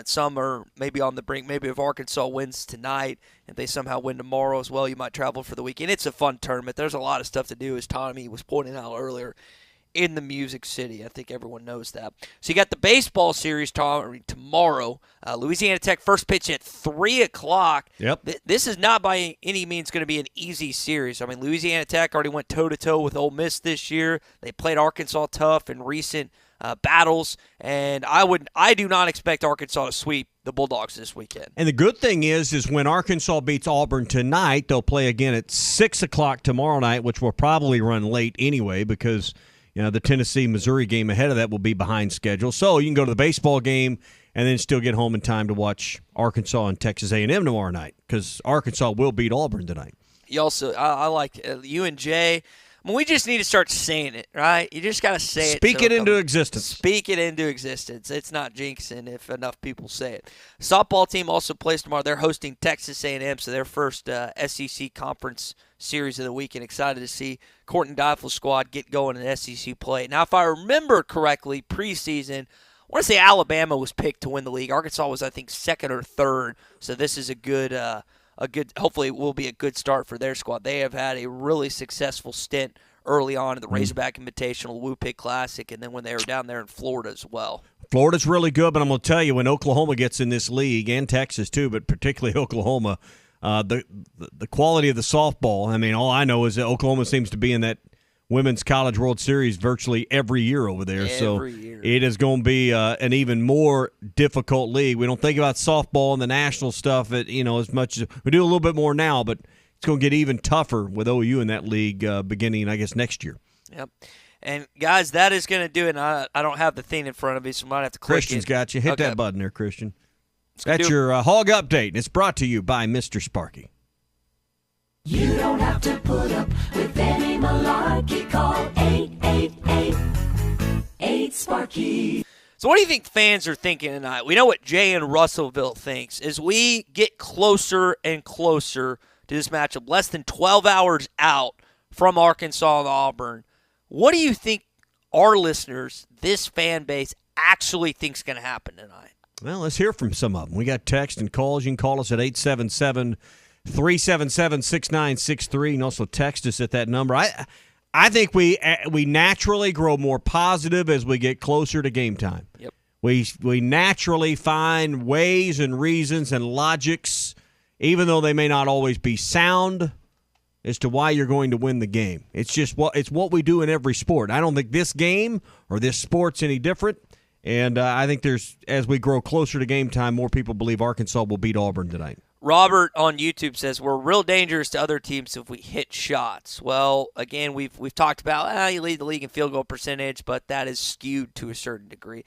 Some are maybe on the brink. Maybe if Arkansas wins tonight, if they somehow win tomorrow as well, you might travel for the weekend. It's a fun tournament. There's a lot of stuff to do, as Tommy was pointing out earlier, in the Music City. I think everyone knows that. So you got the baseball series tomorrow. Louisiana Tech first pitch at 3 o'clock. Yep. This is not by any means going to be an easy series. I mean, Louisiana Tech already went toe-to-toe with Ole Miss this year. They played Arkansas tough in recent battles, and I do not expect Arkansas to sweep the Bulldogs this weekend. And the good thing is when Arkansas beats Auburn tonight, they'll play again at 6 o'clock tomorrow night, which will probably run late anyway because – the Tennessee-Missouri game ahead of that will be behind schedule. So you can go to the baseball game and then still get home in time to watch Arkansas and Texas A&M tomorrow night because Arkansas will beat Auburn tonight. You also, I like you and Jay. I mean, we just need to start saying it, right? You just got to say it. Speak it into existence. Speak it into existence. It's not jinxing if enough people say it. Softball team also plays tomorrow. They're hosting Texas A&M, so their first SEC conference series of the weekend. Excited to see Courtney Deifel's squad get going in SEC play. Now, if I remember correctly, preseason, I want to say Alabama was picked to win the league. Arkansas was, I think, second or third. So this is a good, hopefully it will be a good start for their squad. They have had a really successful stint early on in the Razorback Invitational, Woo Pig Classic, and then when they were down there in Florida as well. Florida's really good, but I'm going to tell you, when Oklahoma gets in this league, and Texas too, but particularly Oklahoma, the quality of the softball, I mean, all I know is that Oklahoma seems to be in that Women's College World Series virtually every year over there. Every year. It is going to be an even more difficult league. We don't think about softball and the national stuff as much as we do a little bit more now, but it's going to get even tougher with OU in that league beginning, I guess, next year. Yep. And, guys, that is going to do it. I don't have the thing in front of me, so I might have to click Christian's it. got you. Hit that button there, Christian. That's your Hog Update, and it's brought to you by Mr. Sparky. You don't have to put up with any malarkey. Call 888-8-SPARKY. So what do you think fans are thinking tonight? We know what Jay in Russellville thinks. As we get closer and closer to this matchup, less than 12 hours out from Arkansas and Auburn, what do you think our listeners, this fan base, actually thinks going to happen tonight? Well, let's hear from some of them. We got text and calls. You can call us at 877-377-6963 and also text us at that number. I think we naturally grow more positive as we get closer to game time. Yep. We naturally find ways and reasons and logics, even though they may not always be sound, as to why you're going to win the game. It's what we do in every sport. I don't think this game or this sport's any different. And I think as we grow closer to game time, more people believe Arkansas will beat Auburn tonight. Robert on YouTube says, we're real dangerous to other teams if we hit shots. Well, again, we've talked about you lead the league in field goal percentage, but that is skewed to a certain degree.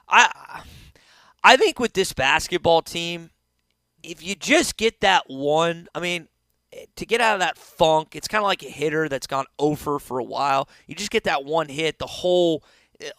I think with this basketball team, if you just get that one, to get out of that funk, it's kind of like a hitter that's gone over for a while. You just get that one hit, the whole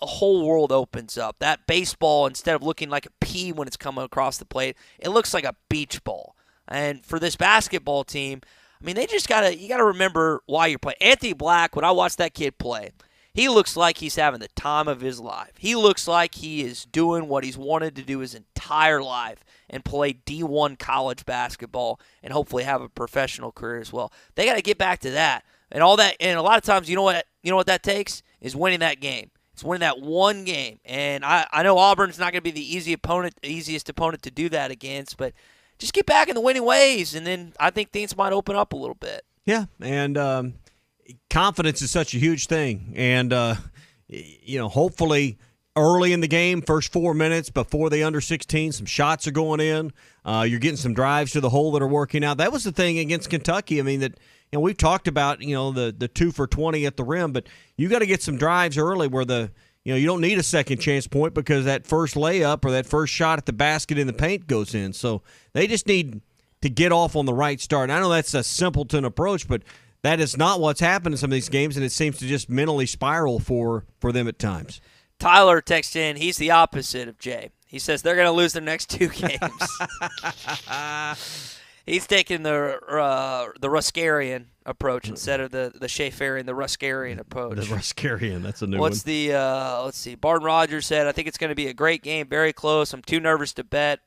world opens up. That baseball, instead of looking like a pea when it's coming across the plate, it looks like a beach ball. And for this basketball team, they just you gotta remember why you're playing. Anthony Black, when I watch that kid play, he looks like he's having the time of his life. He looks like he is doing what he's wanted to do his entire life and play D1 college basketball and hopefully have a professional career as well. They got to get back to that. And all that, and a lot of times, you know what that takes is winning that game. It's winning that one game. And I know Auburn's not going to be the easiest opponent to do that against, but just get back in the winning ways, and then I think things might open up a little bit. Yeah, and confidence is such a huge thing. And, hopefully early in the game, first 4 minutes before the under-16, some shots are going in. You're getting some drives to the hole that are working out. That was the thing against Kentucky. We've talked about, the 2 for 20 at the rim, but you got to get some drives early where you don't need a second chance point because that first layup or that first shot at the basket in the paint goes in. So they just need to get off on the right start. And I know that's a simpleton approach, but that is not what's happened in some of these games, and it seems to just mentally spiral for them at times. Tyler texts in, he's the opposite of Jay. He says they're going to lose their next 2 games. He's taking the Ruskarian approach instead of the Schaeferian, the Ruskarian approach. The Ruskarian, that's a new one. What's the, let's see, Barton Rogers said, I think it's going to be a great game, very close. I'm too nervous to bet,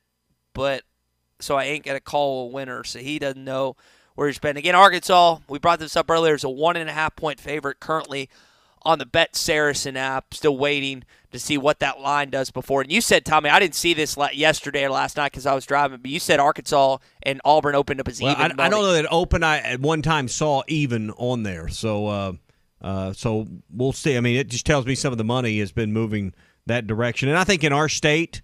so I ain't going to call a winner. So he doesn't know where he's been. Again, Arkansas, we brought this up earlier, is a 1.5-point favorite currently on the Bet Saracen app. Still waiting to see what that line does before. And you said, Tommy, I didn't see this yesterday or last night because I was driving, but you said Arkansas and Auburn opened up as even money. I don't know that open. I at one time saw even on there. So we'll see. It just tells me some of the money has been moving that direction. And I think in our state,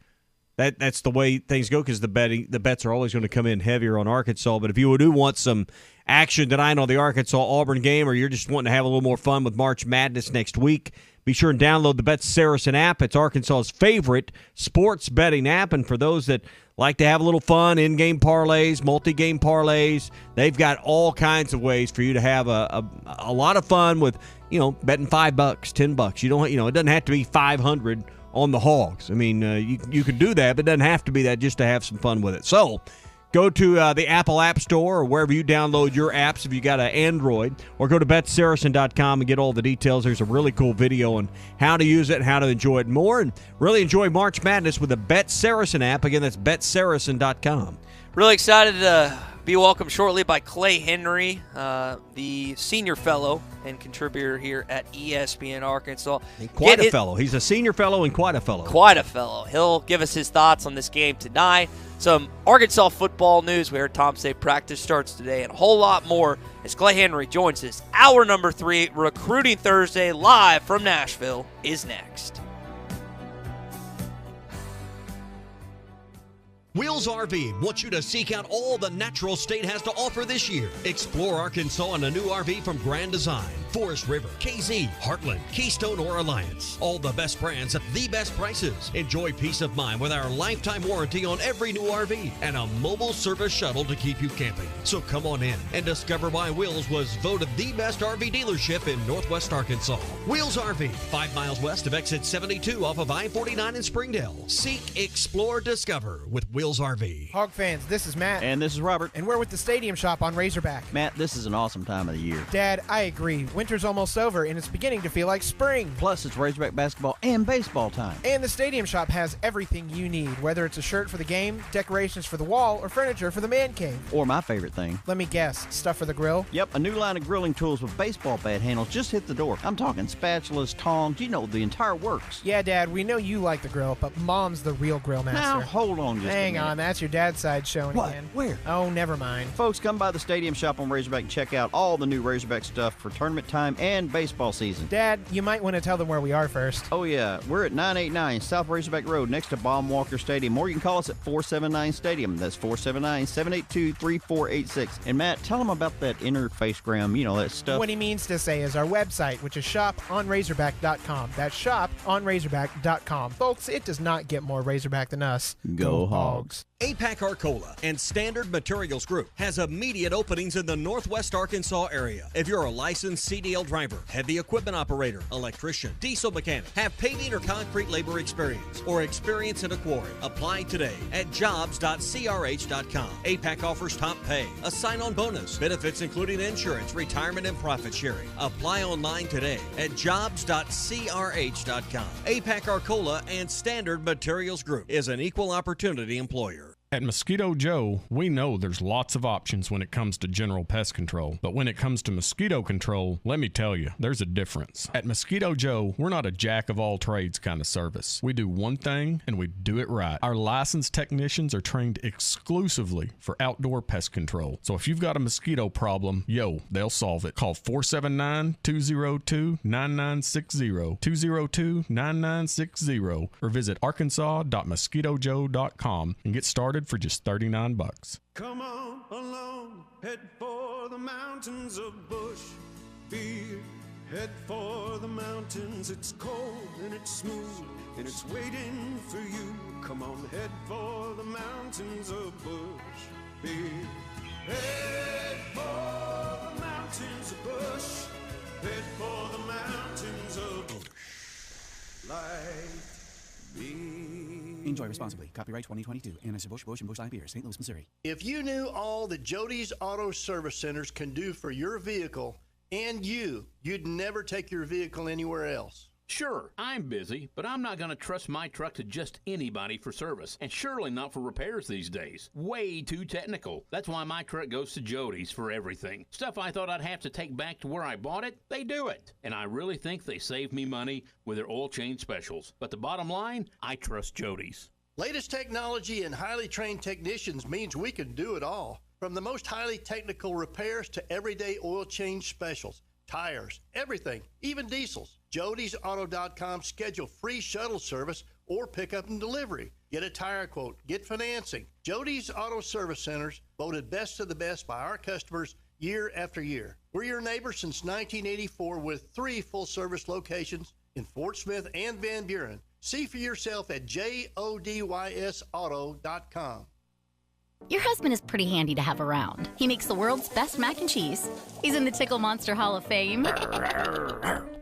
that's the way things go because the bets are always going to come in heavier on Arkansas. But if you do want some action tonight on the Arkansas-Auburn game, or you're just wanting to have a little more fun with March Madness next week, be sure and download the Bet Saracen app. It's Arkansas's favorite sports betting app. And for those that like to have a little fun, in-game parlays, multi-game parlays, they've got all kinds of ways for you to have a lot of fun with, betting $5, $10. You don't, it doesn't have to be $500 on the Hogs. You can do that, but it doesn't have to be that just to have some fun with it. So go to the Apple App Store or wherever you download your apps if you got an Android, or go to betsaracen.com and get all the details. There's a really cool video on how to use it and how to enjoy it more, and really enjoy March Madness with the Bet Saracen app. Again, that's betsaracen.com. Really excited to be welcomed shortly by Clay Henry, the senior fellow and contributor here at ESPN Arkansas. Quite a fellow. He's a senior fellow and quite a fellow. Quite a fellow. He'll give us his thoughts on this game tonight. Some Arkansas football news. We heard Tom say practice starts today, and a whole lot more as Clay Henry joins us. Hour number 3, Recruiting Thursday, live from Nashville, is next. Wheels RV wants you to seek out all the natural state has to offer this year. Explore Arkansas in a new RV from Grand Design, Forest River, KZ, Heartland, Keystone, or Alliance. All the best brands at the best prices. Enjoy peace of mind with our lifetime warranty on every new RV and a mobile service shuttle to keep you camping. So come on in and discover why Wheels was voted the best RV dealership in Northwest Arkansas. Wheels RV, 5 miles west of exit 72 off of I-49 in Springdale. Seek, explore, discover with Wheels RV. Hog fans, this is Matt. And this is Robert. And we're with the Stadium Shop on Razorback. Matt, this is an awesome time of the year. Dad, I agree. Winter's almost over, and it's beginning to feel like spring. Plus, it's Razorback basketball and baseball time. And the Stadium Shop has everything you need, whether it's a shirt for the game, decorations for the wall, or furniture for the man cave. Or my favorite thing. Let me guess, stuff for the grill? Yep, a new line of grilling tools with baseball bat handles just hit the door. I'm talking spatulas, tongs, the entire works. Yeah, Dad, we know you like the grill, but Mom's the real grill master. Now, hold on just a minute. Hang on, that's your dad's side showing What? again. Where? Oh, never mind. Folks, come by the Stadium Shop on Razorback and check out all the new Razorback stuff for tournament time and baseball season. Dad, you might want to tell them where we are first. Oh, yeah. We're at 989 South Razorback Road next to Baum Walker Stadium, or you can call us at 479-STADIUM. That's 479-782-3486. And, Matt, tell them about that interfacegram, that stuff. What he means to say is our website, which is shoponrazorback.com. That's shoponrazorback.com. Folks, it does not get more Razorback than us. Go Hogs. APAC Arcola and Standard Materials Group has immediate openings in the Northwest Arkansas area. If you're a licensed CDL driver, heavy equipment operator, electrician, diesel mechanic, have paving or concrete labor experience, or experience in a quarry, apply today at jobs.crh.com. APAC offers top pay, a sign-on bonus, benefits including insurance, retirement, and profit sharing. Apply online today at jobs.crh.com. APAC Arcola and Standard Materials Group is an equal opportunity employer. At Mosquito Joe, we know there's lots of options when it comes to general pest control. But when it comes to mosquito control, let me tell you, there's a difference. At Mosquito Joe, we're not a jack-of-all-trades kind of service. We do one thing, and we do it right. Our licensed technicians are trained exclusively for outdoor pest control. So if you've got a mosquito problem, they'll solve it. Call 479-202-9960, 202-9960, or visit arkansas.mosquitojoe.com and get started for just $39. Come on along, head for the mountains of Bush Beer. Head for the mountains, it's cold and it's smooth and it's waiting for you. Come on, head for the mountains of Bush Beer. Head for the mountains of Bush. Head for the mountains of Bush. Like beer. Enjoy responsibly. Copyright 2022. Anheuser-Busch, Busch, and Busch Light Beer, St. Louis, Missouri. If you knew all that Jody's Auto Service Centers can do for your vehicle and you'd never take your vehicle anywhere else. Sure, I'm busy, but I'm not going to trust my truck to just anybody for service, and surely not for repairs these days. Way too technical. That's why my truck goes to Jody's for everything. Stuff I thought I'd have to take back to where I bought it, they do it. And I really think they save me money with their oil change specials. But the bottom line, I trust Jody's. Latest technology and highly trained technicians means we can do it all. From the most highly technical repairs to everyday oil change specials, tires, everything, even diesels. Jody'sAuto.com schedule free shuttle service or pickup and delivery. Get a tire quote, get financing. Jody's Auto Service Centers, voted best of the best by our customers year after year. We're your neighbor since 1984 with 3 full-service locations in Fort Smith and Van Buren. See for yourself at JODYSAuto.com. Your husband is pretty handy to have around. He makes the world's best mac and cheese. He's in the Tickle Monster Hall of Fame.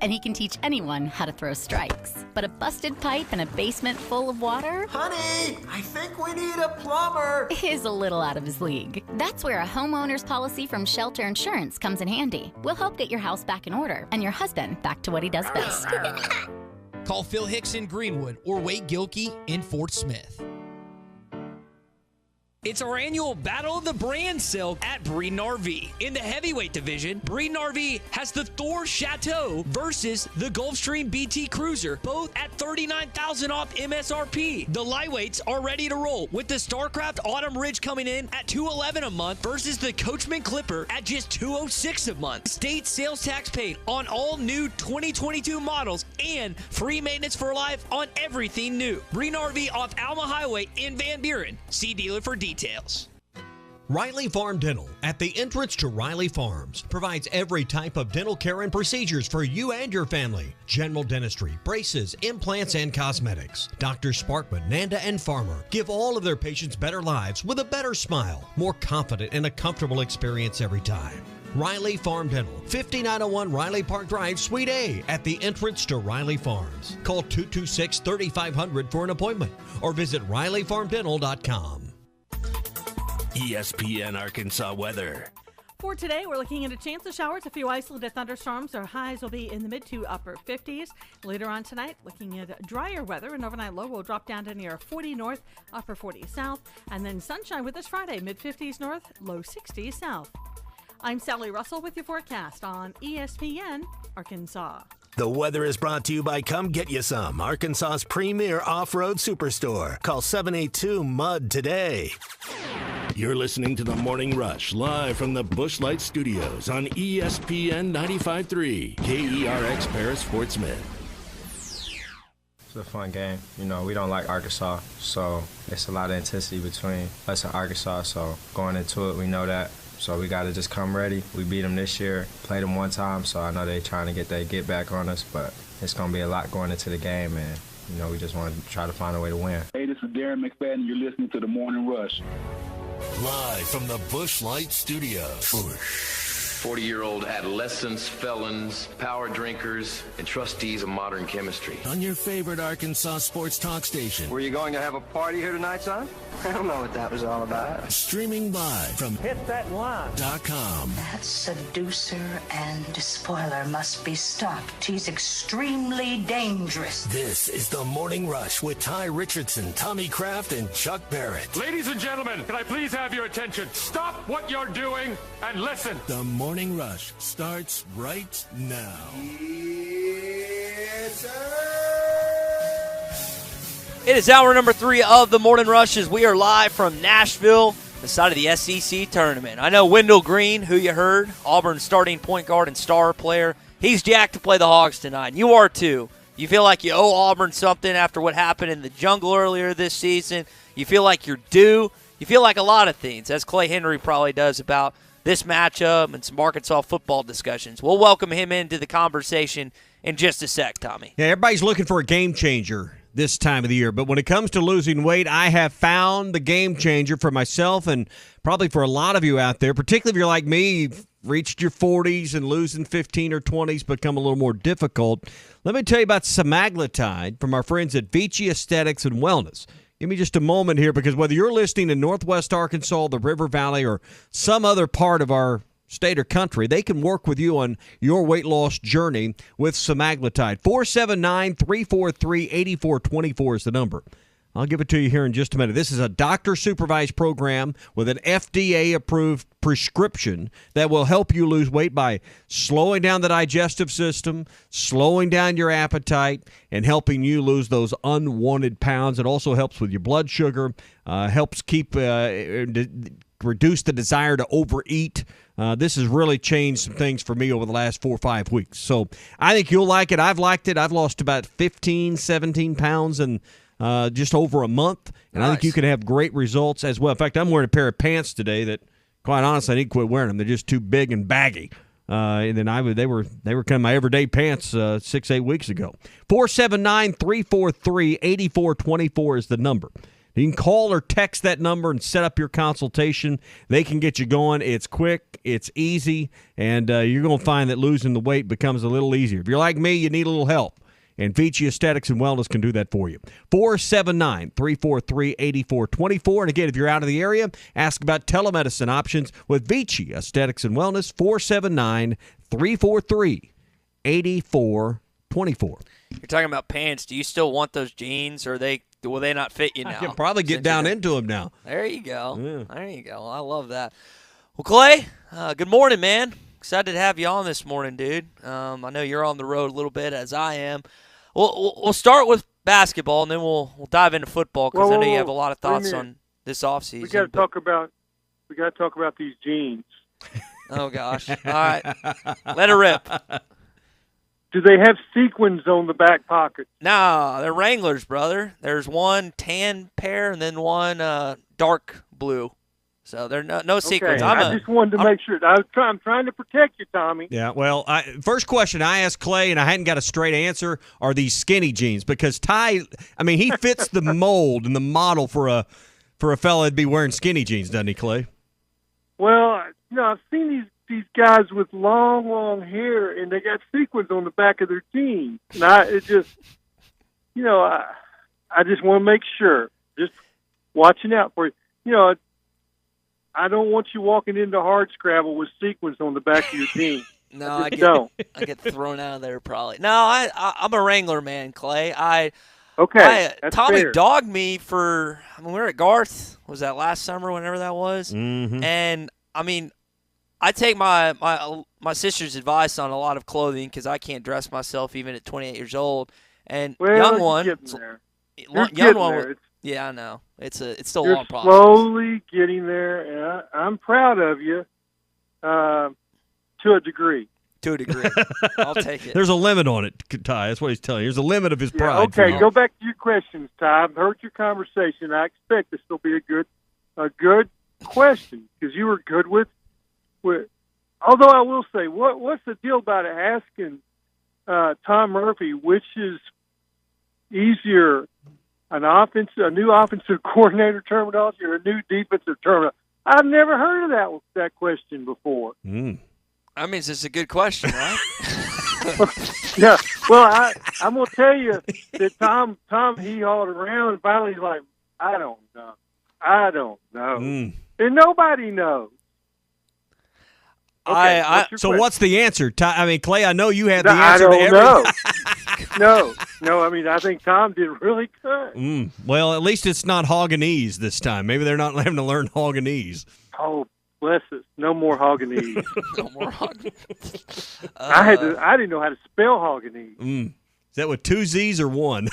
And he can teach anyone how to throw strikes. But a busted pipe in a basement full of water? Honey, I think we need a plumber. Is a little out of his league. That's where a homeowner's policy from Shelter Insurance comes in handy. We'll help get your house back in order and your husband back to what he does best. Call Phil Hicks in Greenwood or Wade Gilkey in Fort Smith. It's our annual Battle of the Brand sale at Breeden RV. In the heavyweight division, Breeden RV has the Thor Chateau versus the Gulfstream BT Cruiser, both at $39,000 off MSRP. The lightweights are ready to roll, with the StarCraft Autumn Ridge coming in at $211 a month versus the Coachman Clipper at just $206 a month. State sales tax paid on all new 2022 models and free maintenance for life on everything new. Breeden RV off Alma Highway in Van Buren. See dealer for details. Riley Farm Dental, at the entrance to Riley Farms, provides every type of dental care and procedures for you and your family. General dentistry, braces, implants, and cosmetics. Drs. Sparkman, Nanda, and Farmer give all of their patients better lives with a better smile, more confident, and a comfortable experience every time. Riley Farm Dental, 5901 Riley Park Drive, Suite A, at the entrance to Riley Farms. Call 226-3500 for an appointment or visit RileyFarmDental.com. ESPN Arkansas weather. For today, we're looking at a chance of showers, a few isolated thunderstorms. Our highs will be in the mid to upper 50s. Later on tonight, looking at drier weather. An overnight low will drop down to near 40 north, upper 40 south. And then sunshine with us Friday, mid 50s north, low 60s south. I'm Sally Russell with your forecast on ESPN Arkansas. The weather is brought to you by Come Get You Some, Arkansas's premier off-road superstore. Call 782-MUD today. You're listening to The Morning Rush, live from the Busch Light Studios on ESPN 95.3, KERX Paris Fort Smith. It's a fun game. You know, we don't like Arkansas, so it's a lot of intensity between us and Arkansas, so going into it, we know that. So we got to just come ready. We beat them this year, played them one time, so I know they're trying to get back on us, but it's going to be a lot going into the game, and, you know, we just want to try to find a way to win. Hey, this is Darren McFadden. You're listening to The Morning Rush. Live from the Busch Light Studios. 40-year-old adolescents, felons, power drinkers, and trustees of modern chemistry. On your favorite Arkansas sports talk station. Were you going to have a party here tonight, son? I don't know what that was all about. Streaming live from HitThatLine.com. That seducer and spoiler must be stopped. He's extremely dangerous. This is The Morning Rush with Ty Richardson, Tommy Kraft, and Chuck Barrett. Ladies and gentlemen, can I please have your attention? Stop what you're doing and listen. The Morning Rush starts right now. Yes, sir. It is hour number 3 of the Morning Rush as we are live from Nashville, the side of the SEC tournament. I know Wendell Green, who you heard, Auburn's starting point guard and star player, he's jacked to play the Hogs tonight. You are too. You feel like you owe Auburn something after what happened in the jungle earlier this season. You feel like you're due. You feel like a lot of things, as Clay Henry probably does about this matchup and some Arkansas football discussions. We'll welcome him into the conversation in just a sec, Tommy. Yeah, everybody's looking for a game changer this time of the year, but when it comes to losing weight, I have found the game changer for myself and probably for a lot of you out there, particularly if you're like me, you've reached your 40s and losing 15 or 20s become a little more difficult. Let me tell you about semaglutide from our friends at Vici Aesthetics and Wellness. Give me just a moment here, because whether you're listening in Northwest Arkansas, the River Valley, or some other part of our state or country, they can work with you on your weight loss journey with semaglutide. 479-343-8424 is the number. I'll give it to you here in just a minute. This is a doctor-supervised program with an FDA-approved prescription that will help you lose weight by slowing down the digestive system, slowing down your appetite, and helping you lose those unwanted pounds. It also helps with your blood sugar, helps keep reduce the desire to overeat. This has really changed some things for me over the last 4 or 5 weeks. So I think you'll like it. I've liked it. I've lost about 15, 17 pounds in just over a month, and I think you can have great results as well. In fact, I'm wearing a pair of pants today that, quite honestly, I need to quit wearing them. They're just too big and baggy. And then they were kind of my everyday pants 6-8 weeks ago. 479-343-8424 is the number. You can call or text that number and set up your consultation. They can get you going. It's quick, it's easy, and you're going to find that losing the weight becomes a little easier. If you're like me, you need a little help, and Vici Aesthetics and Wellness can do that for you. 479-343-8424. And again, if you're out of the area, ask about telemedicine options with Vici Aesthetics and Wellness. 479-343-8424. You're talking about pants. Do you still want those jeans, or will they not fit you now? I can probably get down into them now. There you go. Yeah. There you go. I love that. Well, Clay, good morning, man. Excited to have you on this morning, dude. I know you're on the road a little bit, as I am. We'll start with basketball, and then we'll dive into football, because I know you have a lot of thoughts on this offseason. We got to talk about these jeans. Oh gosh! All right, let it rip. Do they have sequins on the back pocket? No, they're Wranglers, brother. There's one tan pair and then one dark blue. So they're no sequins. I just wanted to make sure. I'm trying to protect you, Tommy. Yeah, well, first question I asked Clay, and I hadn't got a straight answer, are these skinny jeans? Because Ty, he fits the mold and the model for a fella that'd be wearing skinny jeans, doesn't he, Clay? Well, I've seen these guys with long hair, and they got sequins on the back of their jeans. And I just want to make sure, just watching out for you. I don't want you walking into hard scrabble with sequins on the back of your team. No, I I get thrown out of there probably. No, I'm a Wrangler man, Clay. That's Tommy fair. dogged me for. I mean, we were at Garth. Was that last summer? Whenever that was. Mm-hmm. And I mean, I take my sister's advice on a lot of clothing because I can't dress myself even at 28 years old. And young one, yeah, I know it's still a long process. You're slowly getting there, and I'm proud of you. To a degree. To a degree. I'll take it. There's a limit on it, Ty. That's what he's telling you. There's a limit of his pride. Okay, go back to your questions, Ty. I've heard your conversation. I expect this will be a good question because you were good with. Although I will say, what's the deal about asking Tom Murphy which is easier, a new offensive coordinator terminology or a new defensive terminology? I've never heard of that question before. That means it's a good question, right? Yeah. Well, I'm gonna tell you that Tom he-hawed around and finally he's like, I don't know, and nobody knows. Okay, what's the answer, Ty? I mean, Clay, I know you have the I answer to don't everything. know. No. I mean, I think Tom did really good. Well, at least it's not Hogganese this time. Maybe they're not having to learn Hogganese. Oh, bless us! No more Hogganese. No more Hogganese. I didn't know how to spell Hogganese. Is that with 2 Z's or 1?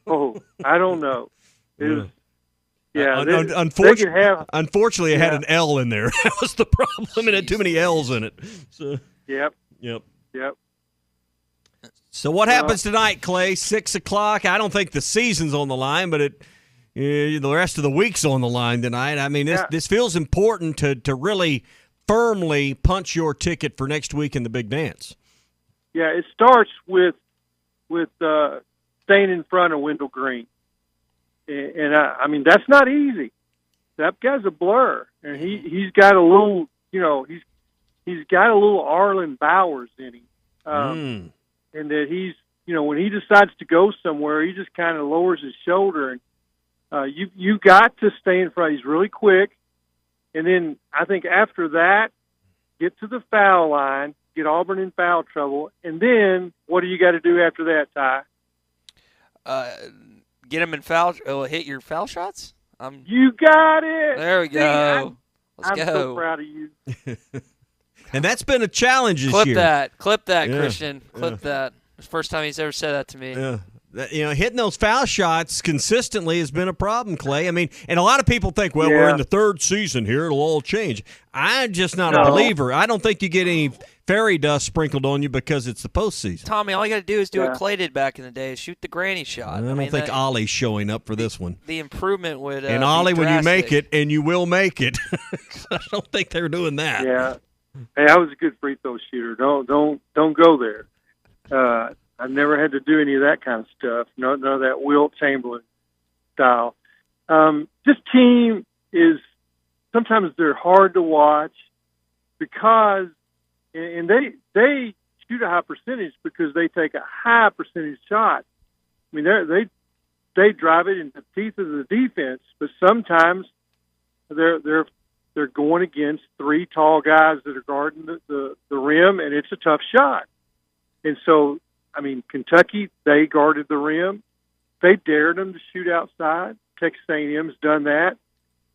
Oh, I don't know. Unfortunately, it had an L in there. That was the problem. It had too many L's in it. So, Yep. So what happens tonight, Clay? 6 o'clock. I don't think the season's on the line, but the rest of the week's on the line tonight. I mean, this feels important to really firmly punch your ticket for next week in the big dance. Yeah, it starts with staying in front of Wendell Green. And I mean, that's not easy. That guy's a blur, and he's got a little, he's got a little Arlen Bowers in him, and that he's, when he decides to go somewhere, he just kind of lowers his shoulder, and you got to stay in front. He's really quick, and then I think after that, get to the foul line, get Auburn in foul trouble, and then what do you got to do after that, Ty? Get him in foul. Hit your foul shots. You got it. There we go. I'm so proud of you. And that's been a challenge this year. Clip that, Christian. Clip that. It's the first time he's ever said that to me. Yeah. Hitting those foul shots consistently has been a problem, Clay. I mean, and a lot of people think, well, we're in the third season here. It'll all change. I'm just not a believer. I don't think you get any fairy dust sprinkled on you because it's the postseason. Tommy, all you got to do is do what Clay did back in the day, shoot the granny shot. I don't think Ollie's showing up for this one. The improvement would and Ollie, when you make it, and you will make it, I don't think they're doing that. Yeah. Hey, I was a good free throw shooter. Don't go there. I've never had to do any of that kind of stuff. None of that Wilt Chamberlain style. This team is sometimes they're hard to watch because, and they shoot a high percentage because they take a high percentage shot. I mean, they drive it in the teeth of the defense, but sometimes they're going against 3 tall guys that are guarding the rim, and it's a tough shot. And so, I mean, Kentucky, they guarded the rim. They dared them to shoot outside. Texas A&M's done that.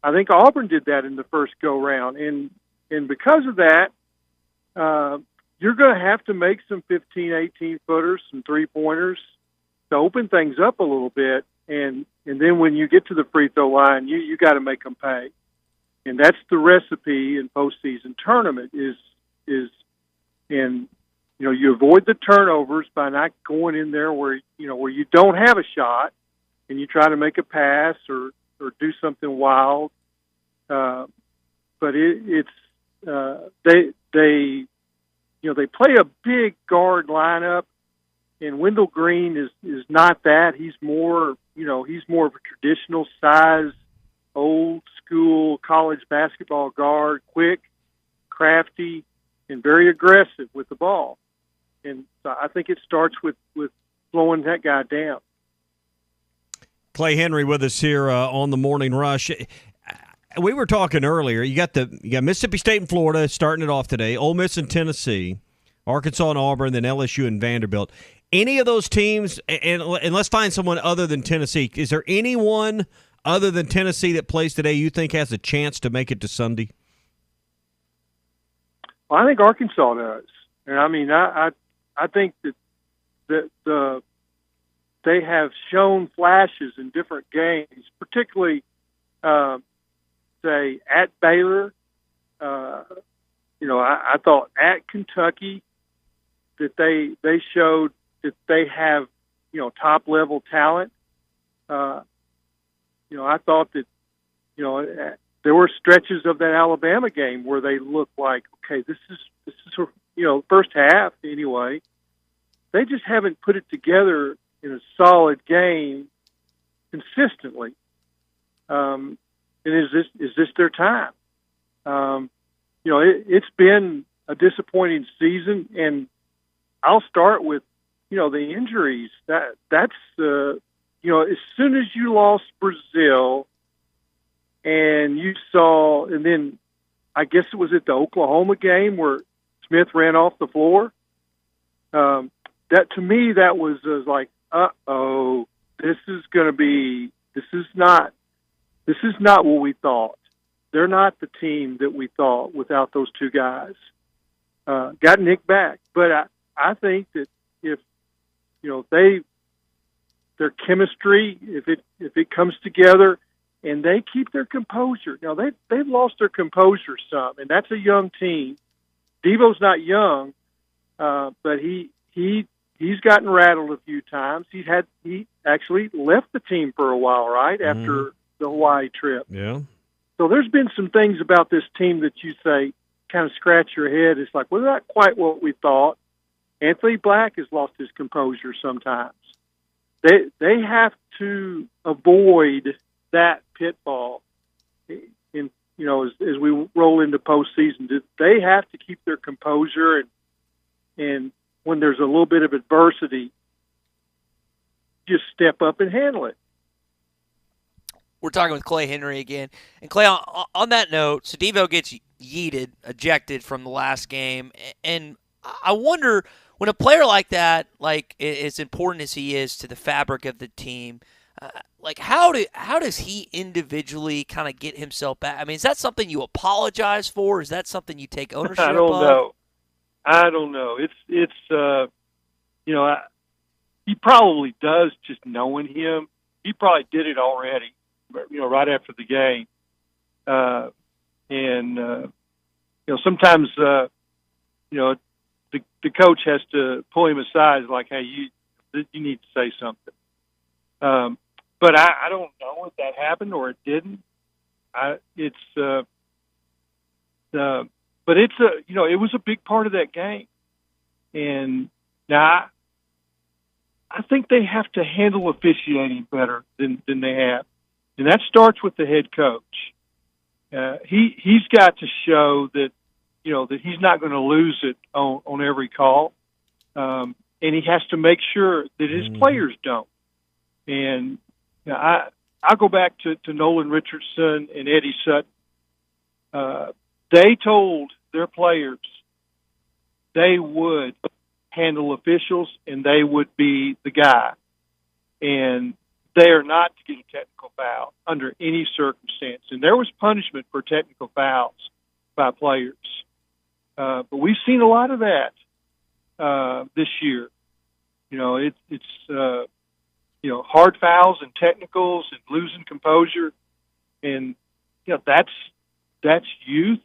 I think Auburn did that in the first go-round. And because of that, you're going to have to make some 15, 18-footers, some three-pointers to open things up a little bit. And then when you get to the free throw line, you got to make them pay. And that's the recipe in postseason tournament is you avoid the turnovers by not going in there where you don't have a shot and you try to make a pass or do something wild. But they play a big guard lineup, and Wendell Green is not that. He's more of a traditional size, old school college basketball guard, quick, crafty, and very aggressive with the ball. And so I think it starts with slowing that guy down. Clay Henry with us here on the Morning Rush. we were talking earlier. You got Mississippi State and Florida starting it off today. Ole Miss and Tennessee, Arkansas and Auburn, then LSU and Vanderbilt. Any of those teams, and let's find someone other than Tennessee. Is there anyone other than Tennessee that plays today you think has a chance to make it to Sunday? Well, I think Arkansas does, and I mean, I think that they have shown flashes in different games, particularly, say, at Baylor. I thought at Kentucky that they showed that they have, top level talent. I thought that, there were stretches of that Alabama game where they looked like, okay, this is first half anyway. They just haven't put it together in a solid game consistently. And is this their time? It's been a disappointing season, and I'll start with, the injuries. That's as soon as you lost Brazil, and you saw, and then I guess it was at the Oklahoma game where Smith ran off the floor. That to me, that was like, this is not what we thought. They're not the team that we thought without those two guys. Got Nick back, but I think that if their chemistry, if it comes together and they keep their composure. Now they've lost their composure some, and that's a young team. Devo's not young, but he's gotten rattled a few times. He actually left the team for a while, right, after the Hawaii trip. Yeah. So there's been some things about this team that you say, kind of scratch your head. It's like, well, not quite what we thought. Anthony Black has lost his composure sometimes. They have to avoid that pitfall. In as we roll into postseason, they have to keep their composure, and when there's a little bit of adversity, just step up and handle it. We're talking with Clay Henry again. And Clay, on that note, so Devo gets ejected from the last game. And I wonder, when a player like that, like as important as he is to the fabric of the team, how does he individually kind of get himself back? I mean, is that something you apologize for? Is that something you take ownership of? I don't know. It's he probably does, just knowing him. He probably did it already, right after the game. Sometimes, the coach has to pull him aside, like, hey, you need to say something. But I don't know if that happened or it didn't. It was a big part of that game. And now I think they have to handle officiating better than they have. And that starts with the head coach. He's got to show that, that he's not going to lose it on every call. And he has to make sure that his players don't. And I'll go back to Nolan Richardson and Eddie Sutton. They told their players they would handle officials and they would be the guy. And they are not to get a technical foul under any circumstance. And there was punishment for technical fouls by players. But we've seen a lot of that this year. It's hard fouls and technicals and losing composure. And, that's youth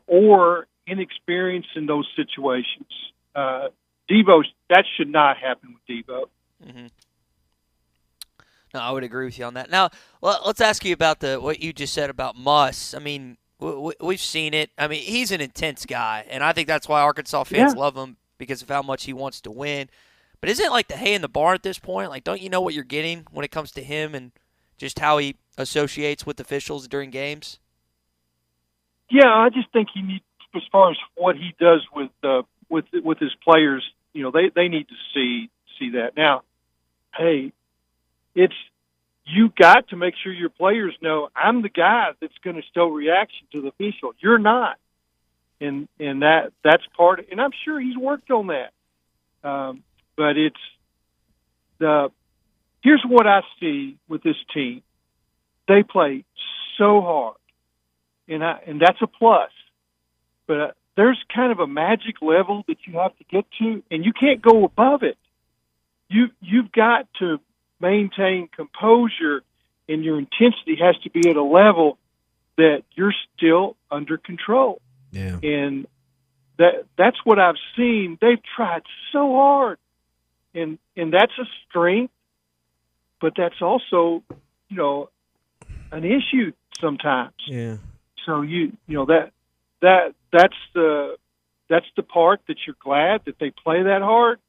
or inexperience in those situations. Devo, that should not happen with Devo. Mm-hmm. No, I would agree with you on that. Now, let's ask you about what you just said about Muss. I mean, we've seen it. I mean, he's an intense guy, and I think that's why Arkansas fans love him, because of how much he wants to win. But isn't it like the hay in the bar at this point? Like, don't you know what you're getting when it comes to him and just how he associates with officials during games? Yeah, I just think he needs, as far as what he does with his players, they need to see that. Now, hey, you got to make sure your players know I'm the guy that's going to show reaction to the official. You're not, and that's part. And I'm sure he's worked on that. But here's what I see with this team. They play so hard, and that's a plus. But there's kind of a magic level that you have to get to, and you can't go above it. You've got to maintain composure, and your intensity has to be at a level that you're still under control. Yeah. And that's what I've seen. They've tried so hard, and that's a strength, but that's also, an issue sometimes. Yeah. So that's the part that you're glad that they play that hard,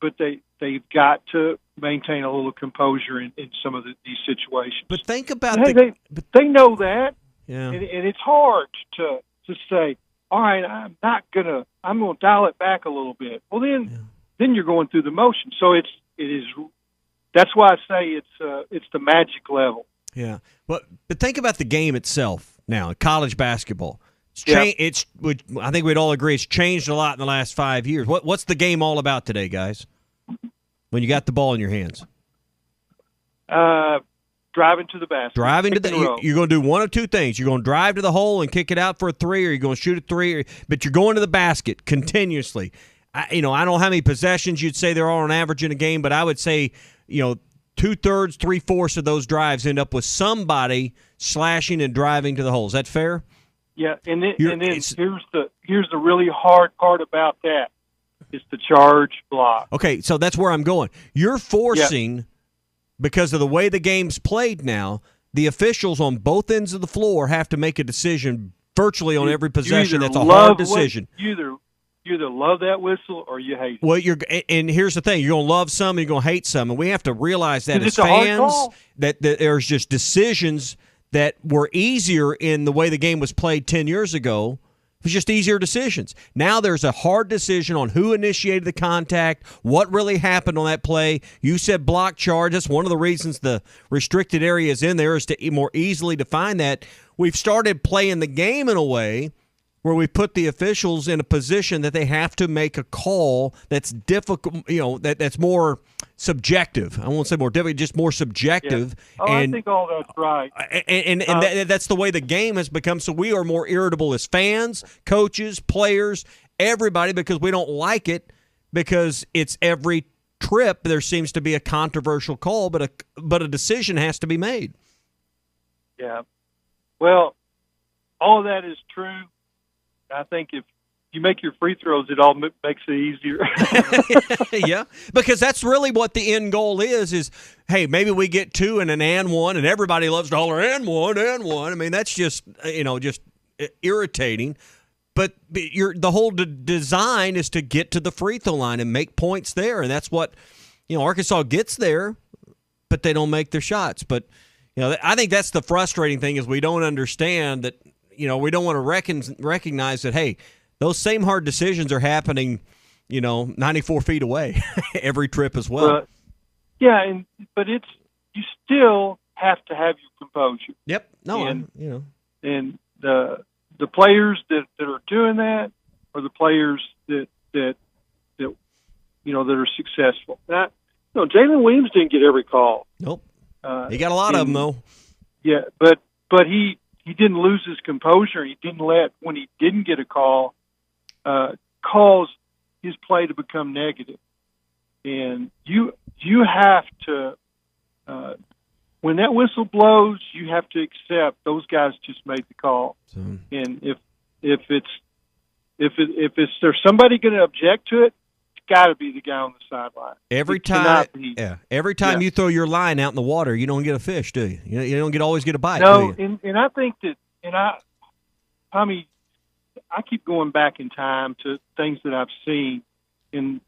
but they've got to maintain a little composure in some of these situations. But think about they know that, yeah, and it's hard to say, all right, I'm gonna dial it back a little bit. Well, then you're going through the motion. So it is. That's why I say it's the magic level. Yeah, but think about the game itself now. College basketball. I think we'd all agree it's changed a lot in the last 5 years. What's the game all about today, guys? When you got the ball in your hands, driving to the basket. You're going to do one of two things. You're going to drive to the hole and kick it out for a three, or you're going to shoot a three. But you're going to the basket continuously. I don't know how many possessions you'd say there are on average in a game, but I would say 2/3, 3/4 of those drives end up with somebody slashing and driving to the hole. Is that fair? Yeah, and then here's the really hard part about that. It's the charge block. Okay, so that's where I'm going. You're forcing, because of the way the game's played now, the officials on both ends of the floor have to make a decision virtually on every possession. That's a hard decision. You either love that whistle or you hate it. Well, and here's the thing. You're going to love some and you're going to hate some, and we have to realize that as fans that there's just decisions that were easier in the way the game was played 10 years ago. It was just easier decisions. Now there's a hard decision on who initiated the contact, what really happened on that play. You said block charge. That's one of the reasons the restricted area is in there, is to more easily define that. We've started playing the game in a way where we put the officials in a position that they have to make a call that's difficult, that's more subjective. I won't say more difficult, just more subjective. Yeah. I think all that's right. And that's the way the game has become. So we are more irritable as fans, coaches, players, everybody, because we don't like it, because it's every trip there seems to be a controversial call, but a decision has to be made. Yeah. Well, all of that is true. I think if you make your free throws, it all makes it easier. Yeah, because that's really what the end goal is, hey, maybe we get two and an and one, and everybody loves to holler and one. I mean, that's just irritating. But the whole design is to get to the free throw line and make points there, and that's what Arkansas gets there, but they don't make their shots. But I think that's the frustrating thing, is we don't understand that. We don't want to recognize that, hey, those same hard decisions are happening, 94 feet away every trip as well. But you still have to have your composure. Yep. No, and the players that are doing that are the players that are successful. Now, Jalen Williams didn't get every call. Nope. He got a lot of them though. Yeah, but he didn't lose his composure. He didn't let, when he didn't get a call, cause his play to become negative. And you have to, when that whistle blows, you have to accept those guys just made the call. And if there's somebody going to object to it, got to be the guy on the sideline. Every time you throw your line out in the water, you don't get a fish, do you? You don't always get a bite. No, do you? And I think that, I keep going back in time to things that I've seen. And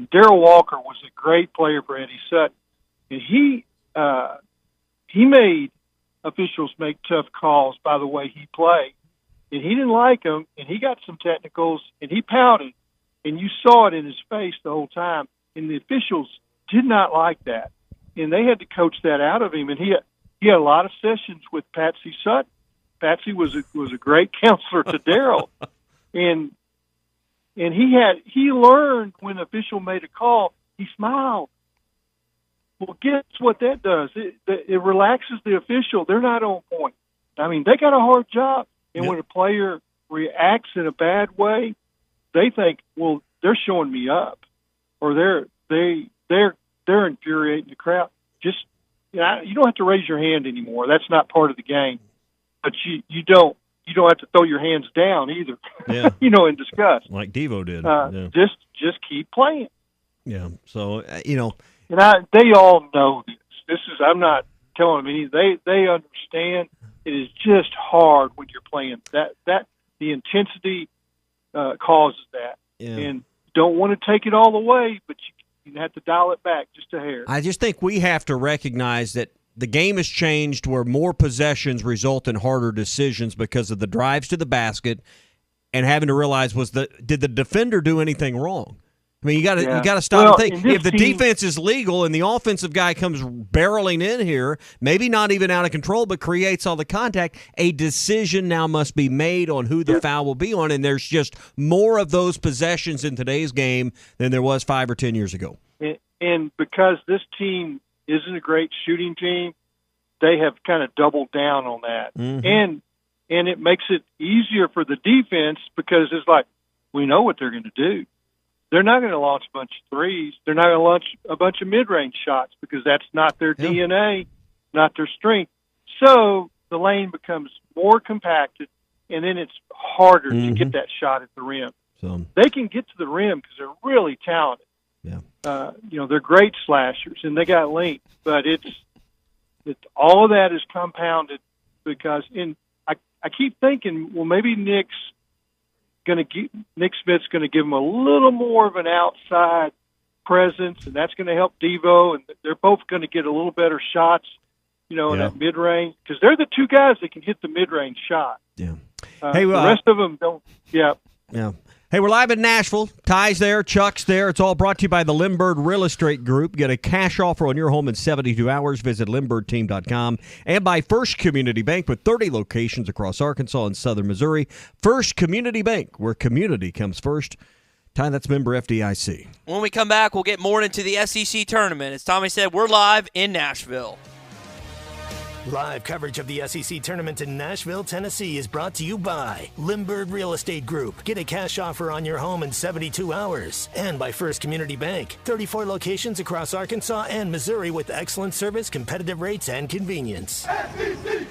Darrell Walker was a great player for Eddie Sutton, and he made officials make tough calls by the way he played, and he didn't like them, and he got some technicals, and he pouted. And you saw it in his face the whole time. And the officials did not like that. and they had to coach that out of him. And he had a lot of sessions with Patsy Sutton. Patsy was a great counselor to Daryl, and he learned when the official made a call, he smiled. Well, guess what that does? It relaxes the official. They're not on point. I mean, they got a hard job, and when a player reacts in a bad way, they think, well, they're showing me up, or they're infuriating the crowd. Just you don't have to raise your hand anymore. That's not part of the game. But you don't have to throw your hands down either. Yeah. In disgust, like Devo did. Just keep playing. Yeah. So and they all know this. I'm not telling them anything. They understand. It is just hard when you're playing that the intensity causes that, and don't want to take it all away, but you have to dial it back just a hair. I just think we have to recognize that the game has changed where more possessions result in harder decisions because of the drives to the basket, and having to realize did the defender do anything wrong? I mean, you got to stop and think. If the defense is legal and the offensive guy comes barreling in here, maybe not even out of control, but creates all the contact, a decision now must be made on who the foul will be on, and there's just more of those possessions in today's game than there was 5 or 10 years ago. And because this team isn't a great shooting team, they have kind of doubled down on that. Mm-hmm. And it makes it easier for the defense because it's like, we know what they're going to do. They're not going to launch a bunch of threes. They're not going to launch a bunch of mid-range shots because that's not their DNA, not their strength. So the lane becomes more compacted, and then it's harder to get that shot at the rim. So they can get to the rim because they're really talented. Yeah. They're great slashers, and they got length. But it's all of that is compounded because I keep thinking, well, maybe Nick Smith's going to give them a little more of an outside presence, and that's going to help Devo, and they're both going to get a little better shots, in that mid-range, because they're the two guys that can hit the mid-range shot. Yeah. The rest of them don't. Yeah. Yeah. Hey, we're live in Nashville. Ty's there, Chuck's there. It's all brought to you by the Lindbergh Real Estate Group. Get a cash offer on your home in 72 hours. Visit LindberghTeam.com. And by First Community Bank with 30 locations across Arkansas and southern Missouri. First Community Bank, where community comes first. Ty, that's member FDIC. When we come back, we'll get more into the SEC tournament. As Tommy said, we're live in Nashville. Live coverage of the SEC tournament in Nashville, Tennessee is brought to you by Lindbergh Real Estate Group. Get a cash offer on your home in 72 hours. And by First Community Bank. 34 locations across Arkansas and Missouri with excellent service, competitive rates, and convenience. SEC!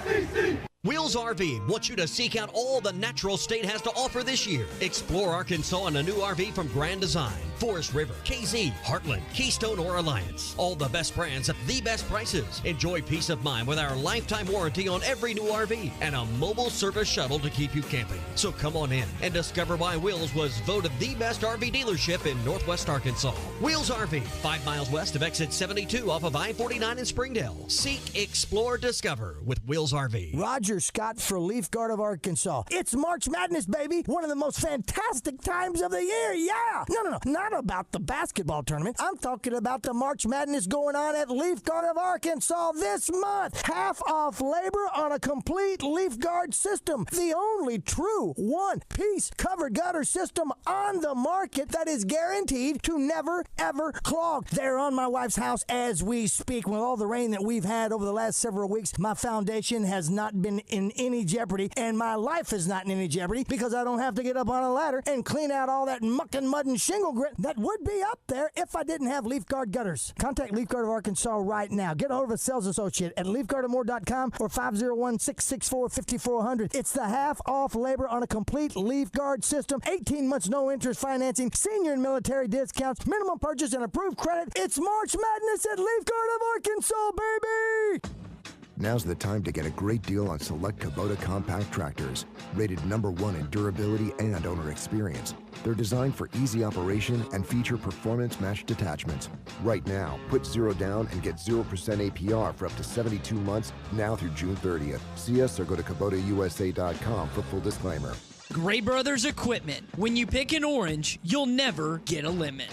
SEC! Wheels RV wants you to seek out all the natural state has to offer this year. Explore Arkansas in a new RV from Grand Design, Forest River, KZ, Heartland, Keystone, or Alliance. All the best brands at the best prices. Enjoy peace of mind with our lifetime warranty on every new RV and a mobile service shuttle to keep you camping. So come on in and discover why Wheels was voted the best RV dealership in Northwest Arkansas. Wheels RV, 5 miles west of exit 72 off of I-49 in Springdale. Seek, explore, discover with Wheels RV. Roger Scott for Leaf Guard of Arkansas. It's March Madness, baby. One of the most fantastic times of the year. Yeah. No. Not about the basketball tournament. I'm talking about the March Madness going on at Leaf Guard of Arkansas this month. Half off labor on a complete Leaf Guard system. The only true one-piece covered gutter system on the market that is guaranteed to never, ever clog. They're on my wife's house as we speak. With all the rain that we've had over the last several weeks, my foundation has not been in any jeopardy, and my life is not in any jeopardy because I don't have to get up on a ladder and clean out all that muck and mud and shingle grit that would be up there if I didn't have Leaf Guard gutters. Contact Leaf Guard of Arkansas right now. Get a hold of a sales associate at leafguardamore.com or 501-664-5400. It's the half off labor on a complete Leaf Guard system. 18 months no interest financing, senior and military discounts, minimum purchase and approved credit. It's March Madness at Leaf Guard of Arkansas, baby! Now's the time to get a great deal on select Kubota compact tractors, rated #1 in durability and owner experience. They're designed for easy operation and feature performance-matched attachments. Right now, put 0 down and get 0% APR for up to 72 months now through June 30th. See us or go to KubotaUSA.com for full disclaimer. Gray Brothers Equipment. When you pick an orange, you'll never get a lemon.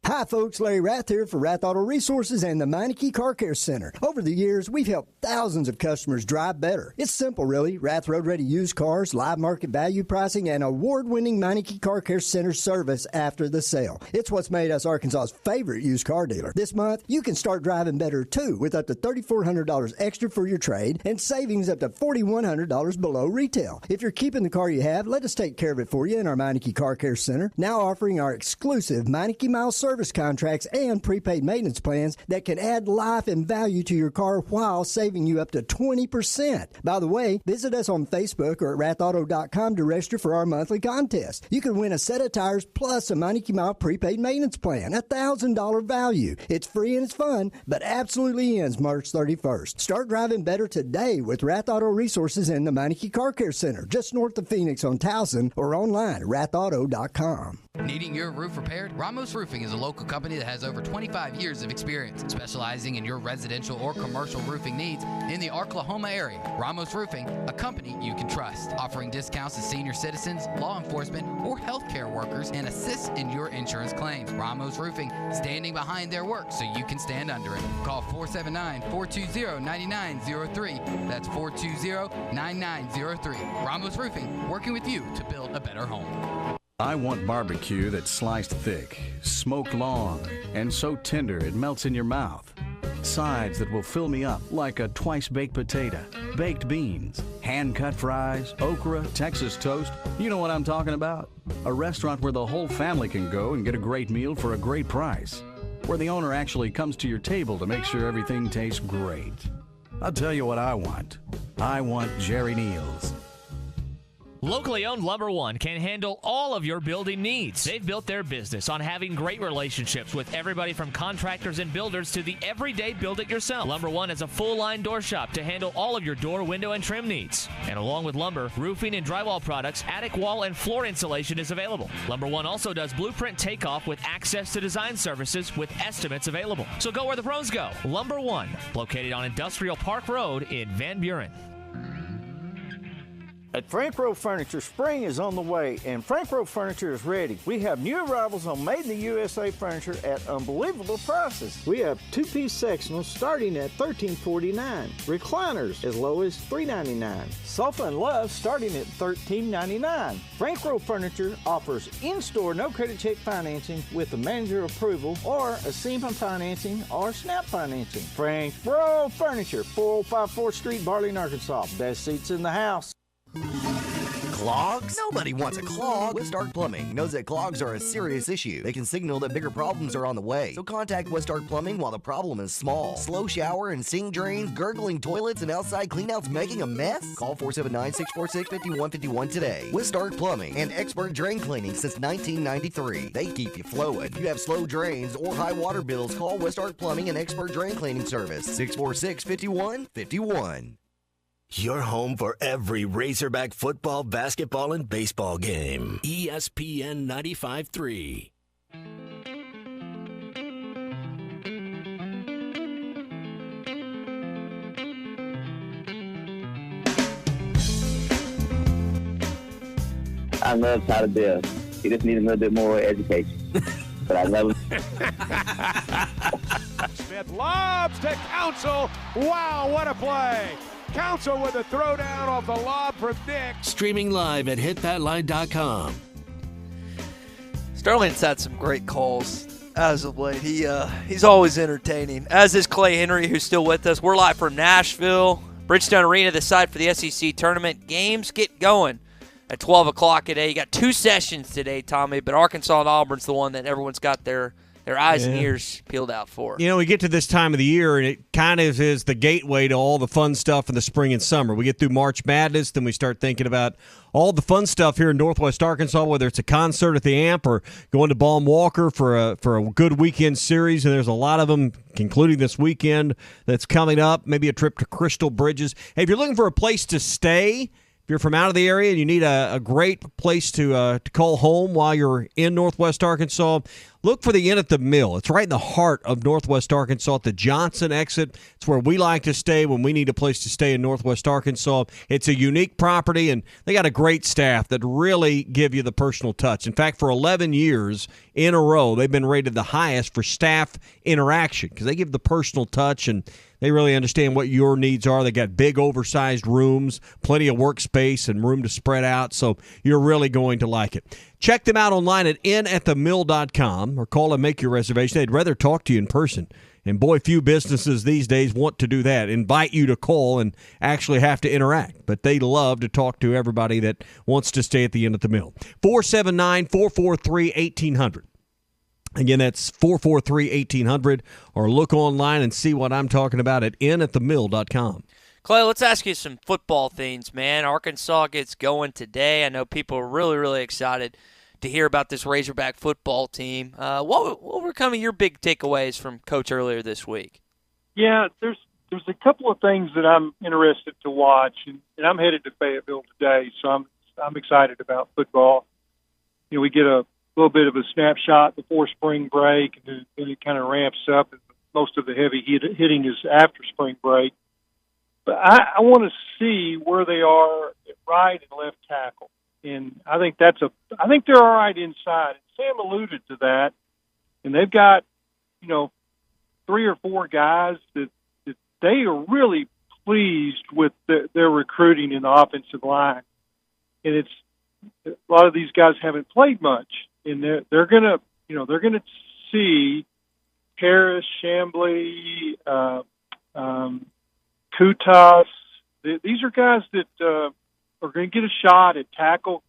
Hi, folks. Larry Rath here for Rath Auto Resources and the Meineke Car Care Center. Over the years, we've helped thousands of customers drive better. It's simple, really. Rath Road-Ready used cars, live market value pricing, and award-winning Meineke Car Care Center service after the sale. It's what's made us Arkansas's favorite used car dealer. This month, you can start driving better, too, with up to $3,400 extra for your trade and savings up to $4,100 below retail. If you're keeping the car you have, let us take care of it for you in our Meineke Car Care Center, now offering our exclusive Meineke Mile service contracts and prepaid maintenance plans that can add life and value to your car while saving you up to 20%. By the way, visit us on Facebook or at rathauto.com to register for our monthly contest. You can win a set of tires plus a Meineke Mile prepaid maintenance plan, $1,000 value. It's free and it's fun, but absolutely ends March 31st. Start driving better today with Rath Auto Resources and the Meineke Car Care Center, just north of Phoenix on Towson, or online at rathauto.com. Needing your roof repaired? Ramos Roofing is a local company that has over 25 years of experience specializing in your residential or commercial roofing needs in the Oklahoma area. Ramos Roofing, a company you can trust, offering discounts to senior citizens, law enforcement, or healthcare workers, and assists in your insurance claims. Ramos Roofing, standing behind their work so you can stand under it. Call 479-420-9903. That's 420-9903. Ramos Roofing, working with you to build a better home. I want barbecue that's sliced thick, smoked long, and so tender it melts in your mouth. Sides that will fill me up like a twice-baked potato, baked beans, hand-cut fries, okra, Texas toast. You know what I'm talking about? A restaurant where the whole family can go and get a great meal for a great price. Where the owner actually comes to your table to make sure everything tastes great. I'll tell you what I want. I want Jerry Neal's. Locally owned Lumber One can handle all of your building needs. They've built their business on having great relationships with everybody from contractors and builders to the everyday build-it-yourself. Lumber One has a full-line door shop to handle all of your door, window, and trim needs. And along with lumber, roofing, and drywall products, attic wall and floor insulation is available. Lumber One also does blueprint takeoff with access to design services with estimates available. So go where the pros go. Lumber One, located on Industrial Park Road in Van Buren. At Frank Rowe Furniture, spring is on the way, and Frank Rowe Furniture is ready. We have new arrivals on Made in the USA furniture at unbelievable prices. We have two-piece sectionals starting at $13.49, recliners as low as $3.99, sofa and love starting at $13.99. Frank Rowe Furniture offers in-store no-credit check financing with the manager approval or a SEMA financing or SNAP financing. Frank Rowe Furniture, 405 4th Street, Barling, Arkansas. Best seats in the house. Clogs? Nobody wants a clog. Westark Plumbing knows that clogs are a serious issue. They can signal that bigger problems are on the way. So contact Westark Plumbing while the problem is small. Slow shower and sink drains, gurgling toilets, and outside cleanouts making a mess? Call 479-646-5151 today. Westark Plumbing and expert drain cleaning since 1993. They keep you flowing. You have slow drains or high water bills, call Westark Plumbing and expert drain cleaning service. 646-5151. Your home for every Razorback football, basketball, and baseball game. ESPN 95.3. I love Tyler Bill. He just needs a little bit more education. But I love him. Smith lobs to Council. Wow, what a play. Council with a throwdown off the lob from Nick. Streaming live at hitthatline.com. Sterling's had some great calls as of late. He's always entertaining, as is Clay Henry, who's still with us. We're live from Nashville, Bridgestone Arena, the site for the SEC tournament. Games get going at 12 o'clock today. You got two sessions today, Tommy, but Arkansas and Auburn's the one that everyone's got their eyes and ears peeled out for. You know, we get to this time of the year, and it kind of is the gateway to all the fun stuff in the spring and summer. We get through March Madness, then we start thinking about all the fun stuff here in Northwest Arkansas, whether it's a concert at the Amp or going to Baum Walker for a good weekend series, and there's a lot of them, including this weekend that's coming up, maybe a trip to Crystal Bridges. Hey, if you're looking for a place to stay, If you're from out of the area and you need a great place to call home while you're in Northwest Arkansas, look for the Inn at the Mill. It's right in the heart of Northwest Arkansas at the Johnson exit. It's where we like to stay when we need a place to stay in Northwest Arkansas. It's a unique property, and they got a great staff that really give you the personal touch. In fact, for 11 years in a row, they've been rated the highest for staff interaction because they give the personal touch, and they really understand what your needs are. They got big, oversized rooms, plenty of workspace, and room to spread out, so you're really going to like it. Check them out online at inatthemill.com or call and make your reservation. They'd rather talk to you in person. And boy, few businesses these days want to do that, invite you to call and actually have to interact. But they love to talk to everybody that wants to stay at the Inn at the Mill. 479-443-1800. Again, that's 443-1800, or look online and see what I'm talking about at inatthemill.com. Clay, let's ask you some football things, man. Arkansas gets going today. I know people are really, really excited to hear about this Razorback football team. What were kind of your big takeaways from Coach earlier this week? Yeah, there's a couple of things that I'm interested to watch, and I'm headed to Fayetteville today, so I'm excited about football. You know, we get a little bit of a snapshot before spring break, and then it kind of ramps up, and most of the heavy hitting is after spring break. But I want to see where they are at right and left tackle, and I think they're all right inside. And Sam alluded to that, and they've got 3 or 4 guys that they are really pleased with their recruiting in the offensive line, and a lot of these guys haven't played much, and they're gonna see Harris, Chambly, Kutas. These are guys that are going to get a shot at tackle.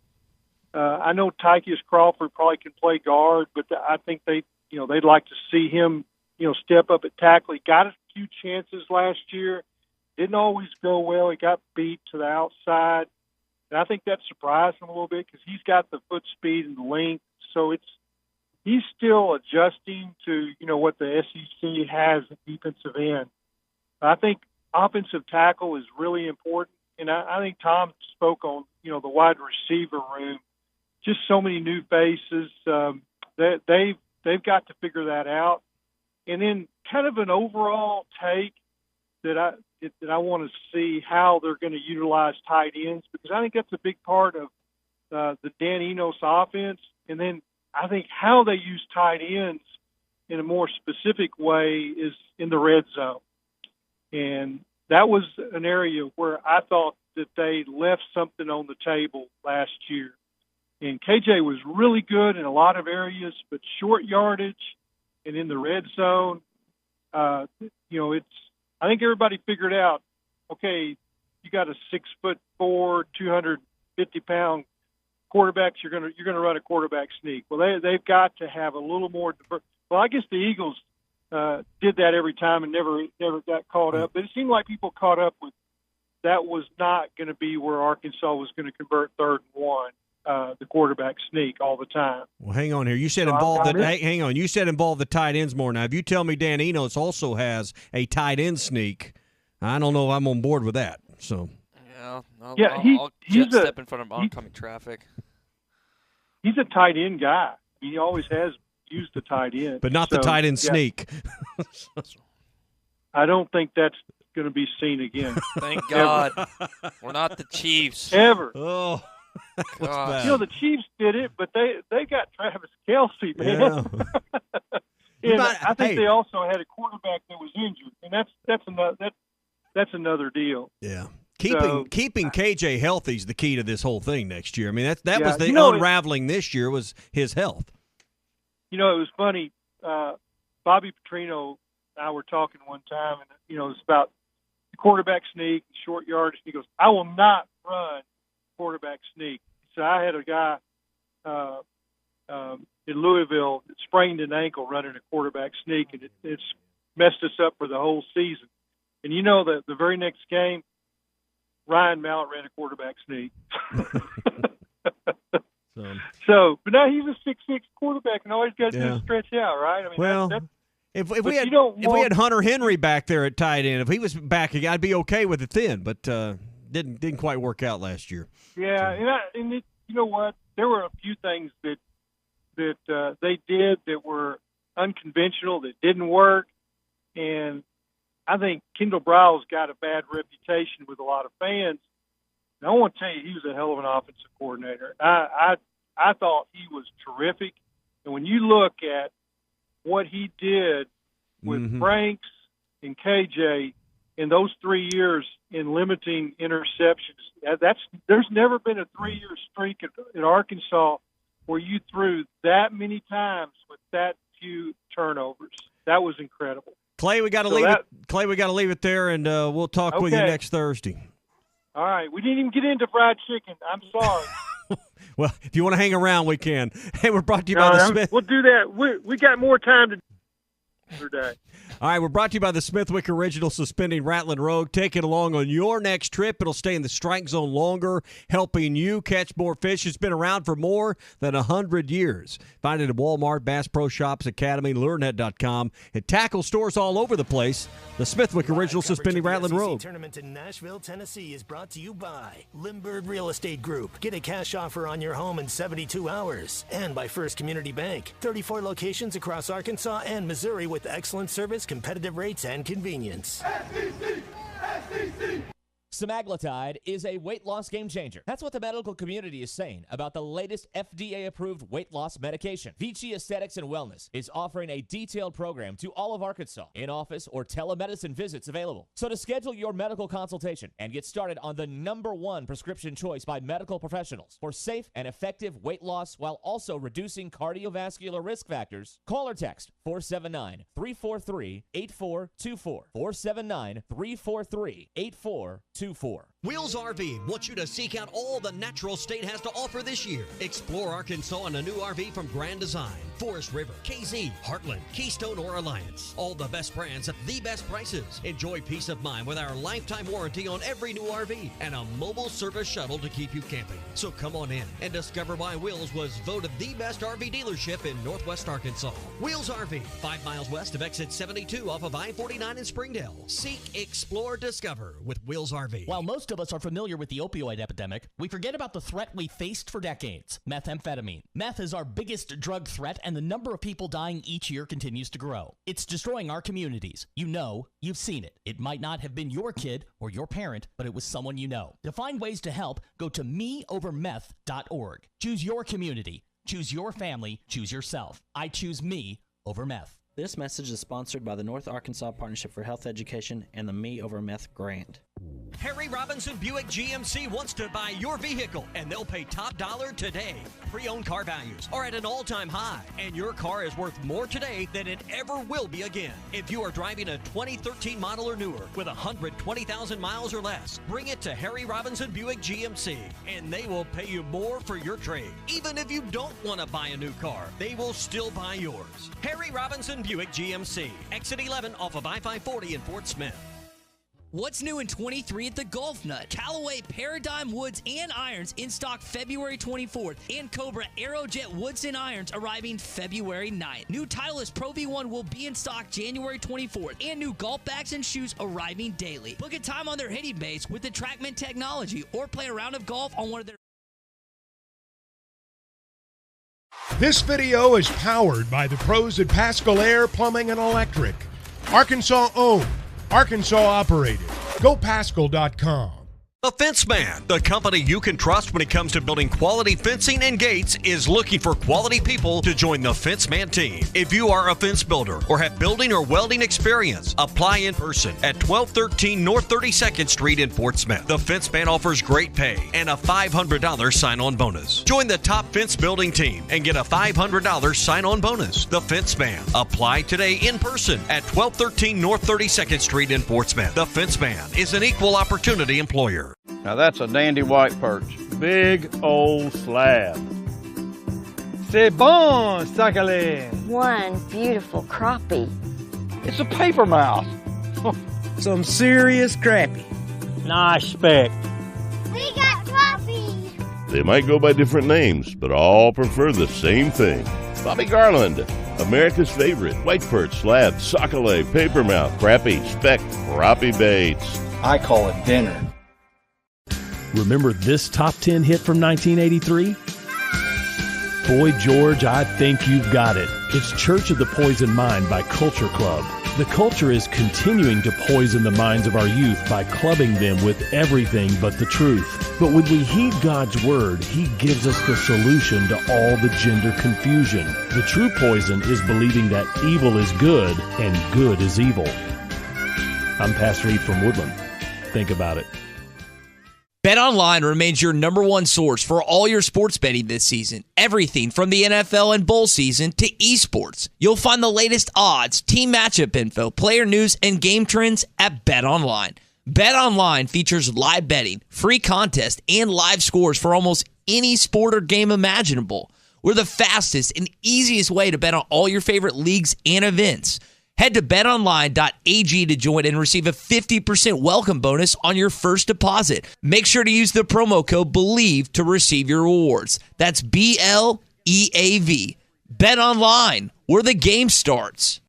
I know Tykeus Crawford probably can play guard, but I think they'd like to see him, step up at tackle. He got a few chances last year. Didn't always go well. He got beat to the outside. And I think that surprised him a little bit because he's got the foot speed and the length. So he's still adjusting to, what the SEC has at defensive end. I think offensive tackle is really important. And I think Tom spoke on, the wide receiver room. Just so many new faces. They've got to figure that out. And then kind of an overall take that I want to see how they're going to utilize tight ends, because I think that's a big part of the Dan Enos offense. And then I think how they use tight ends in a more specific way is in the red zone. And that was an area where I thought that they left something on the table last year. And KJ was really good in a lot of areas, but short yardage and in the red zone, I think everybody figured out, okay, you got a 6'4", 250-pound quarterback. You're gonna run a quarterback sneak. Well, they've got to have a little more. Well, I guess the Eagles did that every time and never got caught up. But it seemed like people caught up with that was not going to be where Arkansas was going to convert 3rd and 1. The quarterback sneak all the time. Well, hang on here. You said hang on. You said involve the tight ends more. Now, if you tell me Dan Enos also has a tight end sneak, I don't know if I'm on board with that. So I'll just step in front of oncoming traffic. He's a tight end guy. He always has used the tight end, but not the tight end sneak. I don't think that's going to be seen again. Thank God, we're not the Chiefs ever. Oh. God. The Chiefs did it, but they got Travis Kelce, man. Yeah. And I think they also had a quarterback that was injured, and that's another deal. Yeah, keeping KJ healthy is the key to this whole thing next year. I mean, that was the unraveling this year was his health. It was funny. Bobby Petrino and I were talking one time, and it was about the quarterback sneak, short yardage. He goes, "I will not run quarterback sneak." So I had a guy in Louisville that sprained an ankle running a quarterback sneak, and it's messed us up for the whole season. And the very next game, Ryan Mallett ran a quarterback sneak. But now he's a 6'6" quarterback, and all he's got to do is stretch out, right? I mean, if we had Hunter Henry back there at tight end, if he was back, I'd be okay with it then. But didn't quite work out last year. Yeah, you know what? There were a few things that they did that were unconventional, that didn't work, and I think Kendall Briles got a bad reputation with a lot of fans. And I want to tell you, he was a hell of an offensive coordinator. I thought he was terrific, and when you look at what he did with Franks and KJ in those 3 years in limiting interceptions, there's never been a 3-year streak at Arkansas where you threw that many times with that few turnovers. That was incredible. Clay, we got to leave it. Clay, we got to leave it there, and we'll talk with you next Thursday. All right. We didn't even get into fried chicken. I'm sorry. Well, if you want to hang around, we can. Hey, we're brought to you by the Smith. We'll do that. We got more time to today. All right, we're brought to you by the Smithwick Original Suspending Rattling Rogue. Take it along on your next trip. It'll stay in the strike zone longer, helping you catch more fish. It's been around for more than 100 years. Find it at Walmart, Bass Pro Shops, Academy, LureNet.com, and tackle stores all over the place. The Smithwick Original Suspending Rattling Rogue. Tournament in Nashville, Tennessee is brought to you by Limbird Real Estate Group. Get a cash offer on your home in 72 hours. And by First Community Bank. 34 locations across Arkansas and Missouri with excellent service, competitive rates, and convenience. Semaglutide is a weight loss game changer. That's what the medical community is saying about the latest FDA-approved weight loss medication. Vici Aesthetics and Wellness is offering a detailed program to all of Arkansas, in-office or telemedicine visits available. So to schedule your medical consultation and get started on the #1 prescription choice by medical professionals for safe and effective weight loss while also reducing cardiovascular risk factors, call or text 479-343-8424. 479-343-8424. Wheels RV wants you to seek out all the natural state has to offer this year. Explore Arkansas in a new RV from Grand Design, Forest River, KZ, Heartland, Keystone, or Alliance. All the best brands at the best prices. Enjoy peace of mind with our lifetime warranty on every new RV and a mobile service shuttle to keep you camping. So come on in and discover why Wheels was voted the best RV dealership in Northwest Arkansas. Wheels RV, 5 miles west of exit 72 off of I-49 in Springdale. Seek, explore, discover with Wheels RV. While most of us are familiar with the opioid epidemic, we forget about the threat we faced for decades: methamphetamine. Meth is our biggest drug threat, and the number of people dying each year continues to grow. It's destroying our communities. You know, you've seen it. It might not have been your kid or your parent, but it was someone you know. To find ways to help, go to meovermeth.org. Choose your community. Choose your family. Choose yourself. I choose me over meth. This message is sponsored by the North Arkansas Partnership for Health Education and the Me Over Meth grant. Harry Robinson Buick GMC wants to buy your vehicle, and they'll pay top dollar today. Pre-owned car values are at an all-time high, and your car is worth more today than it ever will be again. If you are driving a 2013 model or newer with 120,000 miles or less, bring it to Harry Robinson Buick GMC, and they will pay you more for your trade. Even if you don't want to buy a new car, they will still buy yours. Harry Robinson Buick GMC, exit 11 off of I-540 in Fort Smith. What's new in 23 at the Golf Nut? Callaway Paradigm Woods and Irons in stock February 24th, and Cobra Aerojet Woods and Irons arriving February 9th. New Titleist Pro V1 will be in stock January 24th, and new golf bags and shoes arriving daily. Book a time on their hitting base with the TrackMan technology, or play a round of golf on one of their... This video is powered by the pros at Pascal Air Plumbing and Electric. Arkansas owned, Arkansas operated. GoPascal.com. The Fence Man, the company you can trust when it comes to building quality fencing and gates, is looking for quality people to join the Fence Man team. If you are a fence builder or have building or welding experience, apply in person at 1213 North 32nd Street in Fort Smith. The Fence Man offers great pay and a $500 sign-on bonus. Join the top fence building team and get a $500 sign-on bonus. The Fence Man. Apply today in person at 1213 North 32nd Street in Fort Smith. The Fence Man is an equal opportunity employer. Now that's a dandy white perch. Big old slab. C'est bon, sacalé. One beautiful crappie. It's a paper mouth. Some serious crappie. Nice speck. We got crappie. They might go by different names, but all prefer the same thing. Bobby Garland, America's favorite white perch, slab, sacalé, paper mouth, crappie, speck, crappie baits. I call it dinner. Remember this top 10 hit from 1983? Boy George, I think you've got it. It's Church of the Poison Mind by Culture Club. The culture is continuing to poison the minds of our youth by clubbing them with everything but the truth. But when we heed God's word, He gives us the solution to all the gender confusion. The true poison is believing that evil is good and good is evil. I'm Pastor Heath from Woodland. Think about it. BetOnline remains your number one source for all your sports betting this season. Everything from the NFL and bowl season to esports. You'll find the latest odds, team matchup info, player news, and game trends at BetOnline. BetOnline features live betting, free contests, and live scores for almost any sport or game imaginable. We're the fastest and easiest way to bet on all your favorite leagues and events. Head to betonline.ag to join and receive a 50% welcome bonus on your first deposit. Make sure to use the promo code BELIEVE to receive your rewards. That's BLEAV. BetOnline, where the game starts.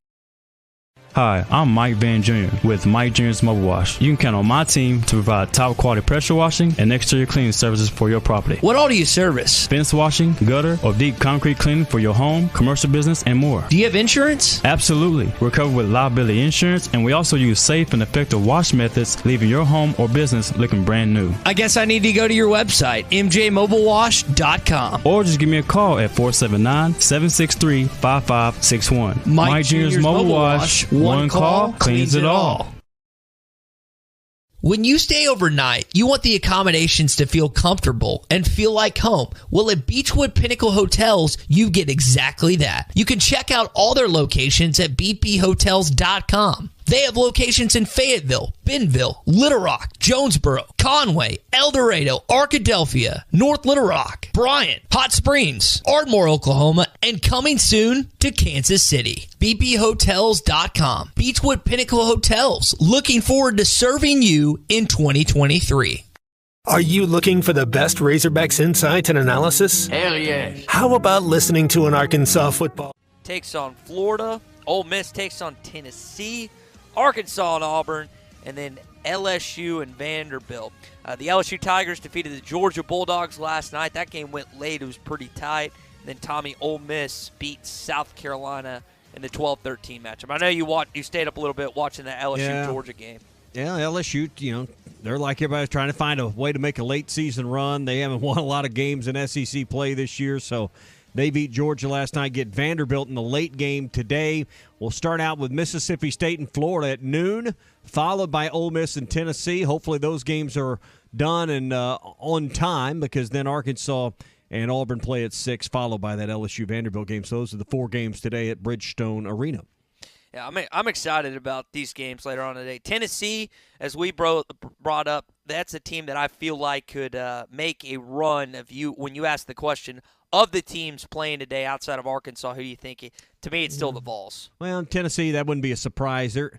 Hi, I'm Mike Van Jr. with Mike Jr.'s Mobile Wash. You can count on my team to provide top quality pressure washing and exterior cleaning services for your property. What all do you service? Fence washing, gutter, or deep concrete cleaning for your home, commercial business, and more. Do you have insurance? Absolutely. We're covered with liability insurance, and we also use safe and effective wash methods, leaving your home or business looking brand new. I guess I need to go to your website, mjmobilewash.com. Or just give me a call at 479-763-5561. Mike Jr.'s Mobile Wash. One call cleans it all. When you stay overnight, you want the accommodations to feel comfortable and feel like home. Well, at Beechwood Pinnacle Hotels, you get exactly that. You can check out all their locations at bphotels.com. They have locations in Fayetteville, Bentonville, Little Rock, Jonesboro, Conway, El Dorado, Arkadelphia, North Little Rock, Bryant, Hot Springs, Ardmore, Oklahoma, and coming soon to Kansas City. bphotels.com. Beechwood Pinnacle Hotels, looking forward to serving you in 2023. Are you looking for the best Razorbacks insight and analysis? Hell yeah. How about listening to an Arkansas football? Takes on Florida. Ole Miss takes on Tennessee. Arkansas and Auburn, and then LSU and Vanderbilt. The LSU Tigers defeated the Georgia Bulldogs last night. That game went late. It was pretty tight. And then Tommy, Ole Miss beat South Carolina in the 12-13 matchup. I know you stayed up a little bit watching the LSU-Georgia game. Yeah, LSU, they're like everybody's trying to find a way to make a late-season run. They haven't won a lot of games in SEC play this year, so they beat Georgia last night, get Vanderbilt in the late game today. We'll start out with Mississippi State and Florida at noon, followed by Ole Miss and Tennessee. Hopefully those games are done and on time, because then Arkansas and Auburn play at 6, followed by that LSU-Vanderbilt game. So those are the 4 games today at Bridgestone Arena. Yeah, I'm excited about these games later on today. Tennessee, as we brought up, that's a team that I feel like could make a run when you ask the question of the teams playing today outside of Arkansas, who do you think? To me, it's still the Vols. Well, Tennessee, that wouldn't be a surprise. They're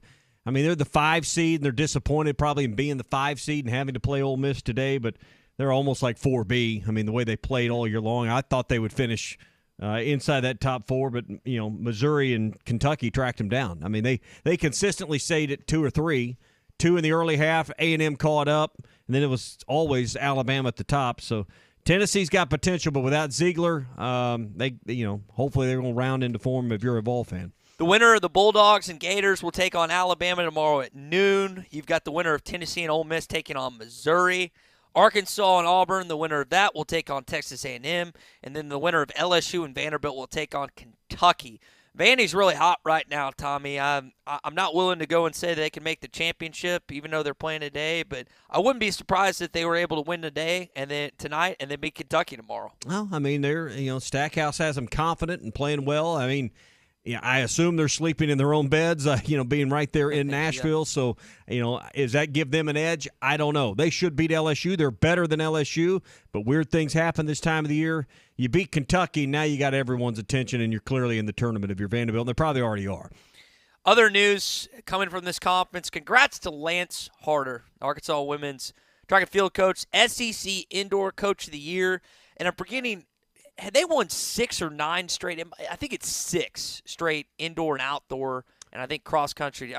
the 5 seed, and they're disappointed probably in being the 5 seed and having to play Ole Miss today, but they're almost like 4B. The way they played all year long, I thought they would finish inside that top 4, but Missouri and Kentucky tracked them down. They consistently stayed at 2 or 3. 2 in the early half, A&M caught up, and then it was always Alabama at the top. So Tennessee's got potential, but without Ziegler, hopefully they're going to round into form if you're a Vol fan. The winner of the Bulldogs and Gators will take on Alabama tomorrow at noon. You've got the winner of Tennessee and Ole Miss taking on Missouri. Arkansas and Auburn, the winner of that will take on Texas A&M. And then the winner of LSU and Vanderbilt will take on Kentucky. Vandy's really hot right now, Tommy. I'm not willing to go and say they can make the championship, even though they're playing today. But I wouldn't be surprised if they were able to win today and then tonight, and then beat Kentucky tomorrow. Well, they're Stackhouse has them confident and playing well. I assume they're sleeping in their own beds, being right there in Nashville. Yeah. So, does that give them an edge? I don't know. They should beat LSU. They're better than LSU, but weird things happen this time of the year. You beat Kentucky, now you got everyone's attention, and you're clearly in the tournament if you're Vanderbilt, and they probably already are. Other news coming from this conference, congrats to Lance Harder, Arkansas women's track and field coach, SEC Indoor Coach of the Year, and I'm forgetting – had they won 6 or 9 straight? I think it's 6 straight indoor and outdoor, and I think cross country.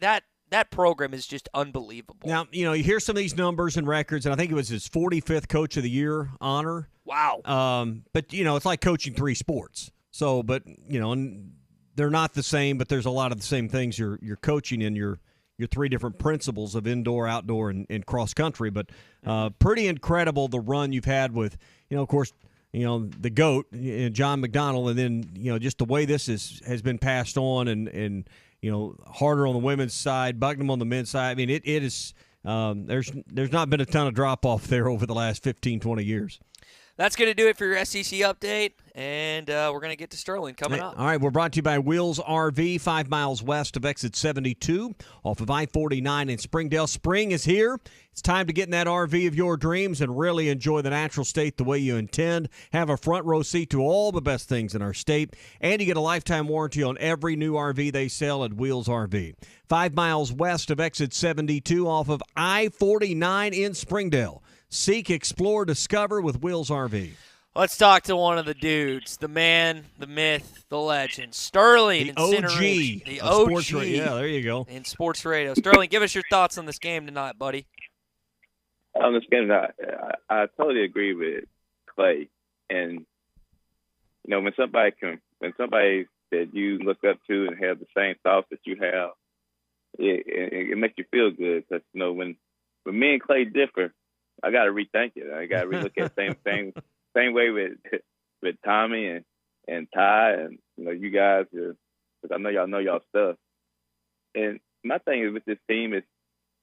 That that program is just unbelievable. Now, you hear some of these numbers and records, and I think it was his 45th Coach of the Year honor. Wow. But, it's like coaching 3 sports. So, but, and they're not the same, but there's a lot of the same things you're coaching in your 3 different principles of indoor, outdoor, and cross country. But pretty incredible the run you've had with, of course, the GOAT, John McDonnell, and then, just the way this has been passed on and Harder on the women's side, Bucknam on the men's side. I mean, it is there's not been a ton of drop-off there over the last 15, 20 years. That's going to do it for your SEC update, and we're going to get to Sterling coming up. All right, we're brought to you by Wheels RV, 5 miles west of exit 72 off of I-49 in Springdale. Spring is here. It's time to get in that RV of your dreams and really enjoy the natural state the way you intend. Have a front row seat to all the best things in our state, and you get a lifetime warranty on every new RV they sell at Wheels RV. 5 miles west of exit 72 off of I-49 in Springdale. Seek, explore, discover with Wheels RV. Let's talk to one of the dudes, the man, the myth, the legend, Sterling. The OG. The OG. Sports yeah, there you go. In sports radio. Sterling, give us your thoughts on this game tonight, buddy. On this game tonight, I totally agree with Clay. And, when somebody that you look up to and have the same thoughts that you have, it makes you feel good. Because, when me and Clay differ, I got to rethink it. I got to relook at the same way with Tommy and Ty and you guys, because I know y'all know y'all stuff. And my thing is with this team is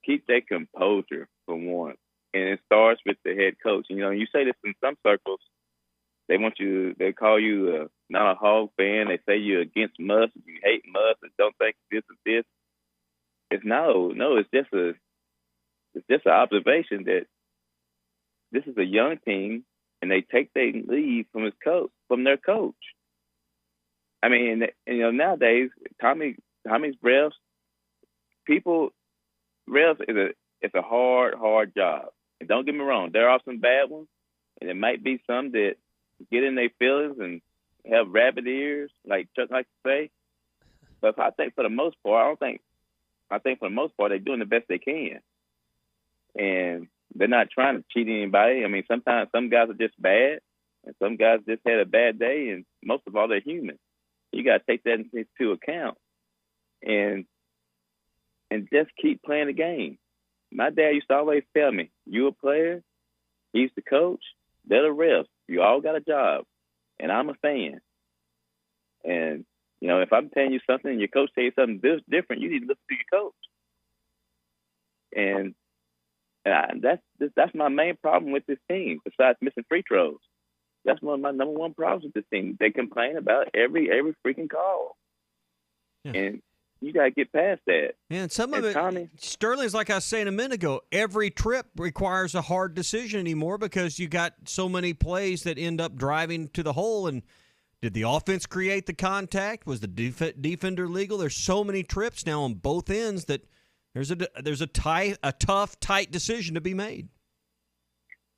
keep their composure for one, and it starts with the head coach. You say this in some circles, they call you not a Hog fan. They say you're against Muss, you hate Muss, and don't think this is this. It's just an observation that this is a young team, and they take their lead from their coach. I mean, nowadays, Tommy's refs, refs it's a hard job. And don't get me wrong, there are some bad ones, and there might be some that get in their feelings and have rabbit ears, like Chuck likes to say. But I think for the most part, they're doing the best they can. And they're not trying to cheat anybody. I mean, sometimes some guys are just bad, and some guys just had a bad day, and most of all, they're human. You got to take that into account and just keep playing the game. My dad used to always tell me, you a player, he's the coach, they're the refs. You all got a job, and I'm a fan. And, if I'm telling you something and your coach tells you something different, you need to listen to your coach. And that's my main problem with this team, besides missing free throws. That's one of my number one problems with this team. They complain about every freaking call. Yeah. And you got to get past that. Yeah, and some of it, Sterling's like I was saying a minute ago, every trip requires a hard decision anymore because you got so many plays that end up driving to the hole. And did the offense create the contact? Was the defender legal? There's so many trips now on both ends that there's a tough, tight decision to be made.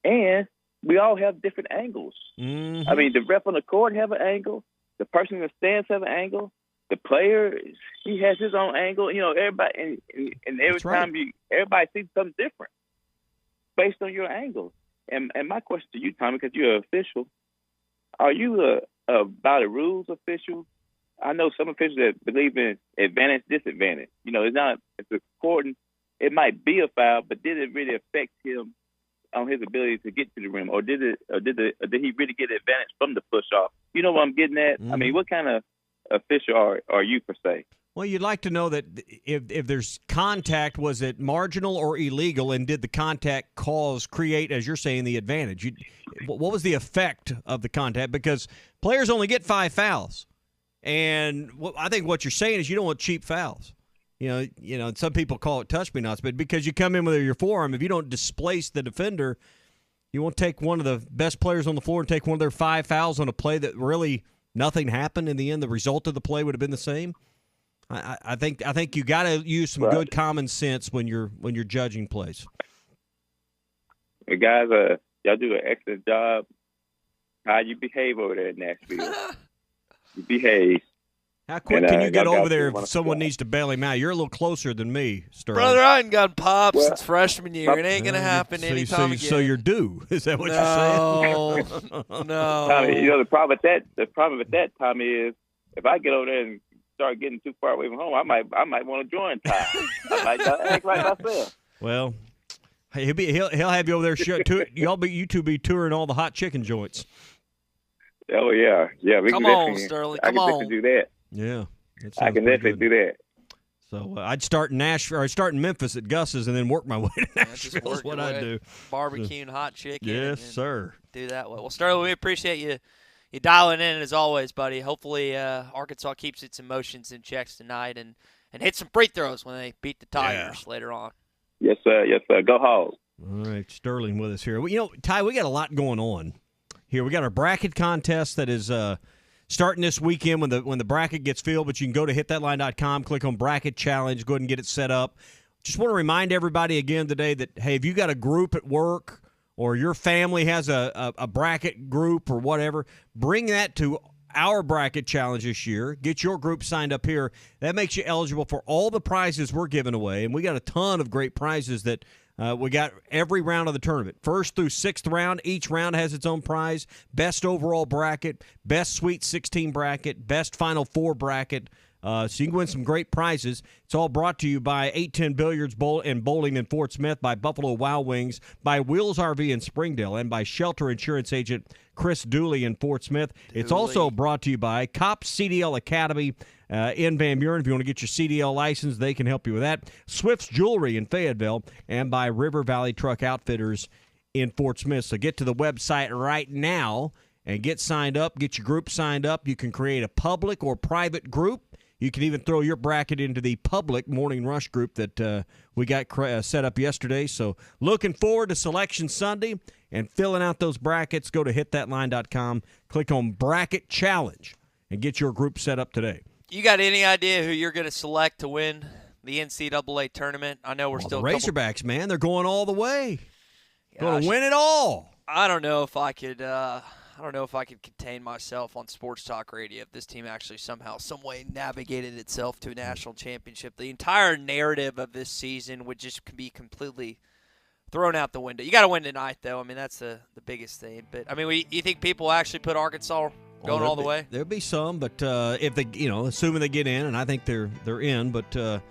And we all have different angles. Mm-hmm. I mean, the ref on the court have an angle. The person in the stands have an angle. The player, he has his own angle. Everybody, and every time everybody sees something different based on your angle. And my question to you, Tommy, because you're an official, are you by the rules official? I know some officials that believe in advantage, disadvantage. It's important. It might be a foul, but did it really affect him on his ability to get to the rim, or did he really get advantage from the push off? You know what I'm getting at? Mm-hmm. I mean, what kind of official are you per se? Well, you'd like to know that if there's contact, was it marginal or illegal, and did the contact create, as you're saying, the advantage? What was the effect of the contact? Because players only get 5 fouls. And I think what you're saying is you don't want cheap fouls. Some people call it touch me nots, but because you come in with your forearm, if you don't displace the defender, you won't take one of the best players on the floor and take one of their 5 fouls on a play that really nothing happened in the end. The result of the play would have been the same. I think you got to use some good common sense when you're judging plays. Hey guys, y'all do an excellent job. How you behave over there in Nashville? You behave. How quick can you get over there if someone needs to bail him out? You're a little closer than me, Sterling. Brother, I ain't gotten pops since freshman year. It ain't going to happen anytime again. So you're due. Is that what you're saying? No. Tommy, the problem with that, Tommy, is if I get over there and start getting too far away from home, I might want to join Ty. I might act like myself. Well, he'll have you over there. You two be touring all the hot chicken joints. Oh yeah. We Come on, Sterling. Come on. I can do that. Yeah, I can definitely do that. So I'd start in Nashville, or I'd start in Memphis at Gus's, and then work my way to Nashville. That's what I do. Barbecue and hot chicken. Yes, sir. Do that way. Well, Sterling, we appreciate you dialing in as always, buddy. Hopefully, Arkansas keeps its emotions in checks tonight and hit some free throws when they beat the Tigers later on. Yes, sir. Go Hogs. All right, Sterling with us here. Well, Ty, we got a lot going on here. We got our bracket contest that is starting this weekend when the bracket gets filled, but you can go to hitthatline.com, click on bracket challenge, go ahead and get it set up. Just want to remind everybody again today that, hey, if you got a group at work or your family has a bracket group or whatever, bring that to our bracket challenge this year. Get your group signed up here. That makes you eligible for all the prizes we're giving away, and we got a ton of great prizes that we got every round of the tournament. First through sixth round, each round has its own prize. Best overall bracket, best Sweet 16 bracket, best Final Four bracket. So you can win some great prizes. It's all brought to you by 810 Billiards and Bowling in Fort Smith, by Buffalo Wild Wings, by Wheels RV in Springdale, and by Shelter Insurance Agent Chris Dooley in Fort Smith. It's also brought to you by Cops CDL Academy in Van Buren. If you want to get your CDL license, they can help you with that. Swift's Jewelry in Fayetteville, and by River Valley Truck Outfitters in Fort Smith. So get to the website right now and get signed up, get your group signed up. You can create a public or private group. You can even throw your bracket into the public Morning Rush group that we got set up yesterday. So looking forward to Selection Sunday and filling out those brackets. Go to hitthatline.com, click on Bracket Challenge, and get your group set up today. You got any idea who you're going to select to win the NCAA tournament? I know we're still the Razorbacks, man. They're going all the way. Going to win it all. I don't know if I could contain myself on sports talk radio if this team actually somehow, some way navigated itself to a national championship. The entire narrative of this season would just be completely thrown out the window. You got to win tonight, though. I mean, that's the biggest thing. But I mean, you think people actually put Arkansas going all the way? There'll be some, but if they, assuming they get in, and I think they're in. But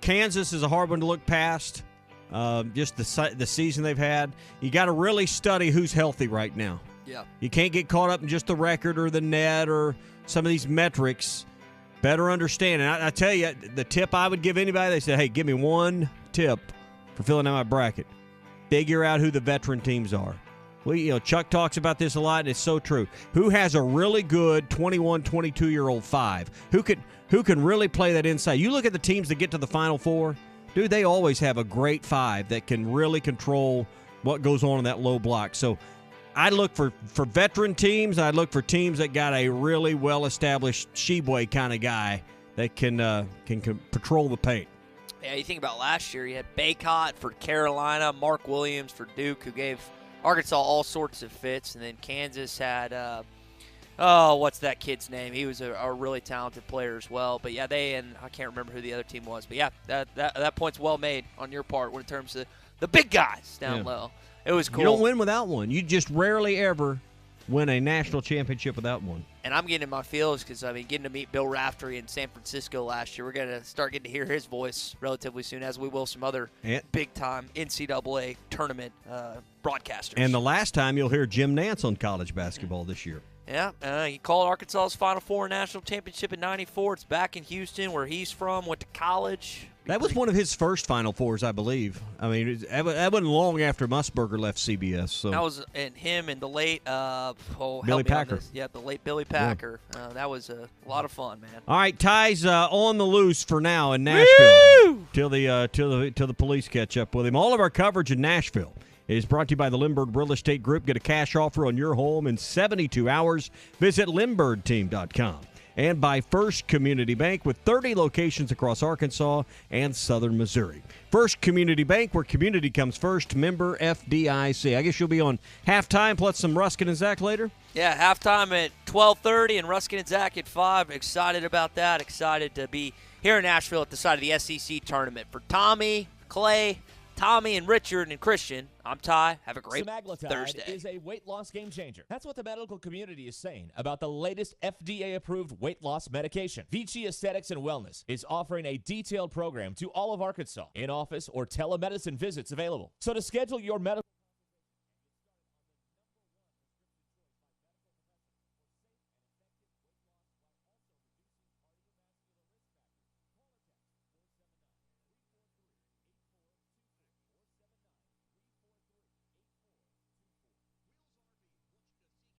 Kansas is a hard one to look past. Just the season they've had. You got to really study who's healthy right now. Yeah. You can't get caught up in just the record or the net or some of these metrics. Better understand. And I tell you, the tip I would give anybody, they said, hey, give me one tip for filling out my bracket. Figure out who the veteran teams are. Chuck talks about this a lot, and it's so true. Who has a really good 21, 22-year-old five? Who can really play that inside? You look at the teams that get to the Final Four, dude, they always have a great five that can really control what goes on in that low block. So I look for veteran teams. I look for teams that got a really well-established Sheboy kind of guy that can patrol the paint. Yeah, you think about last year, you had Baycott for Carolina, Mark Williams for Duke, who gave Arkansas all sorts of fits, and then Kansas had, what's that kid's name? He was a really talented player as well. But, yeah, I can't remember who the other team was. But, yeah, that point's well made on your part in terms of the big guys down low. It was cool. You don't win without one. You just rarely ever win a national championship without one. And I'm getting in my feels because, getting to meet Bill Raftery in San Francisco last year, we're going to start getting to hear his voice relatively soon, as we will some other big-time NCAA tournament broadcasters. And the last time you'll hear Jim Nance on college basketball this year. Yeah, he called Arkansas's Final Four national championship in '94. It's back in Houston, where he's from, went to college. That was one of his first Final Fours, I believe. I mean, that wasn't long after Musburger left CBS. So that was him and the late Billy Packer. Yeah, the late Billy Packer. Yeah. That was a lot of fun, man. All right, Ty's on the loose for now in Nashville till the police catch up with him. All of our coverage in Nashville is brought to you by the Lindbergh Real Estate Group. Get a cash offer on your home in 72 hours. Visit LindberghTeam.com. and by First Community Bank with 30 locations across Arkansas and southern Missouri. First Community Bank, where community comes first, member FDIC. I guess you'll be on halftime plus some Ruskin and Zach later? Yeah, halftime at 12:30 and Ruskin and Zach at 5. Excited about that. Excited to be here in Nashville at the site of the SEC tournament. For Tommy, Clay, Tommy, and Richard, and Christian, I'm Ty. Have a great Thursday. Is a weight loss game changer. That's what the medical community is saying about the latest FDA-approved weight loss medication. Vici Aesthetics and Wellness is offering a detailed program to all of Arkansas, in-office or telemedicine visits available. So to schedule your medical